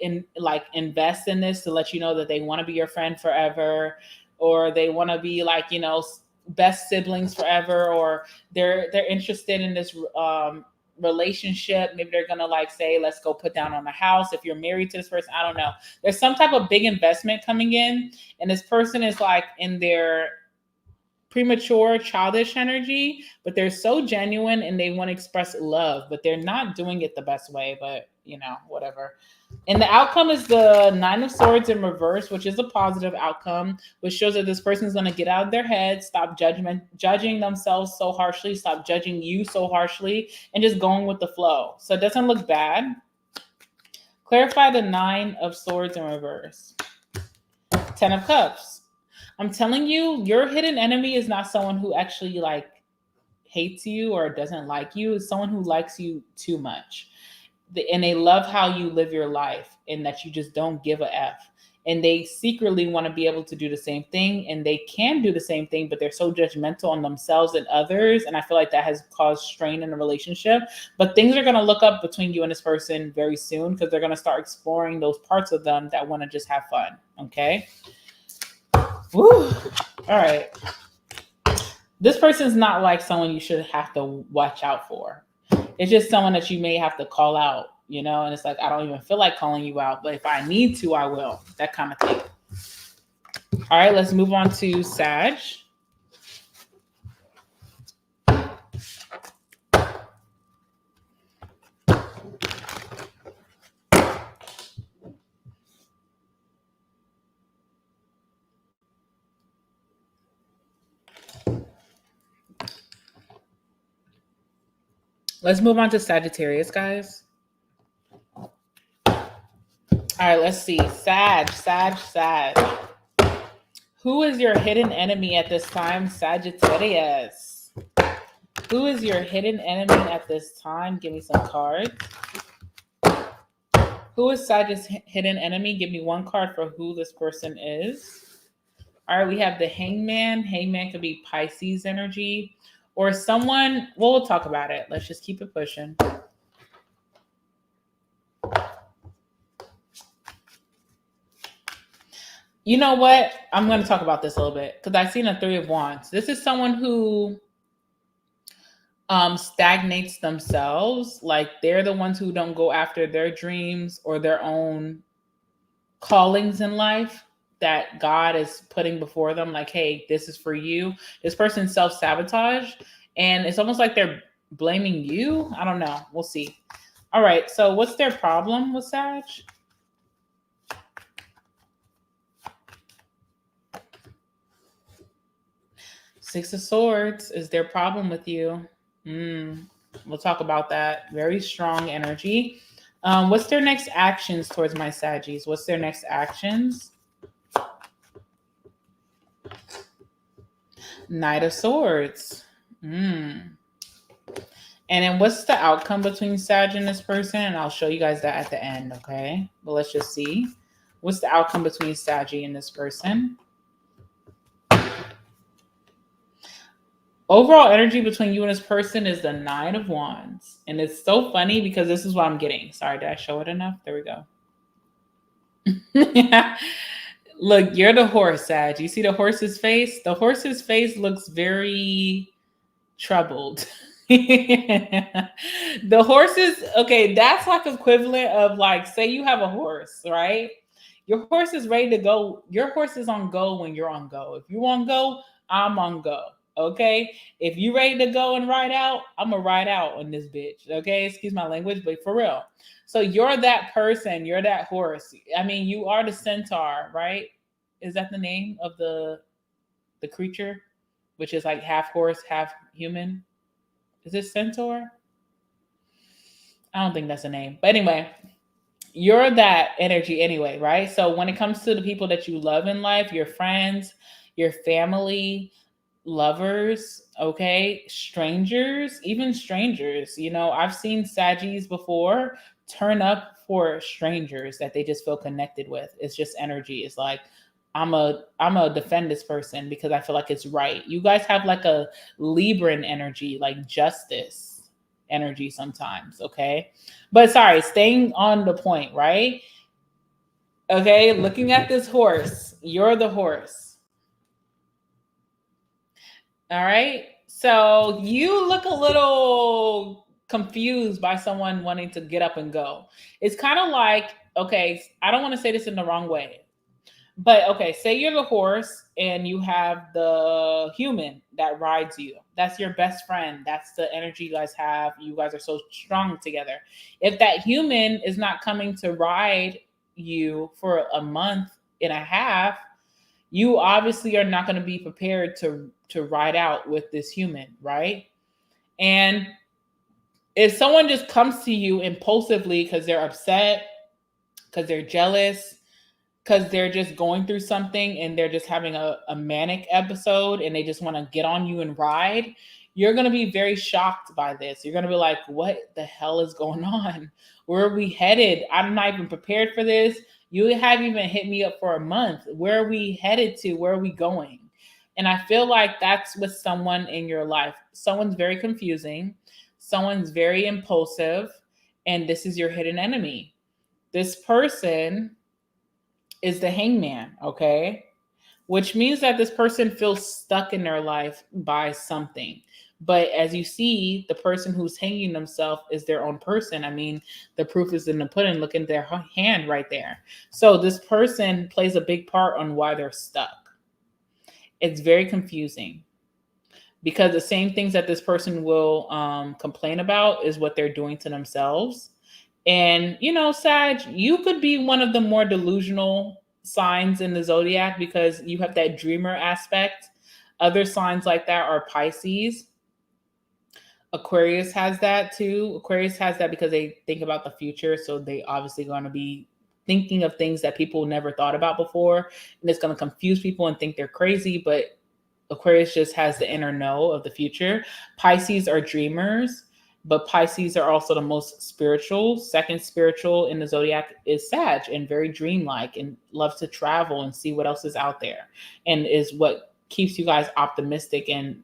invest in this to let you know that they want to be your friend forever, or they want to be like, you know, best siblings forever, or they're interested in this relationship. Maybe they're gonna like say, let's go put down on a house if you're married to this person. I don't know. There's some type of big investment coming in, and this person is like in their premature childish energy, but they're so genuine and they want to express love, but they're not doing it the best way, but you know, whatever. And the outcome is the Nine of Swords in reverse, which is a positive outcome, which shows that this person is going to get out of their head, stop judging themselves so harshly, stop judging you so harshly, and just going with the flow. So it doesn't look bad. Clarify the Nine of Swords in reverse. Ten of Cups. I'm telling you, your hidden enemy is not someone who actually like hates you or doesn't like you. It's someone who likes you too much. And they love how you live your life and that you just don't give a F. And they secretly want to be able to do the same thing, and they can do the same thing, but they're so judgmental on themselves and others. And I feel like that has caused strain in the relationship. But things are going to look up between you and this person very soon because they're going to start exploring those parts of them that want to just have fun. Okay. Woo. All right. This person's not like someone you should have to watch out for. It's just someone that you may have to call out, you know, and it's like, I don't even feel like calling you out, but if I need to, I will. That kind of thing. All right, let's move on to Sag. Let's move on to Sagittarius, guys. All right, let's see. Sag. Who is your hidden enemy at this time, Sagittarius? Who is your hidden enemy at this time? Give me some cards. Who is Sagittarius' hidden enemy? Give me one card for who this person is. All right, we have the Hangman. Hangman could be Pisces energy or someone. Well, we'll talk about it. Let's just keep it pushing. You know what? I'm going to talk about this a little bit because I've seen a Three of Wands. This is someone who stagnates themselves. Like they're the ones who don't go after their dreams or their own callings in life that God is putting before them. Like, hey, this is for you. This person self-sabotage. And it's almost like they're blaming you. I don't know. We'll see. All right. So what's their problem with Sag? Six of Swords is their problem with you. We'll talk about that. Very strong energy. What's their next actions towards my Saggies? What's their next actions? Knight of Swords. And then what's the outcome between Sag and this person? And I'll show you guys that at the end, okay? But let's just see. What's the outcome between Saggy and this person? Overall energy between you and this person is the Nine of Wands. And it's so funny because this is what I'm getting. Sorry, did I show it enough? There we go. Look, you're the horse, Sag. You see the horse's face? The horse's face looks very troubled. The horses, okay, that's like equivalent of like, say you have a horse, right? Your horse is ready to go. Your horse is on go when you're on go. If you on go, I'm on go. Okay. If you ready to go and ride out, I'm gonna ride out on this bitch. Okay. Excuse my language, but for real. So you're that person, you're that horse. I mean, you are the centaur, right? Is that the name of the creature? Which is like half horse, half human. Is it centaur? I don't think that's a name. But anyway, you're that energy anyway, right? So when it comes to the people that you love in life, your friends, your family, lovers, okay, strangers, even strangers, you know, I've seen Saggies before turn up for strangers that they just feel connected with. It's just energy. It's like, I'm a defend this person because I feel like it's right. You guys have like a Libran energy, like justice energy sometimes, okay? But sorry, staying on the point, right? Okay, looking at this horse, you're the horse. All right. So you look a little confused by someone wanting to get up and go. It's kind of like, okay, I don't want to say this in the wrong way, but okay, say you're the horse and you have the human that rides you. That's your best friend. That's the energy you guys have. You guys are so strong together. If that human is not coming to ride you for a month and a half, you obviously are not going to be prepared to ride out with this human, right? And if someone just comes to you impulsively because they're upset, because they're jealous, because they're just going through something and they're just having a manic episode and they just want to get on you and ride, you're going to be very shocked by this. You're going to be like, what the hell is going on? Where are we headed? I'm not even prepared for this. You haven't even hit me up for a month. Where are we headed to? Where are we going? And I feel like that's with someone in your life. Someone's very confusing. Someone's very impulsive. And this is your hidden enemy. This person is the Hangman, okay? Which means that this person feels stuck in their life by something. But as you see, the person who's hanging themselves is their own person. I mean, the proof is in the pudding. Look at their hand right there. So this person plays a big part on why they're stuck. It's very confusing because the same things that this person will complain about is what they're doing to themselves. And, you know, Sag, you could be one of the more delusional signs in the Zodiac because you have that dreamer aspect. Other signs like that are Pisces. Aquarius has that too. Aquarius has that because they think about the future. So they obviously going to be thinking of things that people never thought about before. And it's going to confuse people and think they're crazy. But Aquarius just has the inner know of the future. Pisces are dreamers, but Pisces are also the most spiritual. Second spiritual in the zodiac is Sag and very dreamlike and loves to travel and see what else is out there, and is what keeps you guys optimistic and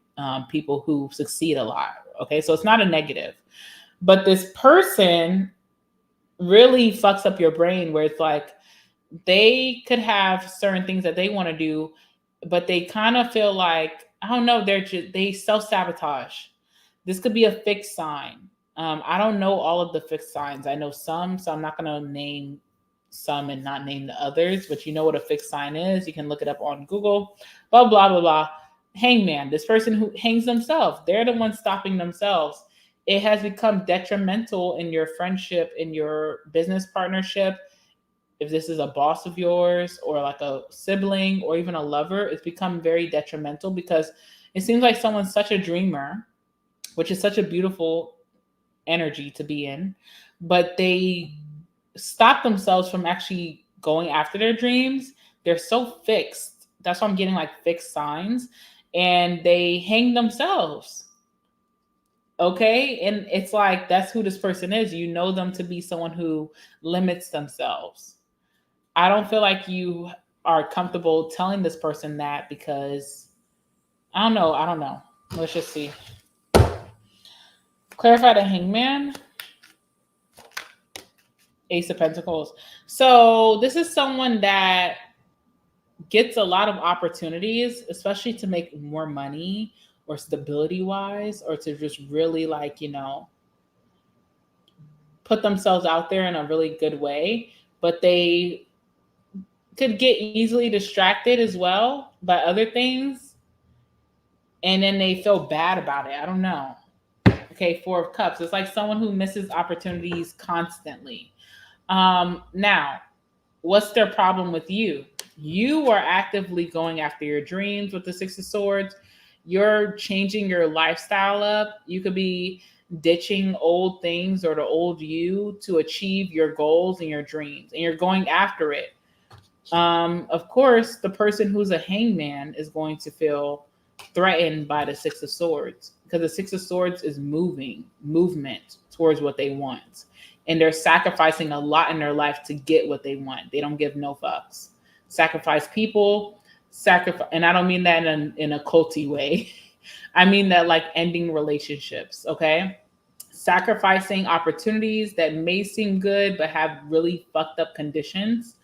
people who succeed a lot. Okay, so it's not a negative, but this person really fucks up your brain where it's like they could have certain things that they want to do, but they kind of feel like, I don't know, they self-sabotage. This could be a fixed sign. I don't know all of the fixed signs. I know some, so I'm not going to name some and not name the others, but you know what a fixed sign is. You can look it up on Google, blah, blah, blah, blah. Hangman, this person who hangs themselves, they're the ones stopping themselves. It has become detrimental in your friendship, in your business partnership. If this is a boss of yours or like a sibling or even a lover, it's become very detrimental because it seems like someone's such a dreamer, which is such a beautiful energy to be in, but they stop themselves from actually going after their dreams. They're so fixed. That's why I'm getting like fixed signs, and they hang themselves. Okay. And it's like, that's who this person is. You know them to be someone who limits themselves. I don't feel like you are comfortable telling this person that because I don't know. I don't know. Let's just see. Clarify the hangman. Ace of Pentacles. So this is someone that gets a lot of opportunities, especially to make more money or stability wise, or to just really like, put themselves out there in a really good way. But they could get easily distracted as well by other things. And then they feel bad about it. I don't know. Okay, Four of Cups. It's like someone who misses opportunities constantly. Now, what's their problem with you? You are actively going after your dreams with the Six of Swords. You're changing your lifestyle up. You could be ditching old things or the old you to achieve your goals and your dreams, and you're going after it. Of course, the person who's a hangman is going to feel threatened by the Six of Swords because the Six of Swords is movement towards what they want. And they're sacrificing a lot in their life to get what they want. They don't give no fucks. Sacrifice people, and I don't mean that in a culty way. I mean that like ending relationships, okay? Sacrificing opportunities that may seem good but have really fucked up conditions.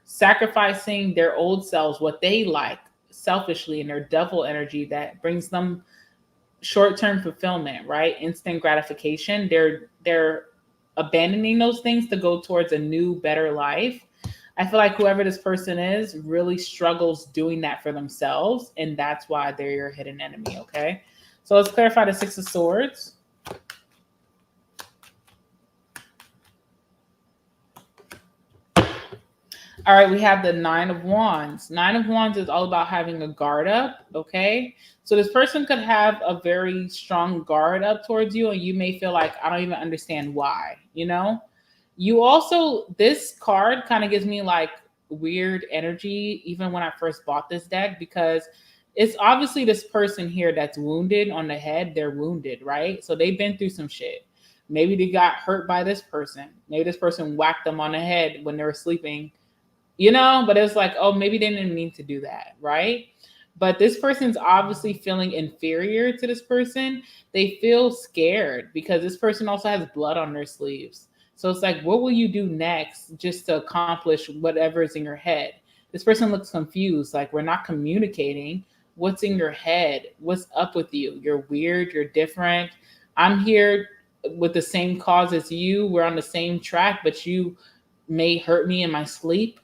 Sacrificing their old selves, what they like, selfishly, in their devil energy that brings them short-term fulfillment, right? Instant gratification. They're abandoning those things to go towards a new, better life. I feel like whoever this person is really struggles doing that for themselves, and that's why they're your hidden enemy, okay? So let's clarify the Six of Swords. All right, we have the Nine of Wands. Nine of Wands is all about having a guard up, okay? So this person could have a very strong guard up towards you, and you may feel like, I don't even understand why, You also, this card kind of gives me like weird energy, even when I first bought this deck, because it's obviously this person here that's wounded on the head. They're wounded, right? So they've been through some shit. Maybe they got hurt by this person. Maybe this person whacked them on the head when they were sleeping. But it's like, oh, maybe they didn't mean to do that, right? But this person's obviously feeling inferior to this person. They feel scared because this person also has blood on their sleeves. So it's like, what will you do next just to accomplish whatever is in your head? This person looks confused, like we're not communicating. What's in your head? What's up with you? You're weird, you're different. I'm here with the same cause as you. We're on the same track, but you may hurt me in my sleep.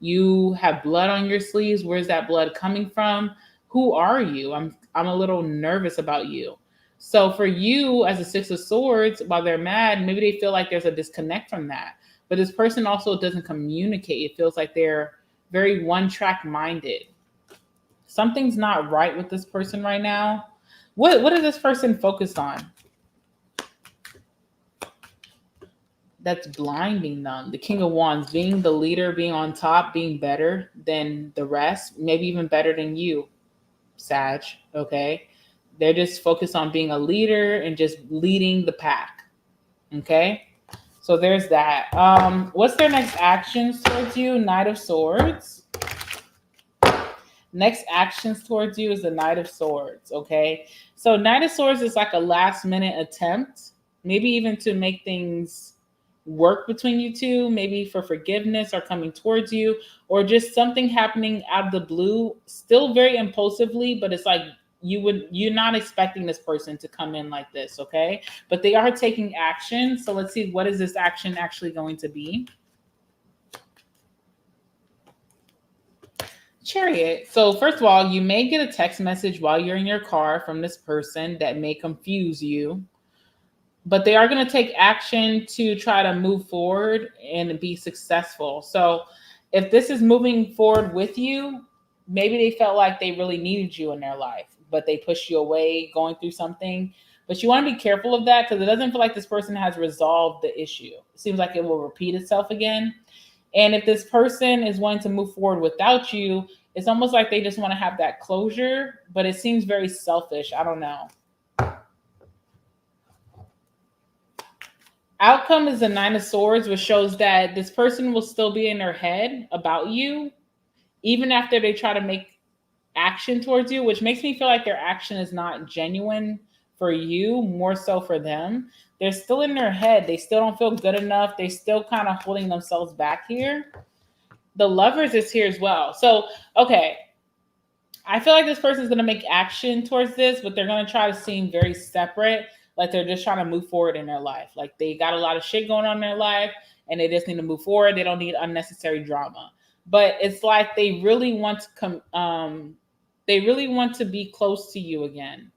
You have blood on your sleeves. Where's that blood coming from? Who are you? I'm a little nervous about you. So for you as a Six of Swords, while they're mad, maybe they feel like there's a disconnect from that. But this person also doesn't communicate. It feels like they're very one-track minded. Something's not right with this person right now. What is this person focused on? that's blinding them. The King of Wands, being the leader, being on top, being better than the rest, maybe even better than you, Sag. Okay. They're just focused on being a leader and just leading the pack. Okay. So there's that. What's their next actions towards you? Knight of Swords. Next actions towards you is the Knight of Swords. Okay. So Knight of Swords is like a last minute attempt, maybe even to make things work between you two, maybe for forgiveness or coming towards you, or just something happening out of the blue, still very impulsively, but it's like you're not expecting this person to come in like this, okay? But they are taking action. So let's see, what is this action actually going to be? Chariot. So first of all, you may get a text message while you're in your car from this person that may confuse you, but they are going to take action to try to move forward and be successful. So if this is moving forward with you, maybe they felt like they really needed you in their life, but they pushed you away going through something. But you want to be careful of that because it doesn't feel like this person has resolved the issue. It seems like it will repeat itself again. And if this person is wanting to move forward without you, it's almost like they just want to have that closure, but it seems very selfish. I don't know. Outcome is the Nine of Swords, which shows that this person will still be in their head about you, even after they try to make action towards you, which makes me feel like their action is not genuine for you, more so for them. They're still in their head. They still don't feel good enough. They still kind of holding themselves back here. The Lovers is here as well. So, okay. I feel like this person is going to make action towards this, but they're going to try to seem very separate. Like they're just trying to move forward in their life. Like they got a lot of shit going on in their life and they just need to move forward. They don't need unnecessary drama. But it's like they really want to come, they really want to be close to you again.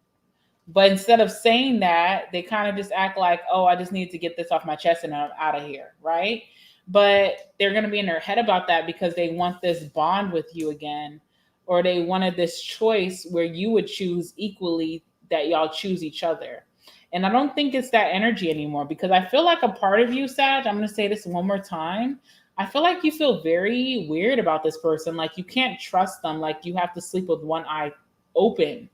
But instead of saying that, they kind of just act like, oh, I just need to get this off my chest and I'm out of here, right? But they're going to be in their head about that because they want this bond with you again, or they wanted this choice where you would choose equally, that y'all choose each other. And I don't think it's that energy anymore because I feel like a part of you, Sag, I'm going to say this one more time. I feel like you feel very weird about this person. Like you can't trust them. Like you have to sleep with one eye open.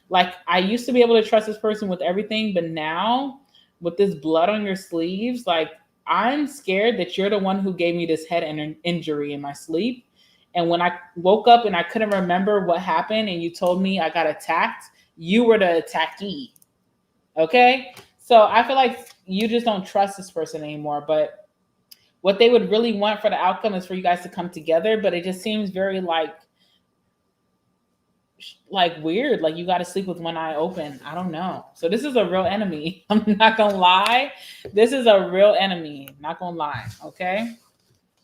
Like I used to be able to trust this person with everything, but now with this blood on your sleeves, like I'm scared that you're the one who gave me this head injury in my sleep. And when I woke up and I couldn't remember what happened and you told me I got attacked, you were the attackee. Okay? So I feel like you just don't trust this person anymore. But what they would really want for the outcome is for you guys to come together. But it just seems very like weird. Like you got to sleep with one eye open. I don't know. So this is a real enemy. I'm not going to lie. This is a real enemy. Not going to lie. Okay?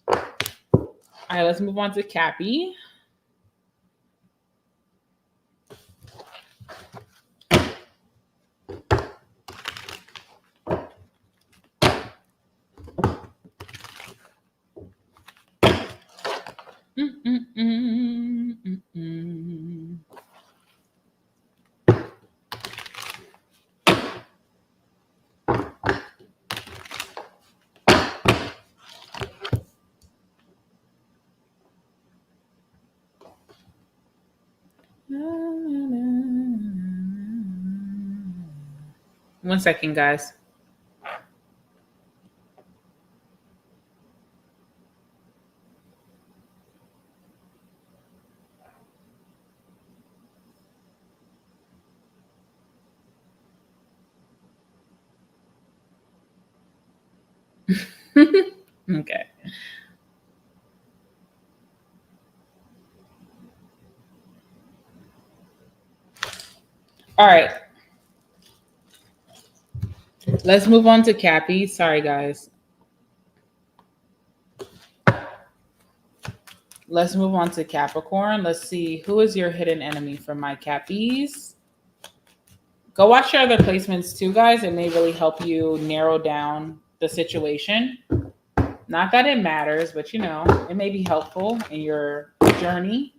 All right, let's move on to Cappy. One second, guys. Okay. All right. Let's move on to Cappy. Sorry, guys. Let's move on to Capricorn. Let's see, who is your hidden enemy for my Cappies? Go watch your other placements too, guys. It may really help you narrow down the situation. Not that it matters, but you know, it may be helpful in your journey.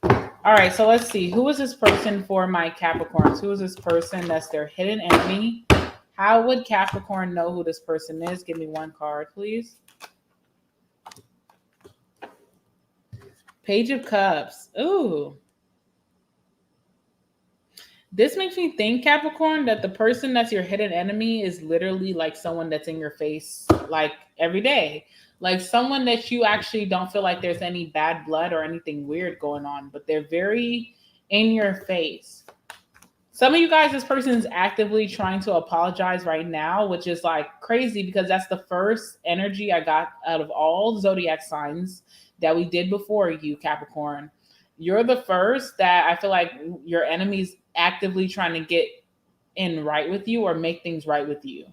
All right, so let's see. Who is this person for my Capricorns? Who is this person that's their hidden enemy? How would Capricorn know who this person is? Give me one card, please. Page of Cups. Ooh. This makes me think, Capricorn, that the person that's your hidden enemy is literally like someone that's in your face like every day. Like someone that you actually don't feel like there's any bad blood or anything weird going on, but they're very in your face. Some of you guys, this person is actively trying to apologize right now, which is like crazy because that's the first energy I got out of all zodiac signs that we did before you, Capricorn. You're the first that I feel like your enemy's actively trying to get in right with you or make things right with you.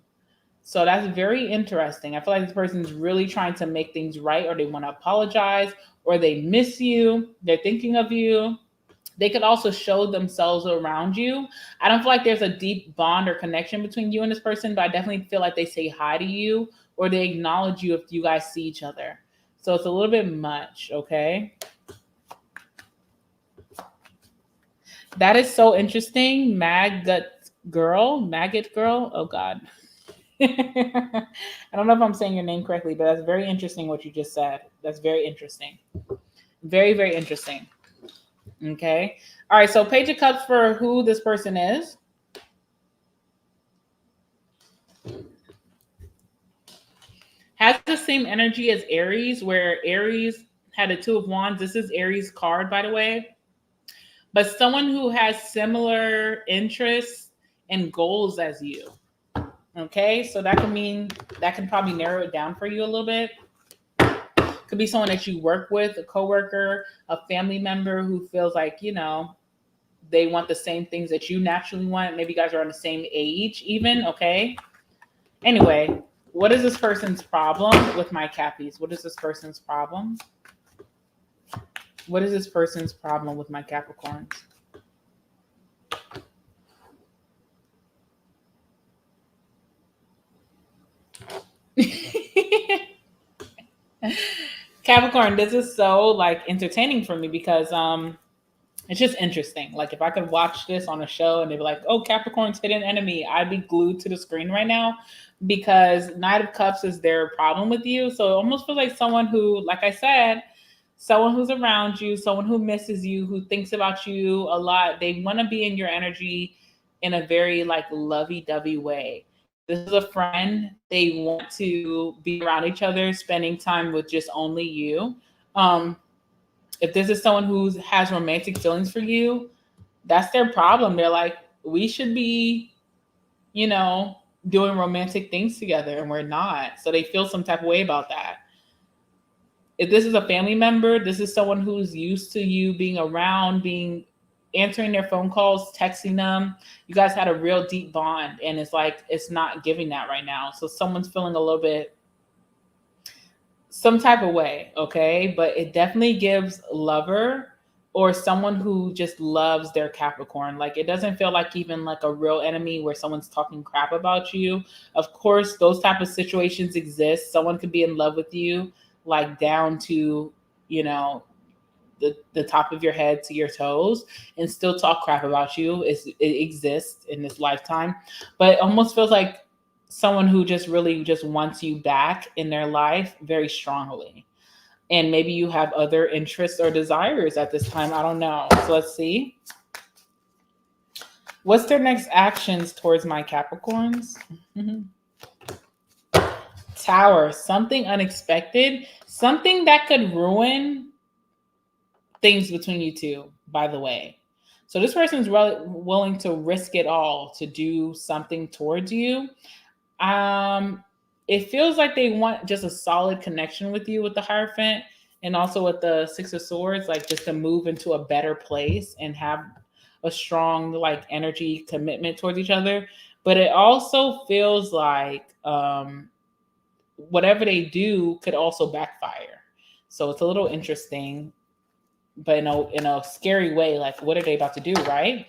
So that's very interesting. I feel like this person's really trying to make things right, or they want to apologize, or they miss you. They're thinking of you. They could also show themselves around you. I don't feel like there's a deep bond or connection between you and this person, but I definitely feel like they say hi to you or they acknowledge you if you guys see each other. So it's a little bit much, okay? That is so interesting. Maggot girl. Oh God. I don't know if I'm saying your name correctly, but that's very interesting what you just said. That's very interesting. Very, very interesting. Okay. All right. So Page of Cups for who this person is. Has the same energy as Aries, where Aries had a Two of Wands. This is Aries card, by the way. But someone who has similar interests and goals as you. Okay. So that can probably narrow it down for you a little bit. Could be someone that you work with, a coworker, a family member who feels like, they want the same things that you naturally want. Maybe you guys are on the same age even, okay? Anyway, what is this person's problem with my Cappies? What is this person's problem? What is this person's problem with my Capricorns? Capricorn, this is so like entertaining for me because it's just interesting. Like if I could watch this on a show and they'd be like, "Oh, Capricorn's hidden enemy," I'd be glued to the screen right now because Knight of Cups is their problem with you. So it almost feels like someone who, like I said, someone who's around you, someone who misses you, who thinks about you a lot. They want to be in your energy in a very like lovey-dovey way. This is a friend. They want to be around each other, spending time with just only you. If this is someone who has romantic feelings for you, that's their problem. They're like, we should be, doing romantic things together, and we're not. So they feel some type of way about that. If this is a family member, this is someone who's used to you being around, answering their phone calls, texting them. You guys had a real deep bond, and it's like it's not giving that right now. So someone's feeling a little bit some type of way, okay? But it definitely gives lover or someone who just loves their Capricorn. Like it doesn't feel like even like a real enemy where someone's talking crap about you. Of course, those type of situations exist. Someone could be in love with you, like down to, the top of your head to your toes and still talk crap about you. It exists in this lifetime, but it almost feels like someone who just really just wants you back in their life very strongly. And maybe you have other interests or desires at this time. I don't know. So let's see. What's their next actions towards my Capricorns? Tower, something unexpected, something that could ruin things between you two, by the way. So this person's really willing to risk it all to do something towards you. It feels like they want just a solid connection with you with the Hierophant and also with the Six of Swords, like just to move into a better place and have a strong like energy commitment towards each other. But it also feels like whatever they do could also backfire. So it's a little interesting, but in a scary way. Like, what are they about to do, right?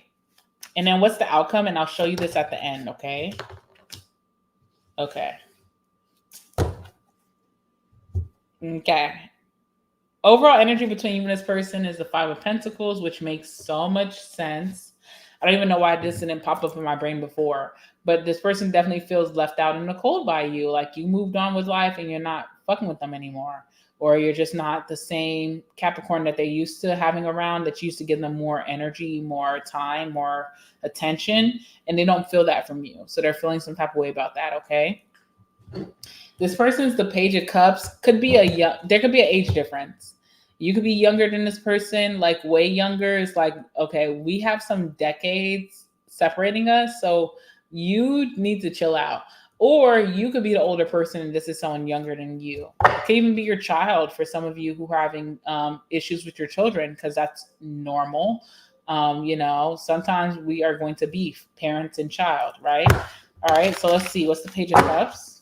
And then what's the outcome? And I'll show you this at the end, okay? Okay. Overall energy between you and this person is the Five of Pentacles, which makes so much sense. I don't even know why this didn't pop up in my brain before, but this person definitely feels left out in the cold by you. Like you moved on with life and you're not fucking with them anymore. Or you're just not the same Capricorn that they used to having around, that used to give them more energy, more time, more attention, and they don't feel that from you. So they're feeling some type of way about that, okay? This person's the Page of Cups. There could be an age difference. You could be younger than this person, like way younger. It's like, okay, we have some decades separating us, so you need to chill out. Or you could be the older person and this is someone younger than you. It could even be your child for some of you who are having issues with your children, because that's normal. Sometimes we are going to beef, parents and child, right? All right, so let's see. What's the Page of Cups?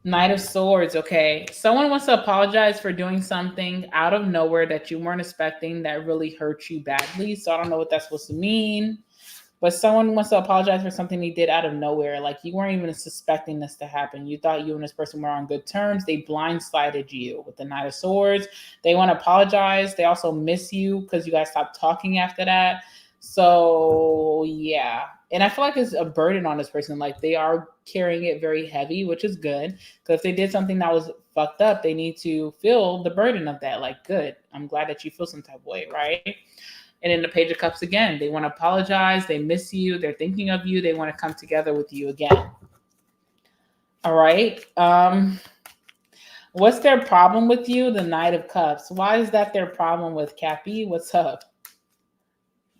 Knight of Swords, okay. Someone wants to apologize for doing something out of nowhere that you weren't expecting that really hurt you badly. So I don't know what that's supposed to mean. But someone wants to apologize for something they did out of nowhere. Like you weren't even suspecting this to happen. You thought you and this person were on good terms. They blindsided you with the Knight of Swords. They want to apologize. They also miss you because you guys stopped talking after that. So yeah. And I feel like it's a burden on this person. Like they are carrying it very heavy, which is good. Because if they did something that was fucked up, they need to feel the burden of that. Like, good. I'm glad that you feel some type of way, right? And in the Page of Cups again, they want to apologize. They miss you. They're thinking of you. They want to come together with you again. All right. What's their problem with you? The Knight of Cups. Why is that their problem with Cappy? What's up?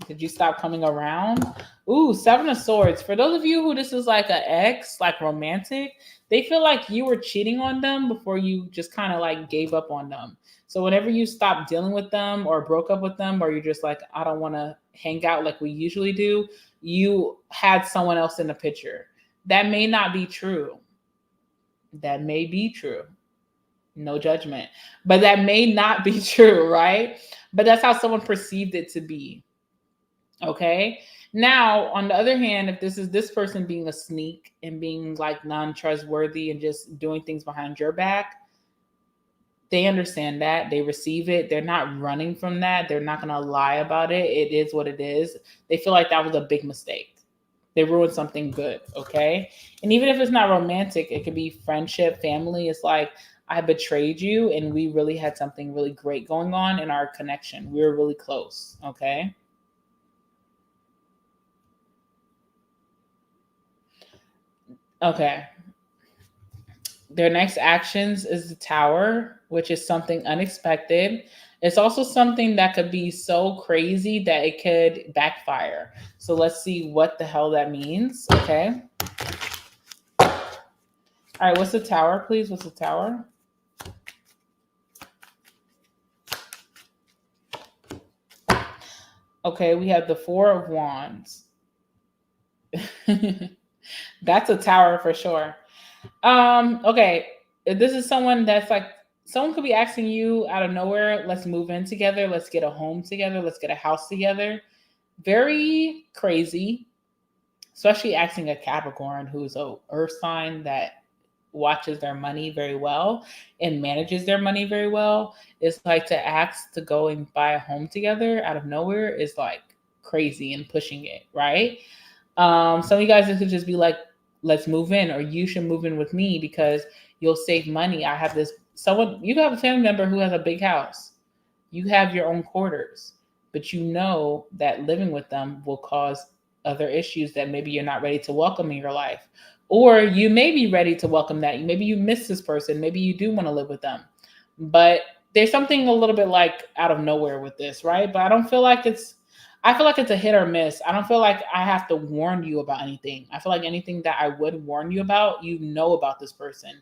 Did you stop coming around? Ooh, Seven of Swords. For those of you who this is like an ex, like romantic, they feel like you were cheating on them before you just kind of like gave up on them. So whenever you stop dealing with them or broke up with them, or you're just like, I don't want to hang out like we usually do, you had someone else in the picture. That may not be true. That may be true. No judgment. But that may not be true, right? But that's how someone perceived it to be. Okay. Now, on the other hand, if this is this person being a sneak and being like non-trustworthy and just doing things behind your back, they understand that. They receive it. They're not running from that. They're not going to lie about it. It is what it is. They feel like that was a big mistake. They ruined something good. Okay. And even if it's not romantic, it could be friendship, family. It's like, I betrayed you and we really had something really great going on in our connection. We were really close. Okay. Okay. Their next actions is the Tower, which is something unexpected. It's also something that could be so crazy that it could backfire. So let's see what the hell that means. Okay. All right. What's the Tower, please? What's the Tower? Okay. We have the Four of Wands. That's a Tower for sure. Okay. This is someone that's like, someone could be asking you out of nowhere, let's move in together, let's get a home together, let's get a house together. Very crazy, especially asking a Capricorn who's a earth sign that watches their money very well and manages their money very well. It's like to ask to go and buy a home together out of nowhere is like crazy and pushing it, right? Some of you guys could just be like, let's move in, or you should move in with me because you'll save money. I have this someone, you have a family member who has a big house. You have your own quarters, but you know that living with them will cause other issues that maybe you're not ready to welcome in your life. Or you may be ready to welcome that. Maybe you miss this person. Maybe you do want to live with them. But there's something a little bit like out of nowhere with this, right? But I feel like it's a hit or miss. I don't feel like I have to warn you about anything. I feel like anything that I would warn you about, you know about this person.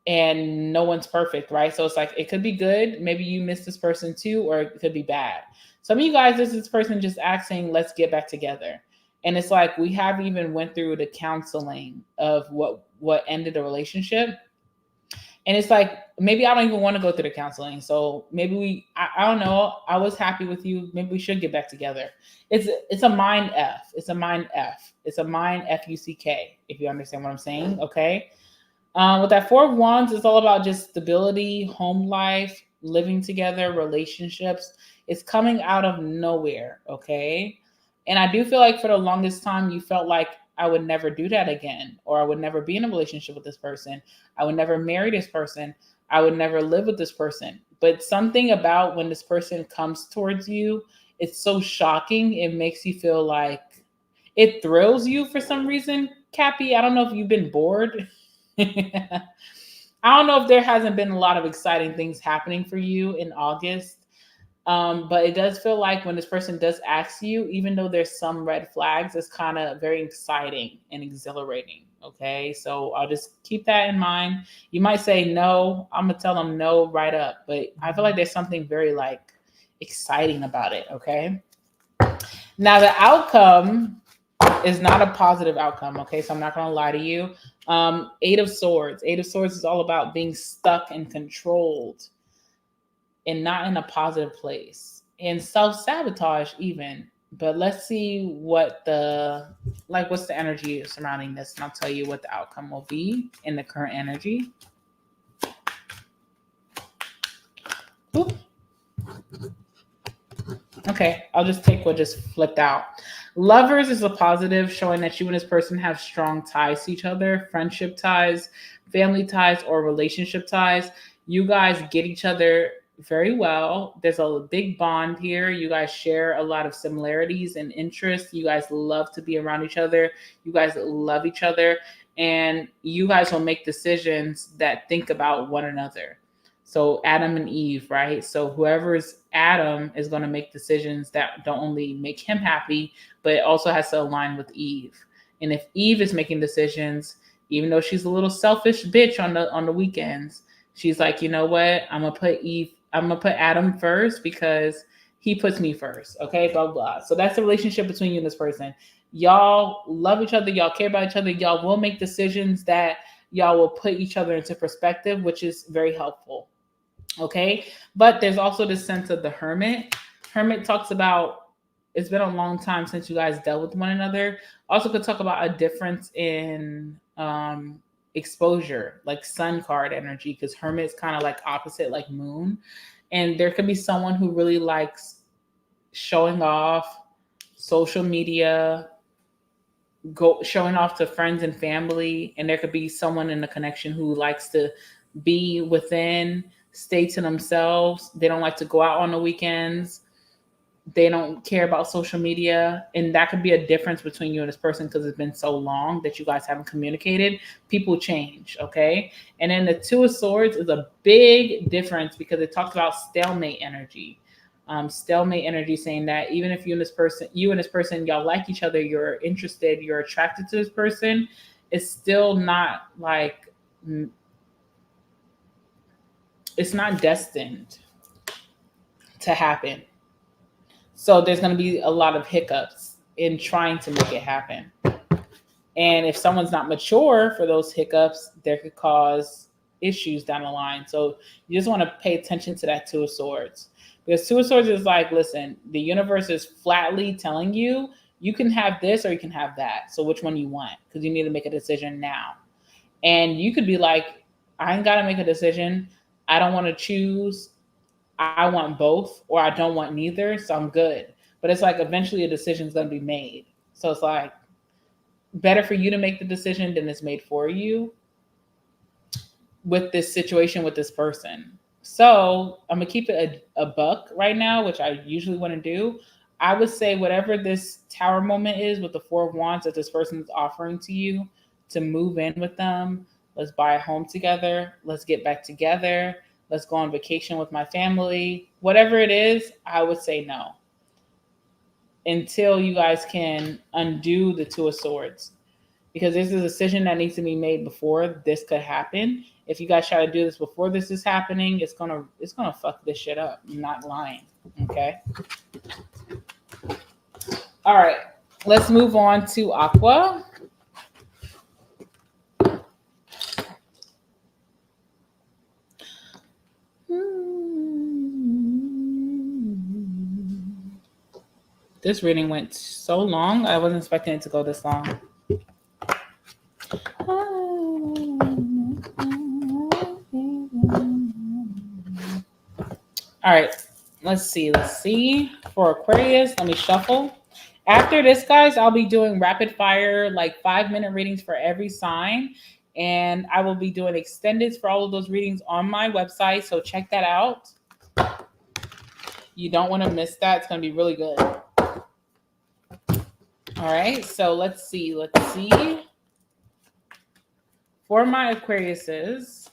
And no one's perfect, right? So it's like, it could be good. Maybe you miss this person too, or it could be bad. Some of you guys, this person just asking, let's get back together. And it's like, we have even went through the counseling of what ended the relationship. And it's like, maybe I don't even want to go through the counseling. So maybe I don't know. I was happy with you. Maybe we should get back together. It's a mind F. It's a mind F. It's a mind F-U-C-K, if you understand what I'm saying. Okay. With that Four of Wands, it's all about just stability, home life, living together, relationships. It's coming out of nowhere. Okay. And I do feel like for the longest time, you felt like I would never do that again, or I would never be in a relationship with this person. I would never marry this person. I would never live with this person. But something about when this person comes towards you, it's so shocking. It makes you feel like it thrills you for some reason. Cappy, I don't know if you've been bored. I don't know if there hasn't been a lot of exciting things happening for you in August. But it does feel like when this person does ask you, even though there's some red flags, it's kind of very exciting and exhilarating. Okay. So I'll just keep that in mind. You might say no. I'm going to tell them no right up. But I feel like there's something very like exciting about it. Okay. Now the outcome is not a positive outcome. Okay. So I'm not going to lie to you. Eight of Swords. Eight of Swords is all about being stuck and controlled and not in a positive place and self-sabotage even. But let's see what's the energy surrounding this, and I'll tell you what the outcome will be in the current energy. Oop. Okay, I'll just take what just flipped out. Lovers is a positive, showing that you and this person have strong ties to each other, friendship ties, family ties, or relationship ties. You guys get each other very well. There's a big bond here. You guys share a lot of similarities and interests. You guys love to be around each other. You guys love each other. And you guys will make decisions that think about one another. So Adam and Eve, right? So whoever's Adam is going to make decisions that don't only make him happy, but it also has to align with Eve. And if Eve is making decisions, even though she's a little selfish bitch on the weekends, she's like, you know what? I'm gonna put Adam first because he puts me first. Okay, blah blah. So that's the relationship between you and this person. Y'all love each other. Y'all care about each other. Y'all will make decisions that y'all will put each other into perspective, which is very helpful. Okay, but there's also this sense of the Hermit. Hermit talks about it's been a long time since you guys dealt with one another. Also could talk about a difference in exposure, like Sun card energy, because Hermit's kind of like opposite, like Moon. And there could be someone who really likes showing off, social media, showing off to friends and family. And there could be someone in the connection who likes to be within, stay to themselves. They don't like to go out on the weekends. They don't care about social media. And that could be a difference between you and this person because it's been so long that you guys haven't communicated. People change, okay? And then the Two of Swords is a big difference because it talks about stalemate energy. Stalemate energy saying that even if you and this person, y'all like each other, you're interested, you're attracted to this person, it's still not like, it's not destined to happen. So there's going to be a lot of hiccups in trying to make it happen. And if someone's not mature for those hiccups, there could cause issues down the line. So you just want to pay attention to that Two of Swords. Because Two of Swords is like, listen, the universe is flatly telling you, you can have this or you can have that. So which one you want? Because you need to make a decision now. And you could be like, I ain't got to make a decision. I don't want to choose. I want both, or I don't want neither, so I'm good. But it's like eventually a decision is going to be made. So it's like better for you to make the decision than it's made for you with this situation with this person. So I'm going to keep it a buck right now, which I usually want to do. I would say whatever this Tower moment is with the Four of Wands that this person is offering to you to move in with them. Let's buy a home together. Let's get back together. Let's go on vacation with my family. Whatever it is, I would say no. Until you guys can undo the Two of Swords. Because there's a decision that needs to be made before this could happen. If you guys try to do this before this is happening, it's gonna fuck this shit up. I'm not lying. Okay. All right. Let's move on to Aqua. This reading went so long. I wasn't expecting it to go this long. All right, let's see. For Aquarius, let me shuffle. After this, guys, I'll be doing rapid fire, like 5-minute readings for every sign. And I will be doing extendeds for all of those readings on my website. So check that out. You don't want to miss that. It's going to be really good. All right, so let's see. For my Aquariuses,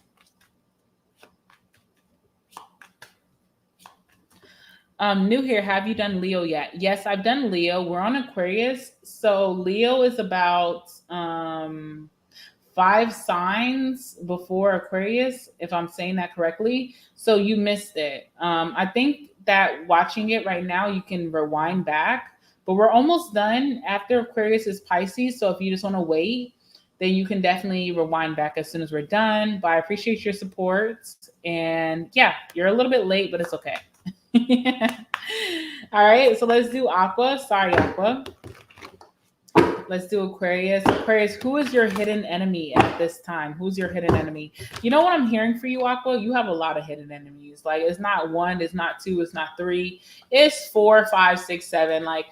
new here, have you done Leo yet? Yes, I've done Leo. We're on Aquarius. So Leo is about 5 signs before Aquarius, if I'm saying that correctly. So you missed it. I think that watching it right now, you can rewind back. But we're almost done. After Aquarius is Pisces. So if you just want to wait, then you can definitely rewind back as soon as we're done. But I appreciate your support. And yeah, you're a little bit late, but it's okay. All right, so let's do Aqua. Sorry, Aqua. Let's do Aquarius. Aquarius, who is your hidden enemy at this time? Who's your hidden enemy? You know what I'm hearing for you, Aqua? You have a lot of hidden enemies. Like, it's not 1, it's not 2, it's not 3. It's 4, 5, 6, 7. Like,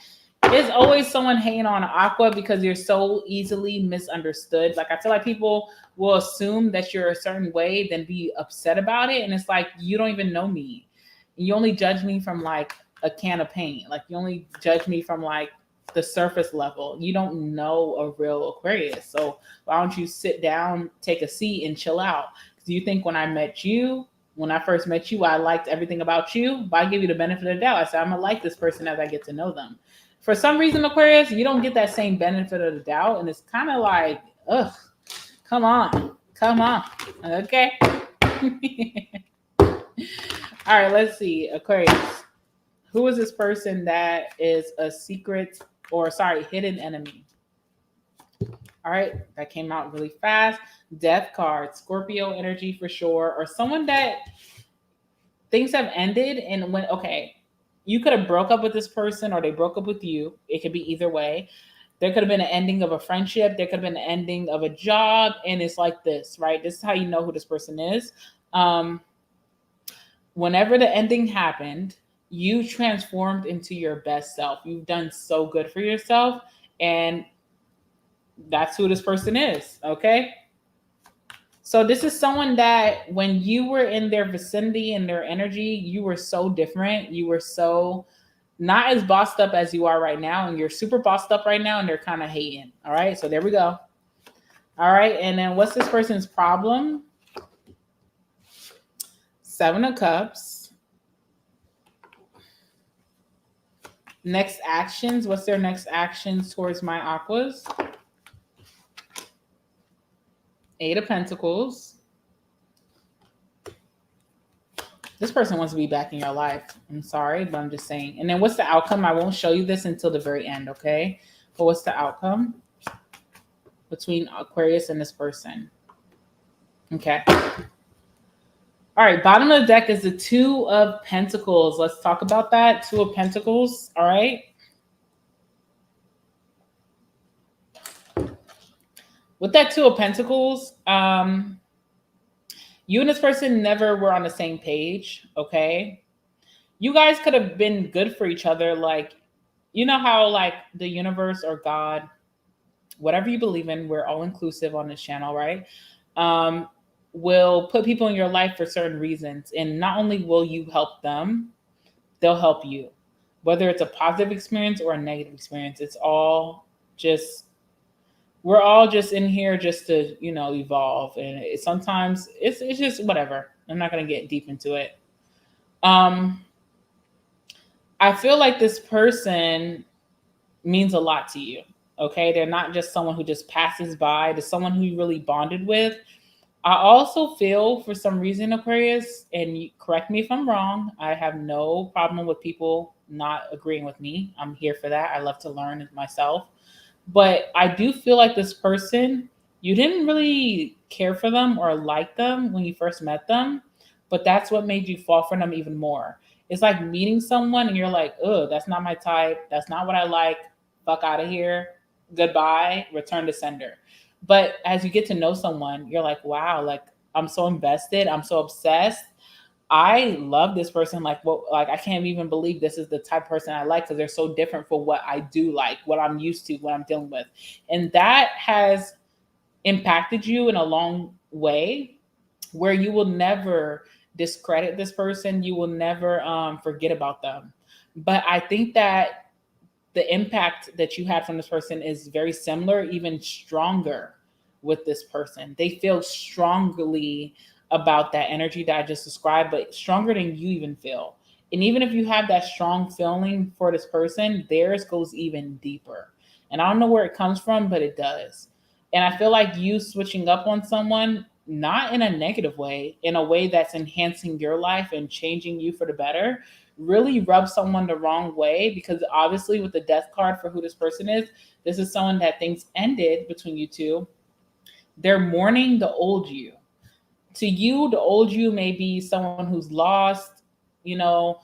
there's always someone hating on Aqua because you're so easily misunderstood. Like, I feel like people will assume that you're a certain way, then be upset about it. And it's like, you don't even know me. You only judge me from like a can of paint. Like, you only judge me from like the surface level. You don't know a real Aquarius. So why don't you sit down, take a seat, and chill out? Do you think when I first met you, I liked everything about you? But I give you the benefit of the doubt. I said, I'm going to like this person as I get to know them. For some reason, Aquarius, you don't get that same benefit of the doubt. And it's kind of like, ugh, come on. Okay. All right, let's see. Aquarius. Who is this person that is a hidden enemy? All right, that came out really fast. Death card, Scorpio energy for sure, or someone that things have ended and you could have broke up with this person or they broke up with you. It could be either way. There could have been an ending of a friendship. There could have been an ending of a job. And it's like this, right? This is how you know who this person is. Whenever the ending happened, you transformed into your best self. You've done so good for yourself. And that's who this person is. Okay. So this is someone that when you were in their vicinity and their energy, you were so different. You were so not as bossed up as you are right now. And you're super bossed up right now and they're kind of hating. All right. So there we go. All right. And then what's this person's problem? 7 of Cups. Next actions. What's their next actions towards my Aquas? 8 of Pentacles. This person wants to be back in your life. I'm sorry, but I'm just saying. And then what's the outcome? I won't show you this until the very end, okay? But what's the outcome between Aquarius and this person? Okay. All right, bottom of the deck is the 2 of Pentacles. Let's talk about that. 2 of Pentacles, all right? With that 2 of Pentacles, you and this person never were on the same page, okay? You guys could have been good for each other. Like, you know how like the universe or God, whatever you believe in, we're all inclusive on this channel, right? Will put people in your life for certain reasons. And not only will you help them, they'll help you. Whether it's a positive experience or a negative experience, it's all just... we're all just in here just to, evolve. And sometimes it's just whatever. I'm not going to get deep into it. I feel like this person means a lot to you. Okay. They're not just someone who just passes by. They're someone who you really bonded with. I also feel for some reason, Aquarius, and you correct me if I'm wrong, I have no problem with people not agreeing with me. I'm here for that. I love to learn myself. But I do feel like this person, you didn't really care for them or like them when you first met them, but that's what made you fall for them even more. It's like meeting someone and you're like, oh, that's not my type. That's not what I like. Fuck out of here. Goodbye. Return to sender. But as you get to know someone, you're like, wow, like I'm so invested. I'm so obsessed. I love this person. Like, what? Like, I can't even believe this is the type of person I like because they're so different for what I do like, what I'm used to, what I'm dealing with, and that has impacted you in a long way, where you will never discredit this person. You will never forget about them. But I think that the impact that you had from this person is very similar, even stronger with this person. They feel strongly about that energy that I just described, but stronger than you even feel. And even if you have that strong feeling for this person, theirs goes even deeper. And I don't know where it comes from, but it does. And I feel like you switching up on someone, not in a negative way, in a way that's enhancing your life and changing you for the better, really rub someone the wrong way, because obviously with the death card for who this person is, this is someone that things ended between you two. They're mourning the old you. To you, the old you may be someone who's lost, you know,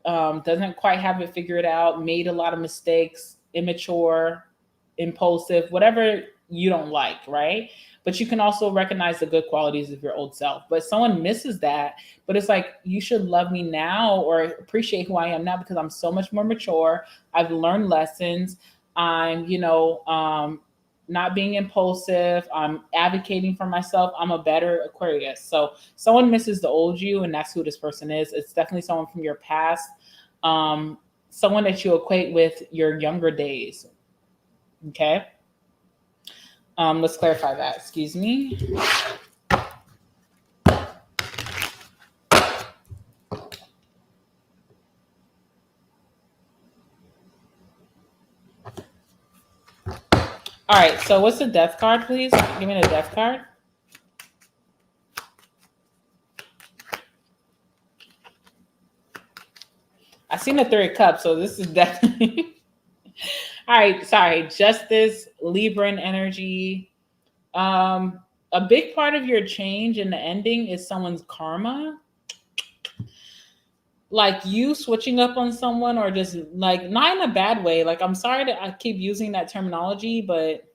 doesn't quite have it figured out, made a lot of mistakes, immature, impulsive, whatever you don't like, right? But you can also recognize the good qualities of your old self. But someone misses that. But it's like, you should love me now or appreciate who I am now because I'm so much more mature. I've learned lessons. I'm, not being impulsive. I'm advocating for myself. I'm a better Aquarius. So someone misses the old you, and that's who this person is. It's definitely someone from your past, someone that you equate with your younger days. Okay. Let's clarify that. Excuse me. All right. So what's the death card, please? Give me the death card. I seen the Three of Cups, so this is definitely... All right. Sorry. Justice, Libran energy. A big part of your change in the ending is someone's karma. Like you switching up on someone, or just like, not in a bad way. Like, I'm sorry that I keep using that terminology, but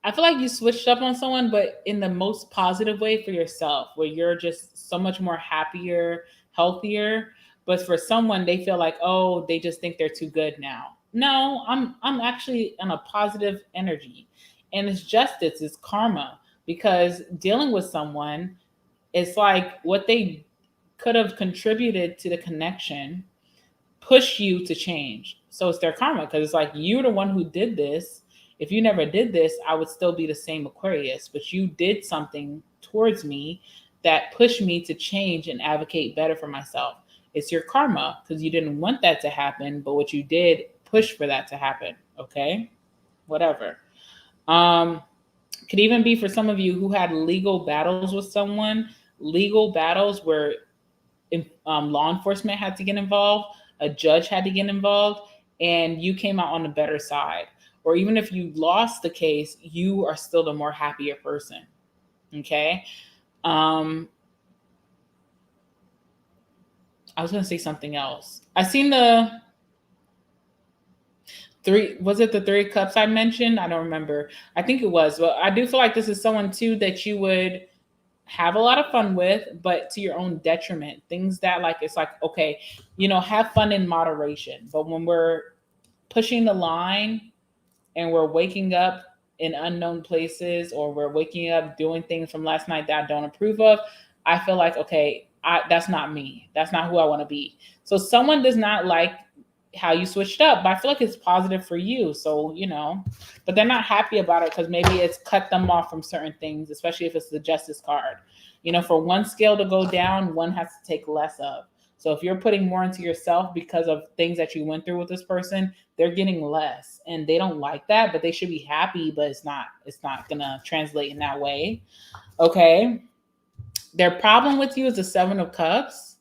I feel like you switched up on someone, but in the most positive way for yourself, where you're just so much more happier, healthier. But for someone, they feel like, oh, they just think they're too good now. No, I'm actually in a positive energy. And it's justice, it's karma. Because dealing with someone, it's like what they could have contributed to the connection push you to change. So it's their karma, because it's like, you're the one who did this. If you never did this, I would still be the same Aquarius, but you did something towards me that pushed me to change and advocate better for myself. It's your karma, because you didn't want that to happen, but what you did push for that to happen. Okay, whatever. Could even be for some of you who had legal battles with someone, legal battles where law enforcement had to get involved, a judge had to get involved, and you came out on the better side. Or even if you lost the case, you are still the more happier person. Okay. I was going to say something else. I seen the the Three of Cups I mentioned? I don't remember. I think it was. But I do feel like this is someone too that you would have a lot of fun with, but to your own detriment. Things that, like, it's like, okay, have fun in moderation. But when we're pushing the line and we're waking up in unknown places, or we're waking up doing things from last night that I don't approve of, I feel like, okay, that's not me. That's not who I want to be. So someone does not like how you switched up, but I feel like it's positive for you. So, but they're not happy about it because maybe it's cut them off from certain things, especially if it's the Justice card. For one scale to go down, one has to take less of. So if you're putting more into yourself because of things that you went through with this person, they're getting less, and they don't like that, but they should be happy, but it's not gonna translate in that way. Okay. Their problem with you is the Seven of Cups.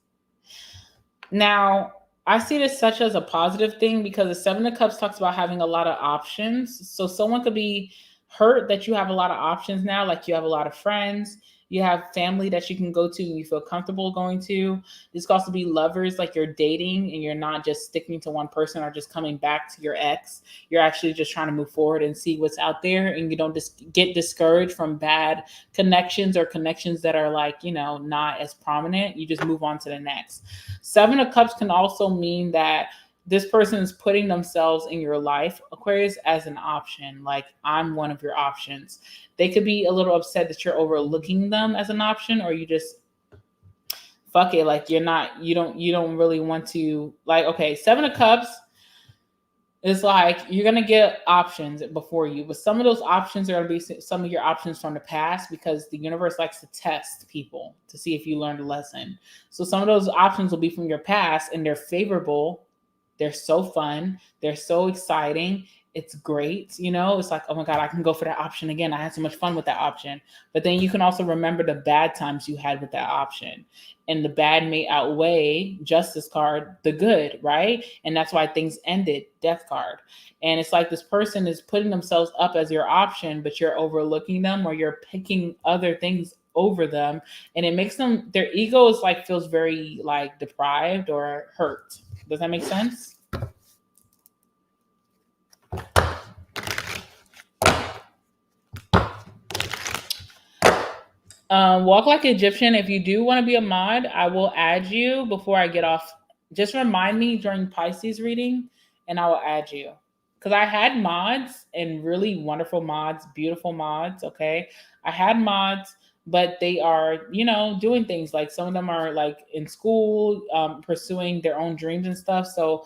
Now, I see this such as a positive thing, because the Seven of Cups talks about having a lot of options. So someone could be hurt that you have a lot of options now, like you have a lot of friends, You have family that you can go to and you feel comfortable going to. This could also be lovers, like you're dating and you're not just sticking to one person or just coming back to your ex. You're actually just trying to move forward and see what's out there, and you don't just get discouraged from bad connections or connections that are like, not as prominent. You just move on to the next. Seven of Cups can also mean that this person is putting themselves in your life, Aquarius, as an option. Like, I'm one of your options. They could be a little upset that you're overlooking them as an option, or you just fuck it. Like, you don't really want to, like, okay, Seven of Cups is like, you're going to get options before you, but some of those options are going to be some of your options from the past, because the universe likes to test people to see if you learned a lesson. So some of those options will be from your past, and they're favorable. They're so fun. They're so exciting. It's great. It's like, oh my God, I can go for that option again. I had so much fun with that option. But then you can also remember the bad times you had with that option. And the bad may outweigh, Justice card, the good, right? And that's why things ended, Death card. And it's like this person is putting themselves up as your option, but you're overlooking them, or you're picking other things over them. And it makes them, their ego is like, feels very like deprived or hurt. Does that make sense? Walk Like Egyptian. If you do want to be a mod, I will add you before I get off. Just remind me during Pisces reading, and I will add you. Because I had mods, and really wonderful mods, beautiful mods, okay? I had mods, but they are, doing things. Like, some of them are like in school, pursuing their own dreams and stuff. So,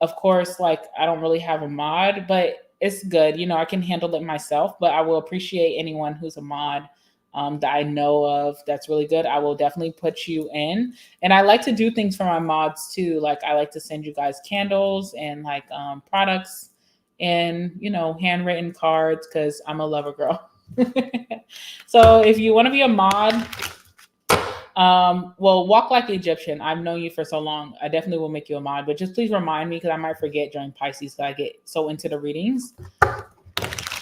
of course, like, I don't really have a mod, but it's good. I can handle it myself, but I will appreciate anyone who's a mod that I know of that's really good. I will definitely put you in. And I like to do things for my mods too. Like, I like to send you guys candles and like products and, handwritten cards, because I'm a lover girl. So if you want to be a mod, well, Walk Like Egyptian. I've known you for so long. I definitely will make you a mod, but just please remind me, because I might forget during Pisces, because I get so into the readings.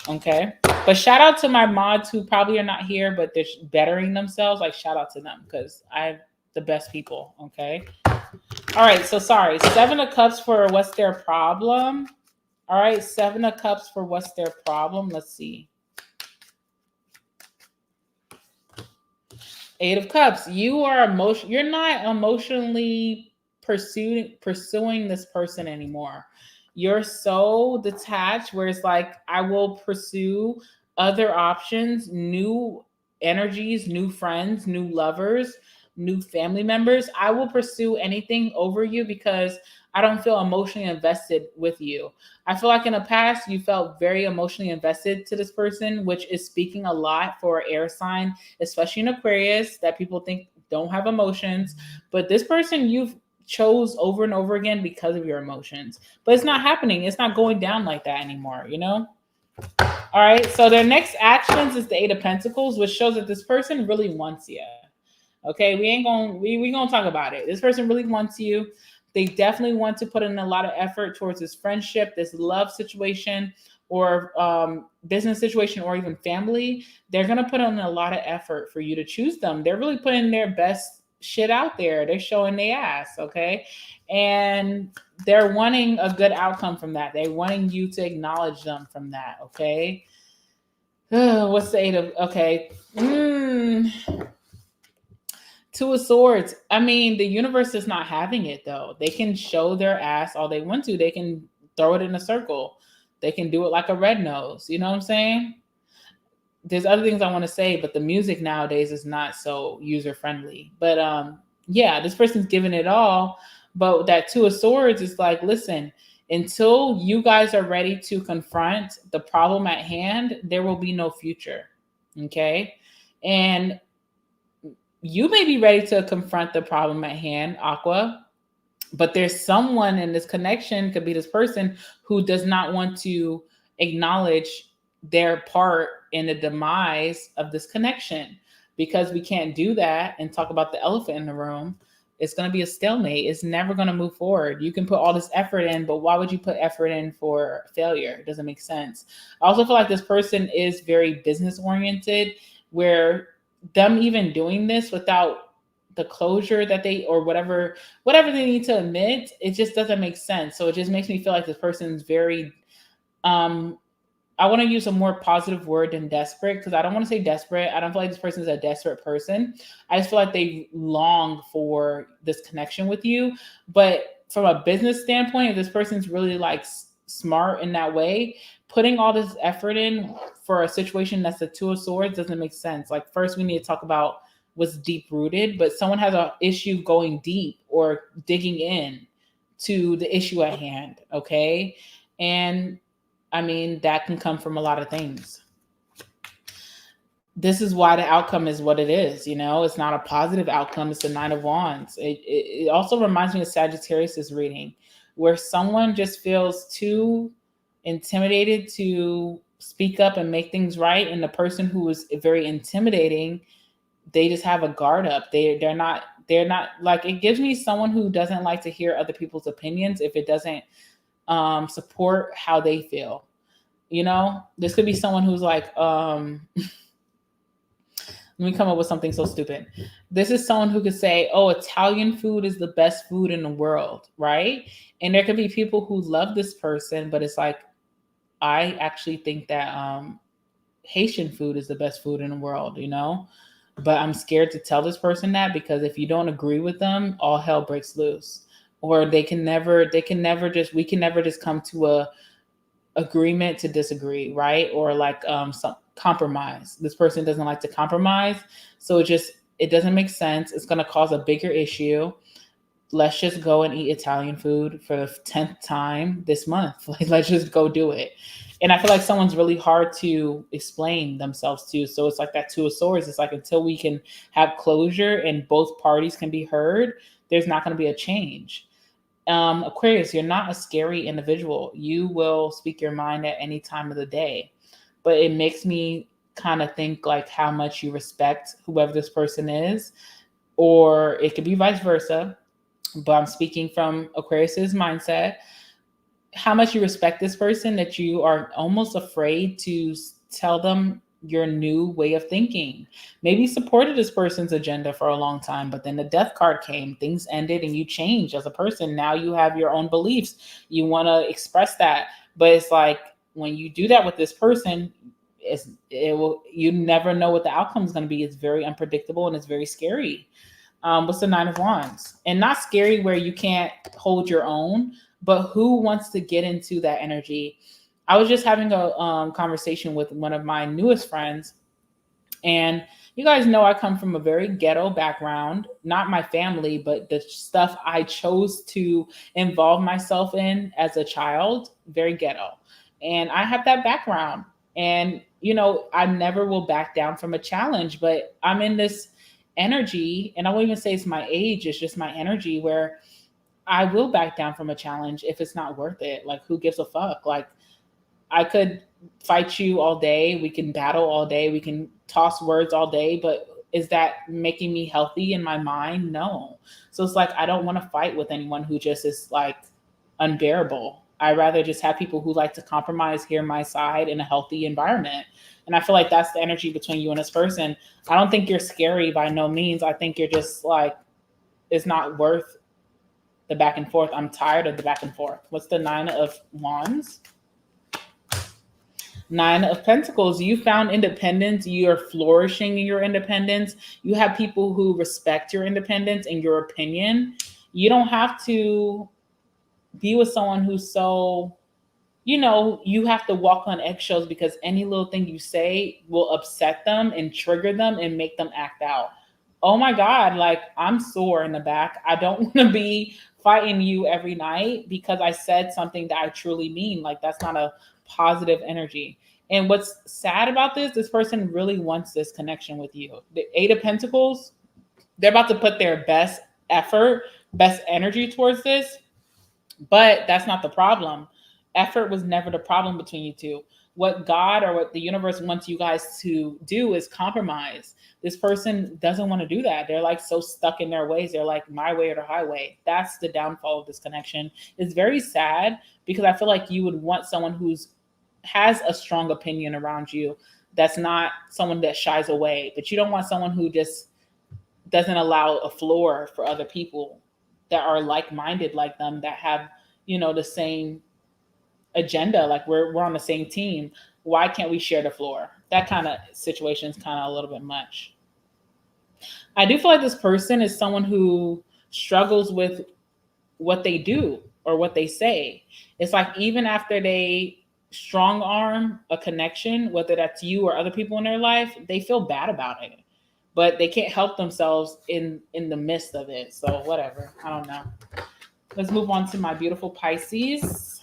Okay. But shout out to my mods who probably are not here, but they're bettering themselves. Like, shout out to them, because I'm the best people. Okay. All right. So sorry. Seven of Cups for what's their problem. All right. Seven of Cups for what's their problem. Let's see. Eight of Cups. You're not emotionally pursuing this person anymore. You're so detached, where it's like, I will pursue other options, new energies, new friends, new lovers, new family members. I will pursue anything over you, because I don't feel emotionally invested with you. I feel like in the past, you felt very emotionally invested to this person, which is speaking a lot for air sign, especially in Aquarius, that people think don't have emotions. But this person you've chose over and over again because of your emotions. But it's not happening. It's not going down like that anymore, All right. So their next actions is the Eight of Pentacles, which shows that this person really wants you. Okay. We gonna talk about it. This person really wants you. They definitely want to put in a lot of effort towards this friendship, this love situation, or business situation, or even family. They're going to put in a lot of effort for you to choose them. They're really putting their best shit out there. They're showing their ass, okay? And they're wanting a good outcome from that. They're wanting you to acknowledge them from that, okay? What's the Eight of... Okay. Two of Swords. I mean, the universe is not having it, though. They can show their ass all they want to. They can throw it in a circle. They can do it like a red nose. You know what I'm saying? There's other things I want to say, but the music nowadays is not so user-friendly. But yeah, this person's giving it all. But that Two of Swords is like, listen, until you guys are ready to confront the problem at hand, there will be no future. Okay? And you may be ready to confront the problem at hand, Aqua, but there's someone in this connection, could be this person, who does not want to acknowledge their part in the demise of this connection. Because we can't do that and talk about the elephant in the room, it's going to be a stalemate. It's never going to move forward. You can put all this effort in, but why would you put effort in for failure? It doesn't make sense. I also feel like this person is very business oriented, where them even doing this without the closure that they, or whatever they need to admit, it just doesn't make sense. So it just makes me feel like this person's very um I want to use a more positive word than desperate, because I don't want to say desperate. I don't feel like this person is a desperate person. I just feel like they long for this connection with you. But from a business standpoint, if this person's really like smart in that way, putting all this effort in for a situation that's a Two of Swords doesn't make sense. Like, first we need to talk about what's deep rooted, but someone has an issue going deep or digging in to the issue at hand. Okay. And I mean, that can come from a lot of things. This is why the outcome is what it is. You know, it's not a positive outcome. It's the Nine of Wands. It also reminds me of Sagittarius's reading, where someone just feels too intimidated to speak up and make things right. And the person who is very intimidating, they just have a guard up. They're not like, it gives me someone who doesn't like to hear other people's opinions if it doesn't support how they feel. You know, this could be someone who's like, let me come up with something so stupid. This is someone who could say, oh, Italian food is the best food in the world, right? And there could be people who love this person, but it's like, I actually think that Haitian food is the best food in the world, you know? But I'm scared to tell this person that, because if you don't agree with them, all hell breaks loose. Or we can never just come to a agreement to disagree, right? Or like some compromise. This person doesn't like to compromise, so it doesn't make sense. It's going to cause a bigger issue. Let's just go and eat Italian food for the 10th time this month. Like, let's just go do it. And I feel like someone's really hard to explain themselves to. So it's like that Two of Swords. It's like, until we can have closure and both parties can be heard, there's not going to be a change. Aquarius, you're not a scary individual. You will speak your mind at any time of the day. But it makes me kind of think like how much you respect whoever this person is, or it could be vice versa. But I'm speaking from Aquarius's mindset. How much you respect this person that you are almost afraid to tell them your new way of thinking. Maybe supported this person's agenda for a long time, but then the death card came, things ended, and you changed as a person. Now you have your own beliefs. You want to express that. But it's like, when you do that with this person, you never know what the outcome is going to be. It's very unpredictable and it's very scary. What's the Nine of Wands? And not scary where you can't hold your own, but who wants to get into that energy? I was just having a conversation with one of my newest friends, and you guys know I come from a very ghetto background, not my family, but the stuff I chose to involve myself in as a child, very ghetto. And I have that background, and, you know, I never will back down from a challenge, but I'm in this energy, and I won't even say it's my age, it's just my energy, where I will back down from a challenge if it's not worth it. Like, who gives a fuck? Like, I could fight you all day. We can battle all day. We can toss words all day. But is that making me healthy in my mind? No. So it's like, I don't want to fight with anyone who just is like unbearable. I rather just have people who like to compromise, hear my side in a healthy environment. And I feel like that's the energy between you and this person. I don't think you're scary by no means. I think you're just like, it's not worth the back and forth. I'm tired of the back and forth. What's the Nine of Wands? Nine of Pentacles. You found independence. You're flourishing in your independence. You have people who respect your independence and your opinion. You don't have to be with someone who's so, you know, you have to walk on eggshells because any little thing you say will upset them and trigger them and make them act out. Oh my God, like, I'm sore in the back. I don't want to be fighting you every night because I said something that I truly mean. Like, that's not a positive energy. And what's sad about this person really wants this connection with you. The Eight of Pentacles, they're about to put their best effort, best energy towards this, but that's not the problem. Effort was never the problem between you two. What God or what the universe wants you guys to do is compromise. This person doesn't want to do that. They're like so stuck in their ways. They're like, my way or the highway. That's the downfall of this connection. It's very sad because I feel like you would want someone has a strong opinion around you. that's not someone that shies away, but you don't want someone who just doesn't allow a floor for other people that are like-minded like them, that have, the same agenda. Like we're on the same team. Why can't we share the floor? That kind of situation is kind of a little bit much. I do feel like this person is someone who struggles with what they do or what they say. It's like even after they strong arm a connection, whether that's you or other people in their life, they feel bad about it, but they can't help themselves in the midst of it. So whatever, I don't know. Let's move on to my beautiful Pisces.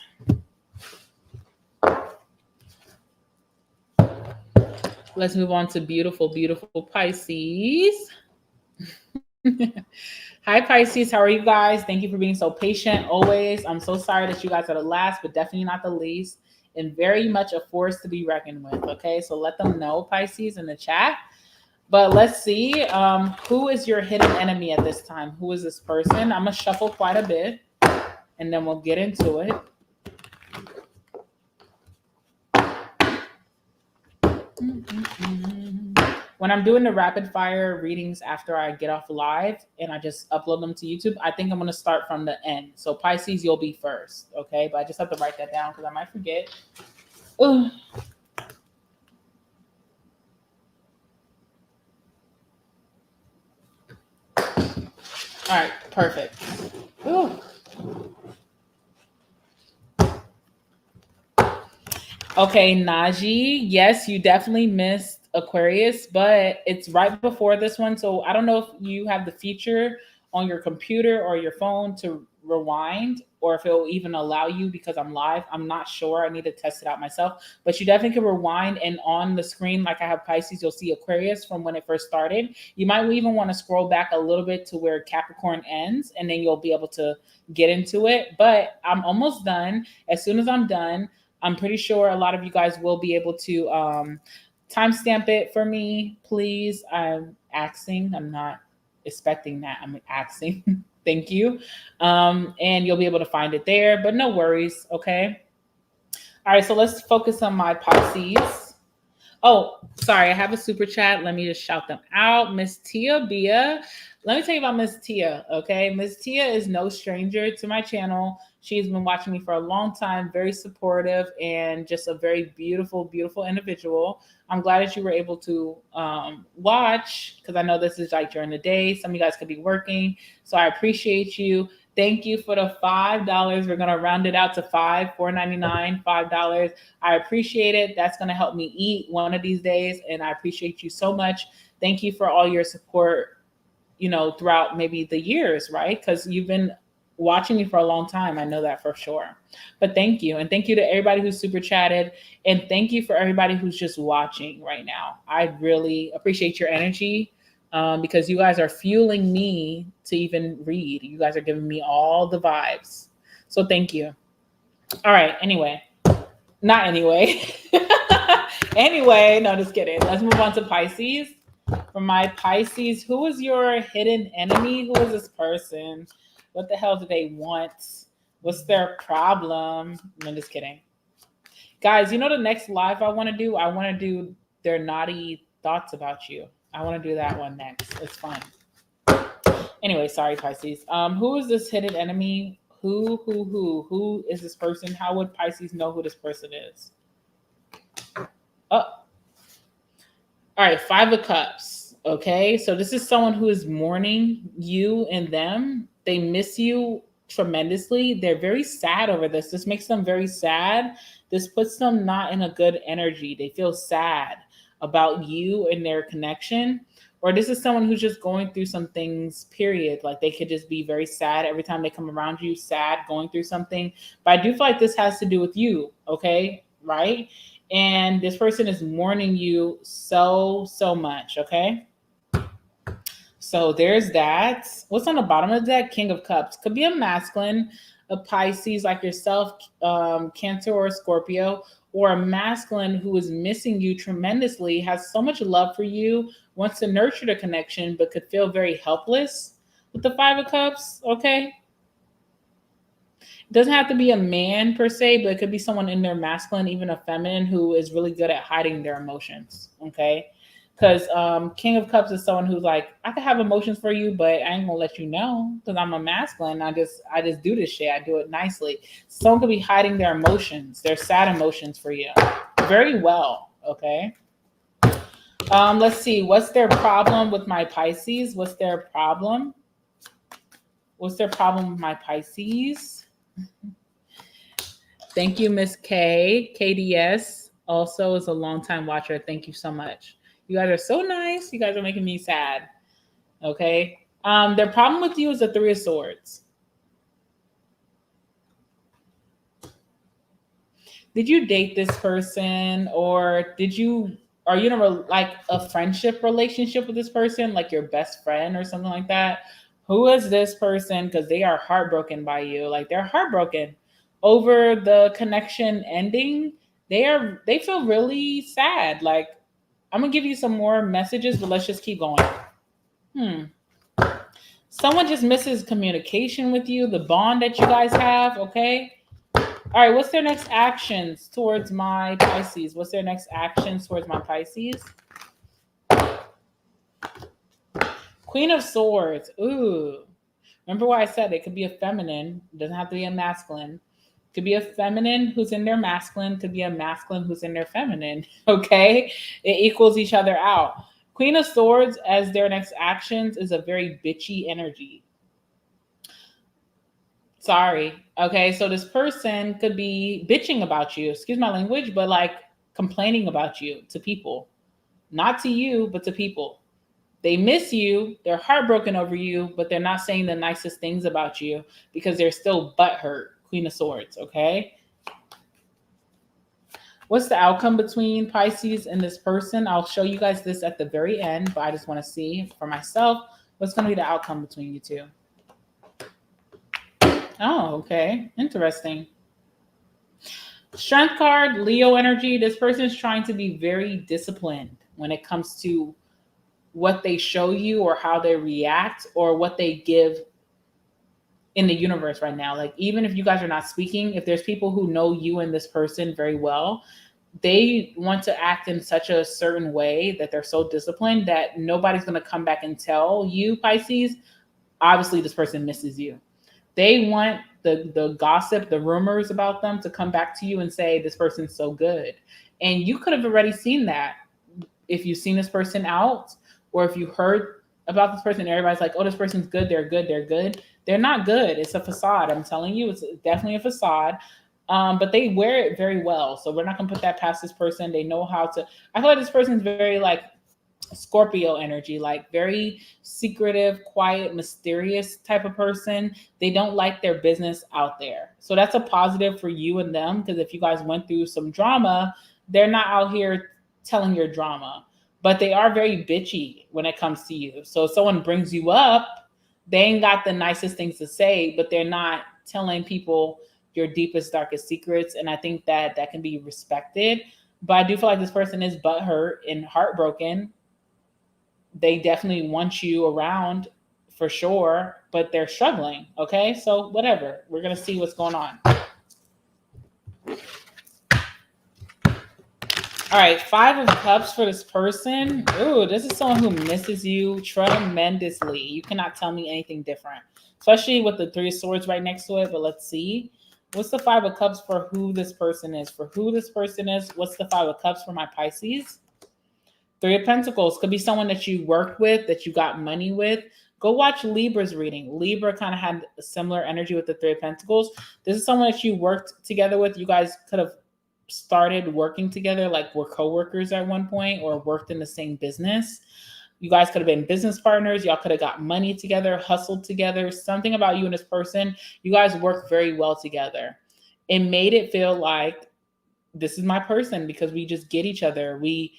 Let's move on to beautiful, beautiful Pisces. Hi, Pisces. How are you guys? Thank you for being so patient always. I'm so sorry that you guys are the last, but definitely not the least, and very much a force to be reckoned with. Okay, so let them know, Pisces, in the chat. But let's see, who is your hidden enemy at this time? Who is this person? I'm going to shuffle quite a bit, and then we'll get into it. When I'm doing the rapid fire readings after I get off live and I just upload them to YouTube, I think I'm going to start from the end. So Pisces, you'll be first, okay? But I just have to write that down because I might forget. Ugh. All right, perfect. Ooh. Okay, Najee, yes, you definitely missed Aquarius, but it's right before this one. So I don't know if you have the feature on your computer or your phone to rewind, or if it will even allow you because I'm live. I'm not sure. I need to test it out myself. But you definitely can rewind, and on the screen, like I have Pisces, you'll see Aquarius from when it first started. You might even want to scroll back a little bit to where Capricorn ends, and then you'll be able to get into it. But I'm almost done. As soon as I'm done, I'm pretty sure a lot of you guys will be able to timestamp it for me, please. I'm asking. I'm not expecting that. I'm asking. Thank you. And you'll be able to find it there, but no worries. Okay. All right. So let's focus on my Pisces. Oh, sorry. I have a super chat. Let me just shout them out. Miss Tia Bia. Let me tell you about Miss Tia. Okay. Miss Tia is no stranger to my channel. She's been watching me for a long time, very supportive, and just a very beautiful, beautiful individual. I'm glad that you were able to watch, because I know this is like during the day. Some of you guys could be working. So I appreciate you. Thank you for the $5. We're going to round it out to $4.99, $5. I appreciate it. That's going to help me eat one of these days. And I appreciate you so much. Thank you for all your support, throughout maybe the years, right? Because you've been watching me for a long time. I know that for sure. But thank you. And thank you to everybody who's super chatted. And thank you for everybody who's just watching right now. I really appreciate your energy, because you guys are fueling me to even read. You guys are giving me all the vibes. So thank you. All right. Anyway. Not anyway. Anyway. No, just kidding. Let's move on to Pisces. For my Pisces, who is your hidden enemy? Who is this person? What the hell do they want? What's their problem? I'm just kidding. Guys, the next live I want to do? I want to do their naughty thoughts about you. I want to do that one next. It's fun. Anyway, sorry, Pisces. Who is this hidden enemy? Who is this person? How would Pisces know who this person is? Oh. All right, 5 of Cups. Okay, so this is someone who is mourning you and them. They miss you tremendously. They're very sad over this. This makes them very sad. This puts them not in a good energy. They feel sad about you and their connection. Or this is someone who's just going through some things, period. Like they could just be very sad every time they come around you, sad, going through something. But I do feel like this has to do with you, okay? Right? And this person is mourning you so much, okay? So there's that. What's on the bottom of that? King of Cups. Could be a masculine, a Pisces like yourself, Cancer or Scorpio, or a masculine who is missing you tremendously, has so much love for you, wants to nurture the connection, but could feel very helpless with the 5 of Cups, okay? It doesn't have to be a man per se, but it could be someone in their masculine, even a feminine, who is really good at hiding their emotions. Okay. Because King of Cups is someone who's like, I could have emotions for you, but I ain't gonna let you know because I'm a masculine. I just do this shit. I do it nicely. Someone could be hiding their emotions, their sad emotions for you, very well. Okay. Let's see. What's their problem with my Pisces? What's their problem? What's their problem with my Pisces? Thank you, Miss K. KDS also is a longtime watcher. Thank you so much. You guys are so nice. You guys are making me sad. Okay. Their problem with you is the Three of Swords. Did you date this person, or are you in like a friendship relationship with this person, like your best friend or something like that? Who is this person? Because they are heartbroken by you. Like they're heartbroken over the connection ending. They feel really sad. Like I'm gonna give you some more messages, but let's just keep going. Someone just misses communication with you, the bond that you guys have, okay? All right, what's their next actions towards my Pisces? What's their next actions towards my Pisces? Queen of Swords. Ooh. Remember what I said? It could be a feminine. It doesn't have to be a masculine. It could be a feminine who's in their masculine. It could be a masculine who's in their feminine. Okay? It equals each other out. Queen of Swords as their next actions is a very bitchy energy. Sorry. Okay, so this person could be bitching about you. Excuse my language, but like complaining about you to people. Not to you, but to people. They miss you, they're heartbroken over you, but they're not saying the nicest things about you because they're still butthurt. Queen of Swords, okay? What's the outcome between Pisces and this person? I'll show you guys this at the very end, but I just want to see for myself what's going to be the outcome between you two. Oh, okay. Interesting. Strength card, Leo energy. This person is trying to be very disciplined when it comes to what they show you or how they react or what they give in the universe right now. Like even if you guys are not speaking, if there's people who know you and this person very well, they want to act in such a certain way that they're so disciplined that nobody's going to come back and tell you, Pisces, obviously this person misses you. They want the gossip, the rumors about them to come back to you and say this person's so good. And you could have already seen that if you've seen this person out, or if you heard about this person, everybody's like, oh, this person's good, they're good, they're good. They're not good. It's a facade. I'm telling you, it's definitely a facade. But they wear it very well. So we're not going to put that past this person. They know how to. I feel like this person's very like Scorpio energy, like very secretive, quiet, mysterious type of person. They don't like their business out there. So that's a positive for you and them, because if you guys went through some drama, they're not out here telling your drama. But they are very bitchy when it comes to you. So if someone brings you up, they ain't got the nicest things to say, but they're not telling people your deepest, darkest secrets. And I think that that can be respected. But I do feel like this person is butthurt and heartbroken. They definitely want you around for sure, but they're struggling. Okay, so whatever. We're going to see what's going on. All right, 5 of Cups for this person. Ooh, this is someone who misses you tremendously. You cannot tell me anything different, especially with the 3 of Swords right next to it. But let's see. What's the 5 of Cups for who this person is? For who this person is, what's the 5 of Cups for my Pisces? 3 of Pentacles. Could be someone that you work with, that you got money with. Go watch Libra's reading. Libra kind of had a similar energy with the 3 of Pentacles. This is someone that you worked together with. You guys could have started working together, like were co-workers at one point or worked in the same business. You guys could have been business partners. Y'all could have got money together, hustled together. Something about you and this person, you guys work very well together. It made it feel like this is my person because we just get each other. We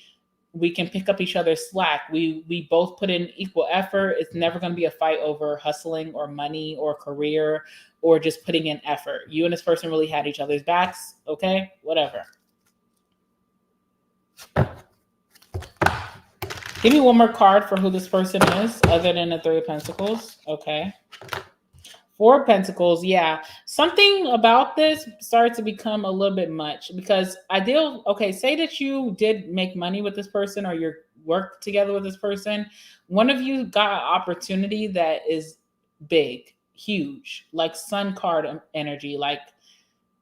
can pick up each other's slack. We both put in equal effort. It's never going to be a fight over hustling or money or career or just putting in effort. You and this person really had each other's backs. Okay, whatever. Give me one more card for who this person is other than the 3 of Pentacles. Okay. Four of Pentacles, yeah. Something about this starts to become a little bit much because okay, say that you did make money with this person or you work together with this person. One of you got an opportunity that is big, huge, like sun card energy, like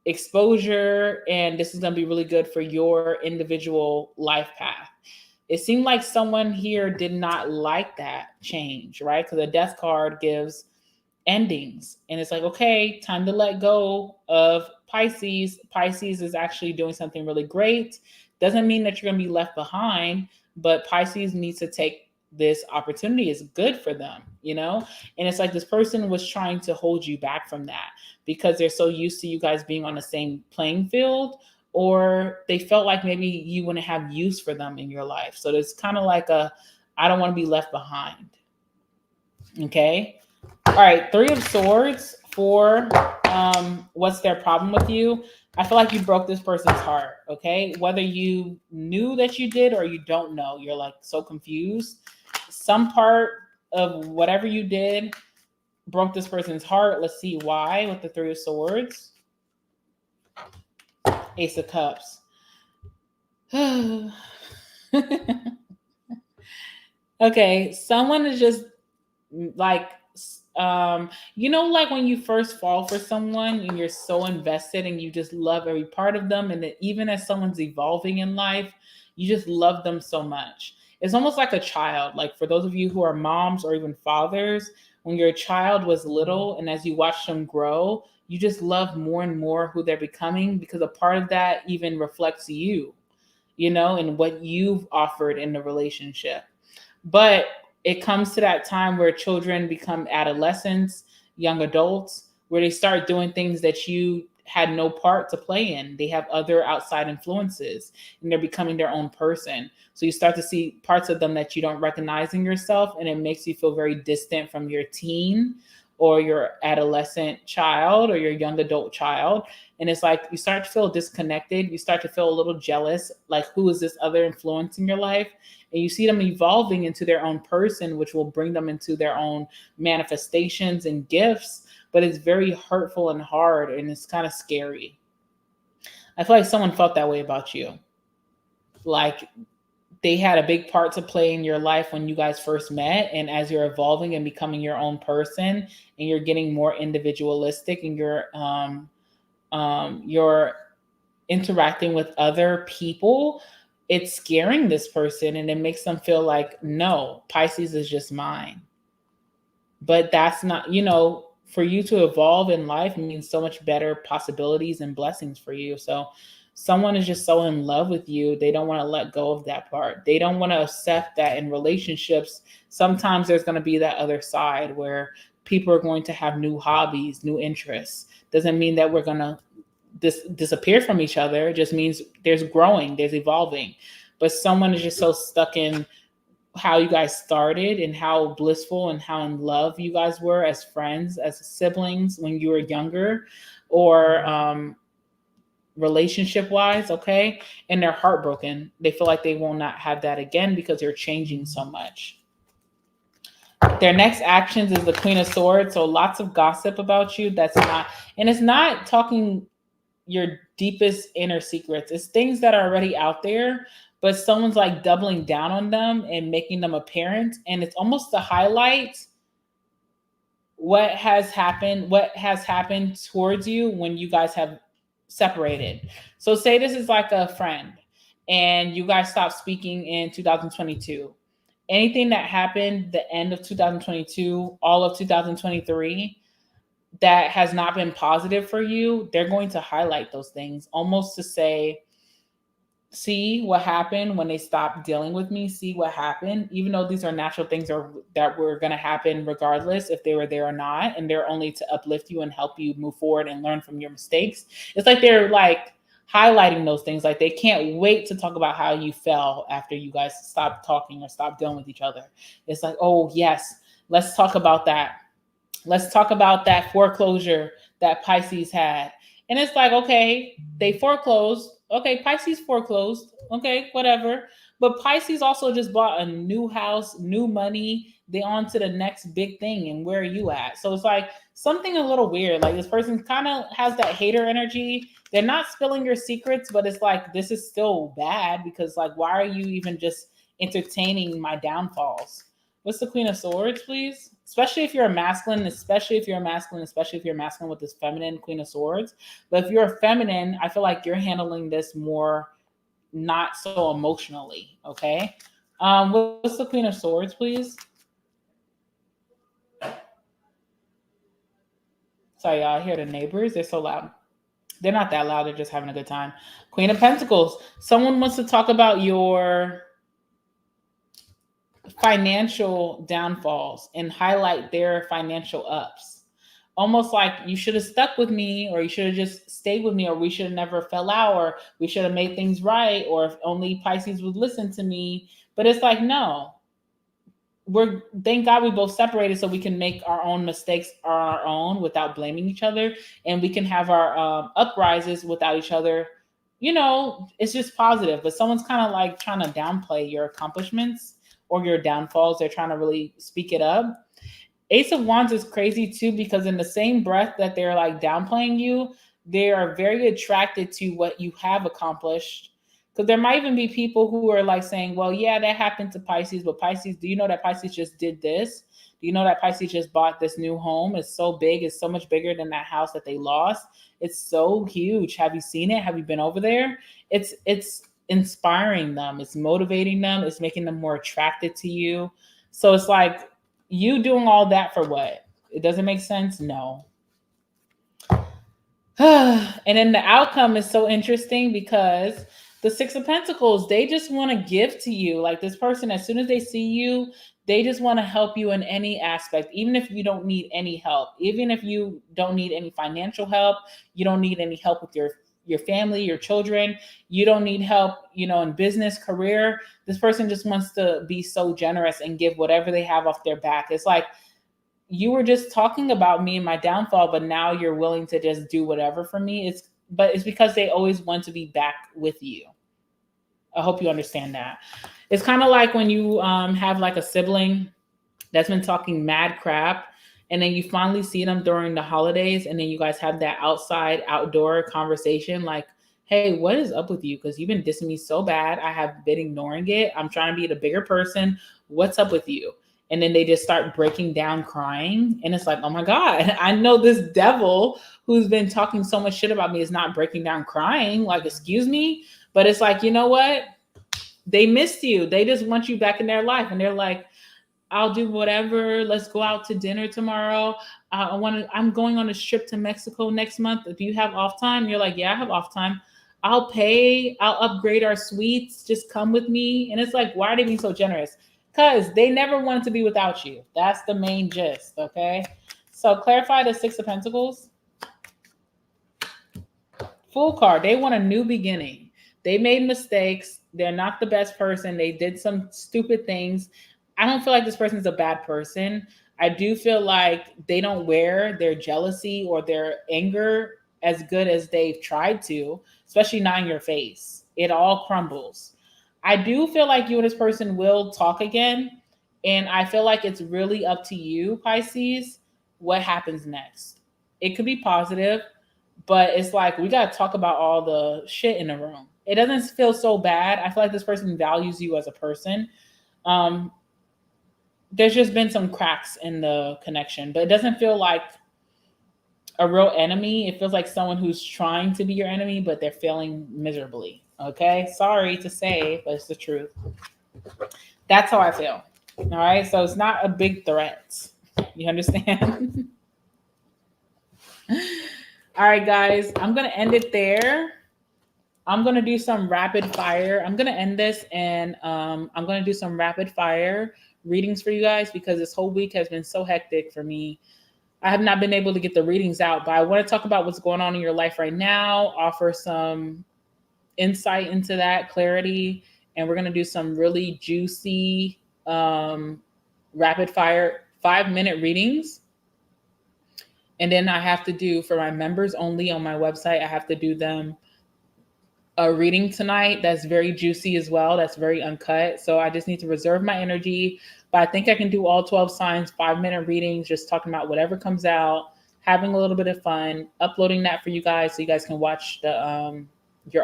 exposure, and this is going to be really good for your individual life path. It seemed like someone here did not like that change, right? Because the death card gives endings. And it's like, okay, time to let go of Pisces. Pisces is actually doing something really great. Doesn't mean that you're going to be left behind, but Pisces needs to take this opportunity. Is good for them, you know? And it's like this person was trying to hold you back from that because they're so used to you guys being on the same playing field, or they felt like maybe you wouldn't have use for them in your life. So it's kind of like I don't want to be left behind. Okay. All right, Three of Swords for what's their problem with you. I feel like you broke this person's heart, okay? Whether you knew that you did or you don't know, you're like so confused. Some part of whatever you did broke this person's heart. Let's see why with the Three of Swords. Ace of Cups. Okay, someone is just like like when you first fall for someone and you're so invested and you just love every part of them, and that even as someone's evolving in life, you just love them so much. It's almost like a child. Like for those of you who are moms or even fathers, when your child was little and as you watch them grow, you just love more and more who they're becoming, because a part of that even reflects you, and what you've offered in the relationship. But it comes to that time where children become adolescents, young adults, where they start doing things that you had no part to play in. They have other outside influences and they're becoming their own person. So you start to see parts of them that you don't recognize in yourself, and it makes you feel very distant from your teen or your adolescent child or your young adult child. And it's like you start to feel disconnected. You start to feel a little jealous, like who is this other influence in your life? And you see them evolving into their own person, which will bring them into their own manifestations and gifts. But it's very hurtful and hard, and it's kind of scary. I feel like someone felt that way about you. Like they had a big part to play in your life when you guys first met. And as you're evolving and becoming your own person and you're getting more individualistic and you're interacting with other people, it's scaring this person, and it makes them feel like, no, Pisces is just mine. But that's not, for you to evolve in life means so much better possibilities and blessings for you. So someone is just so in love with you, they don't want to let go of that part. They don't want to accept that in relationships, sometimes there's going to be that other side where people are going to have new hobbies, new interests. Doesn't mean that we're going to disappear from each other. It just means there's growing, there's evolving. But someone is just so stuck in how you guys started and how blissful and how in love you guys were as friends, as siblings when you were younger, or relationship wise, okay? And they're heartbroken. They feel like they will not have that again because you're changing so much. Their next actions is the Queen of Swords. So lots of gossip about you. And it's not talking your deepest inner secrets. It's things that are already out there, but someone's like doubling down on them and making them apparent. And it's almost to highlight what has happened towards you when you guys have separated. So say this is like a friend and you guys stopped speaking in 2022. Anything that happened the end of 2022, all of 2023, that has not been positive for you, they're going to highlight those things almost to say, see what happened when they stopped dealing with me, see what happened, even though these are natural things that were going to happen regardless if they were there or not, and they're only to uplift you and help you move forward and learn from your mistakes. It's like they're like highlighting those things, like they can't wait to talk about how you fell after you guys stopped talking or stopped dealing with each other. It's like, oh yes, let's talk about that. Let's talk about that foreclosure that Pisces had. And it's like, okay, they foreclosed. Okay, Pisces foreclosed. Okay, whatever. But Pisces also just bought a new house, new money. they on to the next big thing, and where are you at? So it's like something a little weird. Like this person kind of has that hater energy. They're not spilling your secrets, but it's like this is still bad because like why are you even just entertaining my downfalls? What's the Queen of Swords, please? Especially if you're a masculine, especially if you're a masculine, especially if you're masculine with this feminine Queen of Swords. But if you're a feminine, I feel like you're handling this more not so emotionally, okay? What's the Queen of Swords, please? Sorry, y'all, I hear the neighbors. They're so loud. They're not that loud. They're just having a good time. Queen of Pentacles. Someone wants to talk about your financial downfalls and highlight their financial ups. Almost like you should have stuck with me, or you should have just stayed with me, or we should have never fell out, or we should have made things right, or if only Pisces would listen to me. But it's like, no, we're thank God we both separated so we can make our own mistakes on our own without blaming each other, and we can have our uprises without each other. You know, it's just positive. But someone's kind of like trying to downplay your accomplishments or your downfalls. They're trying to really speak it up. Ace of Wands is crazy too, because in the same breath that they're like downplaying you, they are very attracted to what you have accomplished. Because there might even be people who are like saying, well, yeah, that happened to Pisces, but Pisces, do you know that Pisces just did this? Do you know that Pisces just bought this new home? It's so big. It's so much bigger than that house that they lost. It's so huge. Have you seen it? Have you been over there? It's inspiring them. It's motivating them. It's making them more attracted to you. So it's like, you doing all that for what? It doesn't make sense? No. And then the outcome is so interesting because the Six of Pentacles, they just want to give to you. Like this person, as soon as they see you, they just want to help you in any aspect, even if you don't need any help, even if you don't need any financial help, you don't need any help with your family, your children, you don't need help, in business, career. This person just wants to be so generous and give whatever they have off their back. It's like, you were just talking about me and my downfall, but now you're willing to just do whatever for me. It's because they always want to be back with you. I hope you understand that. It's kind of like when you have like a sibling that's been talking mad crap, and then you finally see them during the holidays, and then you guys have that outdoor conversation like, hey, what is up with you? Because you've been dissing me so bad. I have been ignoring it. I'm trying to be the bigger person. What's up with you? And then they just start breaking down crying. And it's like, oh my God, I know this devil who's been talking so much shit about me is not breaking down crying. Like, excuse me. But it's like, you know what? They missed you. They just want you back in their life. And they're like, I'll do whatever. Let's go out to dinner tomorrow. I'm going on a trip to Mexico next month. Do you have off time? You're like, yeah, I have off time. I'll pay. I'll upgrade our suites. Just come with me. And it's like, why are they being so generous? Because they never wanted to be without you. That's the main gist, okay? So clarify the Six of Pentacles. Fool card. They want a new beginning. They made mistakes. They're not the best person. They did some stupid things. I don't feel like this person's a bad person. I do feel like they don't wear their jealousy or their anger as good as they've tried to, especially not in your face. It all crumbles. I do feel like you and this person will talk again. And I feel like it's really up to you, Pisces, what happens next. It could be positive, but it's like, we got to talk about all the shit in the room. It doesn't feel so bad. I feel like this person values you as a person. There's just been some cracks in the connection, but it doesn't feel like a real enemy. It feels like someone who's trying to be your enemy, but they're failing miserably. Okay. Sorry to say, but it's the truth. That's how I feel. All right. So it's not a big threat. You understand? All right, guys, I'm going to end it there. I'm going to do some rapid fire. I'm going to end this and I'm going to do some rapid fire readings for you guys because this whole week has been so hectic for me. I have not been able to get the readings out, but I want to talk about what's going on in your life right now, offer some insight into that, clarity, and we're going to do some really juicy rapid fire 5-minute readings. And then I have to do, for my members only on my website, I have to do them a reading tonight that's very juicy as well. That's very uncut. So I just need to reserve my energy. But I think I can do all 12 signs, 5-minute readings, just talking about whatever comes out, having a little bit of fun, uploading that for you guys so you guys can watch the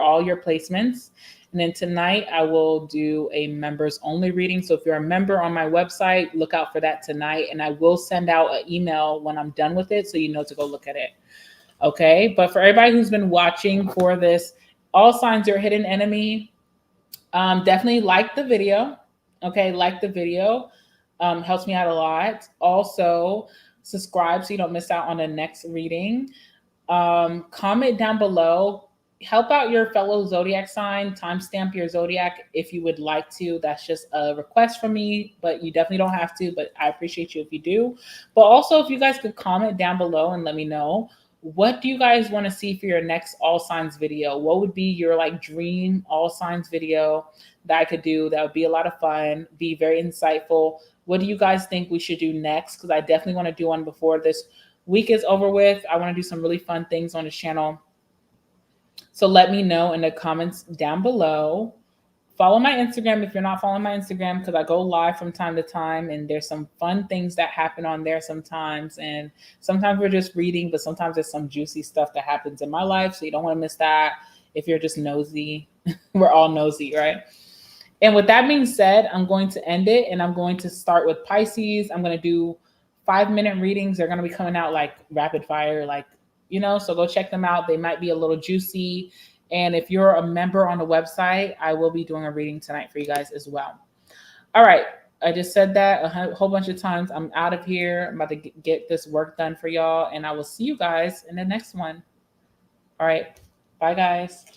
all your placements. And then tonight I will do a members only reading. So if you're a member on my website, look out for that tonight. And I will send out an email when I'm done with it so you know to go look at it. Okay. But for everybody who's been watching for this, all signs are hidden enemy. Definitely like the video. Okay. Like the video. Helps me out a lot. Also, subscribe so you don't miss out on the next reading. Comment down below. Help out your fellow Zodiac sign. Timestamp your Zodiac if you would like to. That's just a request from me, but you definitely don't have to. But I appreciate you if you do. But also, if you guys could comment down below and let me know, what do you guys want to see for your next all signs video? What would be your like dream all signs video that I could do? That would be a lot of fun, be very insightful. What do you guys think we should do next? Because I definitely want to do one before this week is over with. I want to do some really fun things on the channel. So let me know in the comments down below. Follow my Instagram if you're not following my Instagram, because I go live from time to time and there's some fun things that happen on there sometimes. And sometimes we're just reading, but sometimes there's some juicy stuff that happens in my life. So you don't want to miss that. If you're just nosy, we're all nosy, right? And with that being said, I'm going to end it and I'm going to start with Pisces. I'm going to do 5-minute readings. They're going to be coming out like rapid fire, like, you know, so go check them out. They might be a little juicy. And if you're a member on the website, I will be doing a reading tonight for you guys as well. All right. I just said that a whole bunch of times. I'm out of here. I'm about to get this work done for y'all. And I will see you guys in the next one. All right. Bye, guys.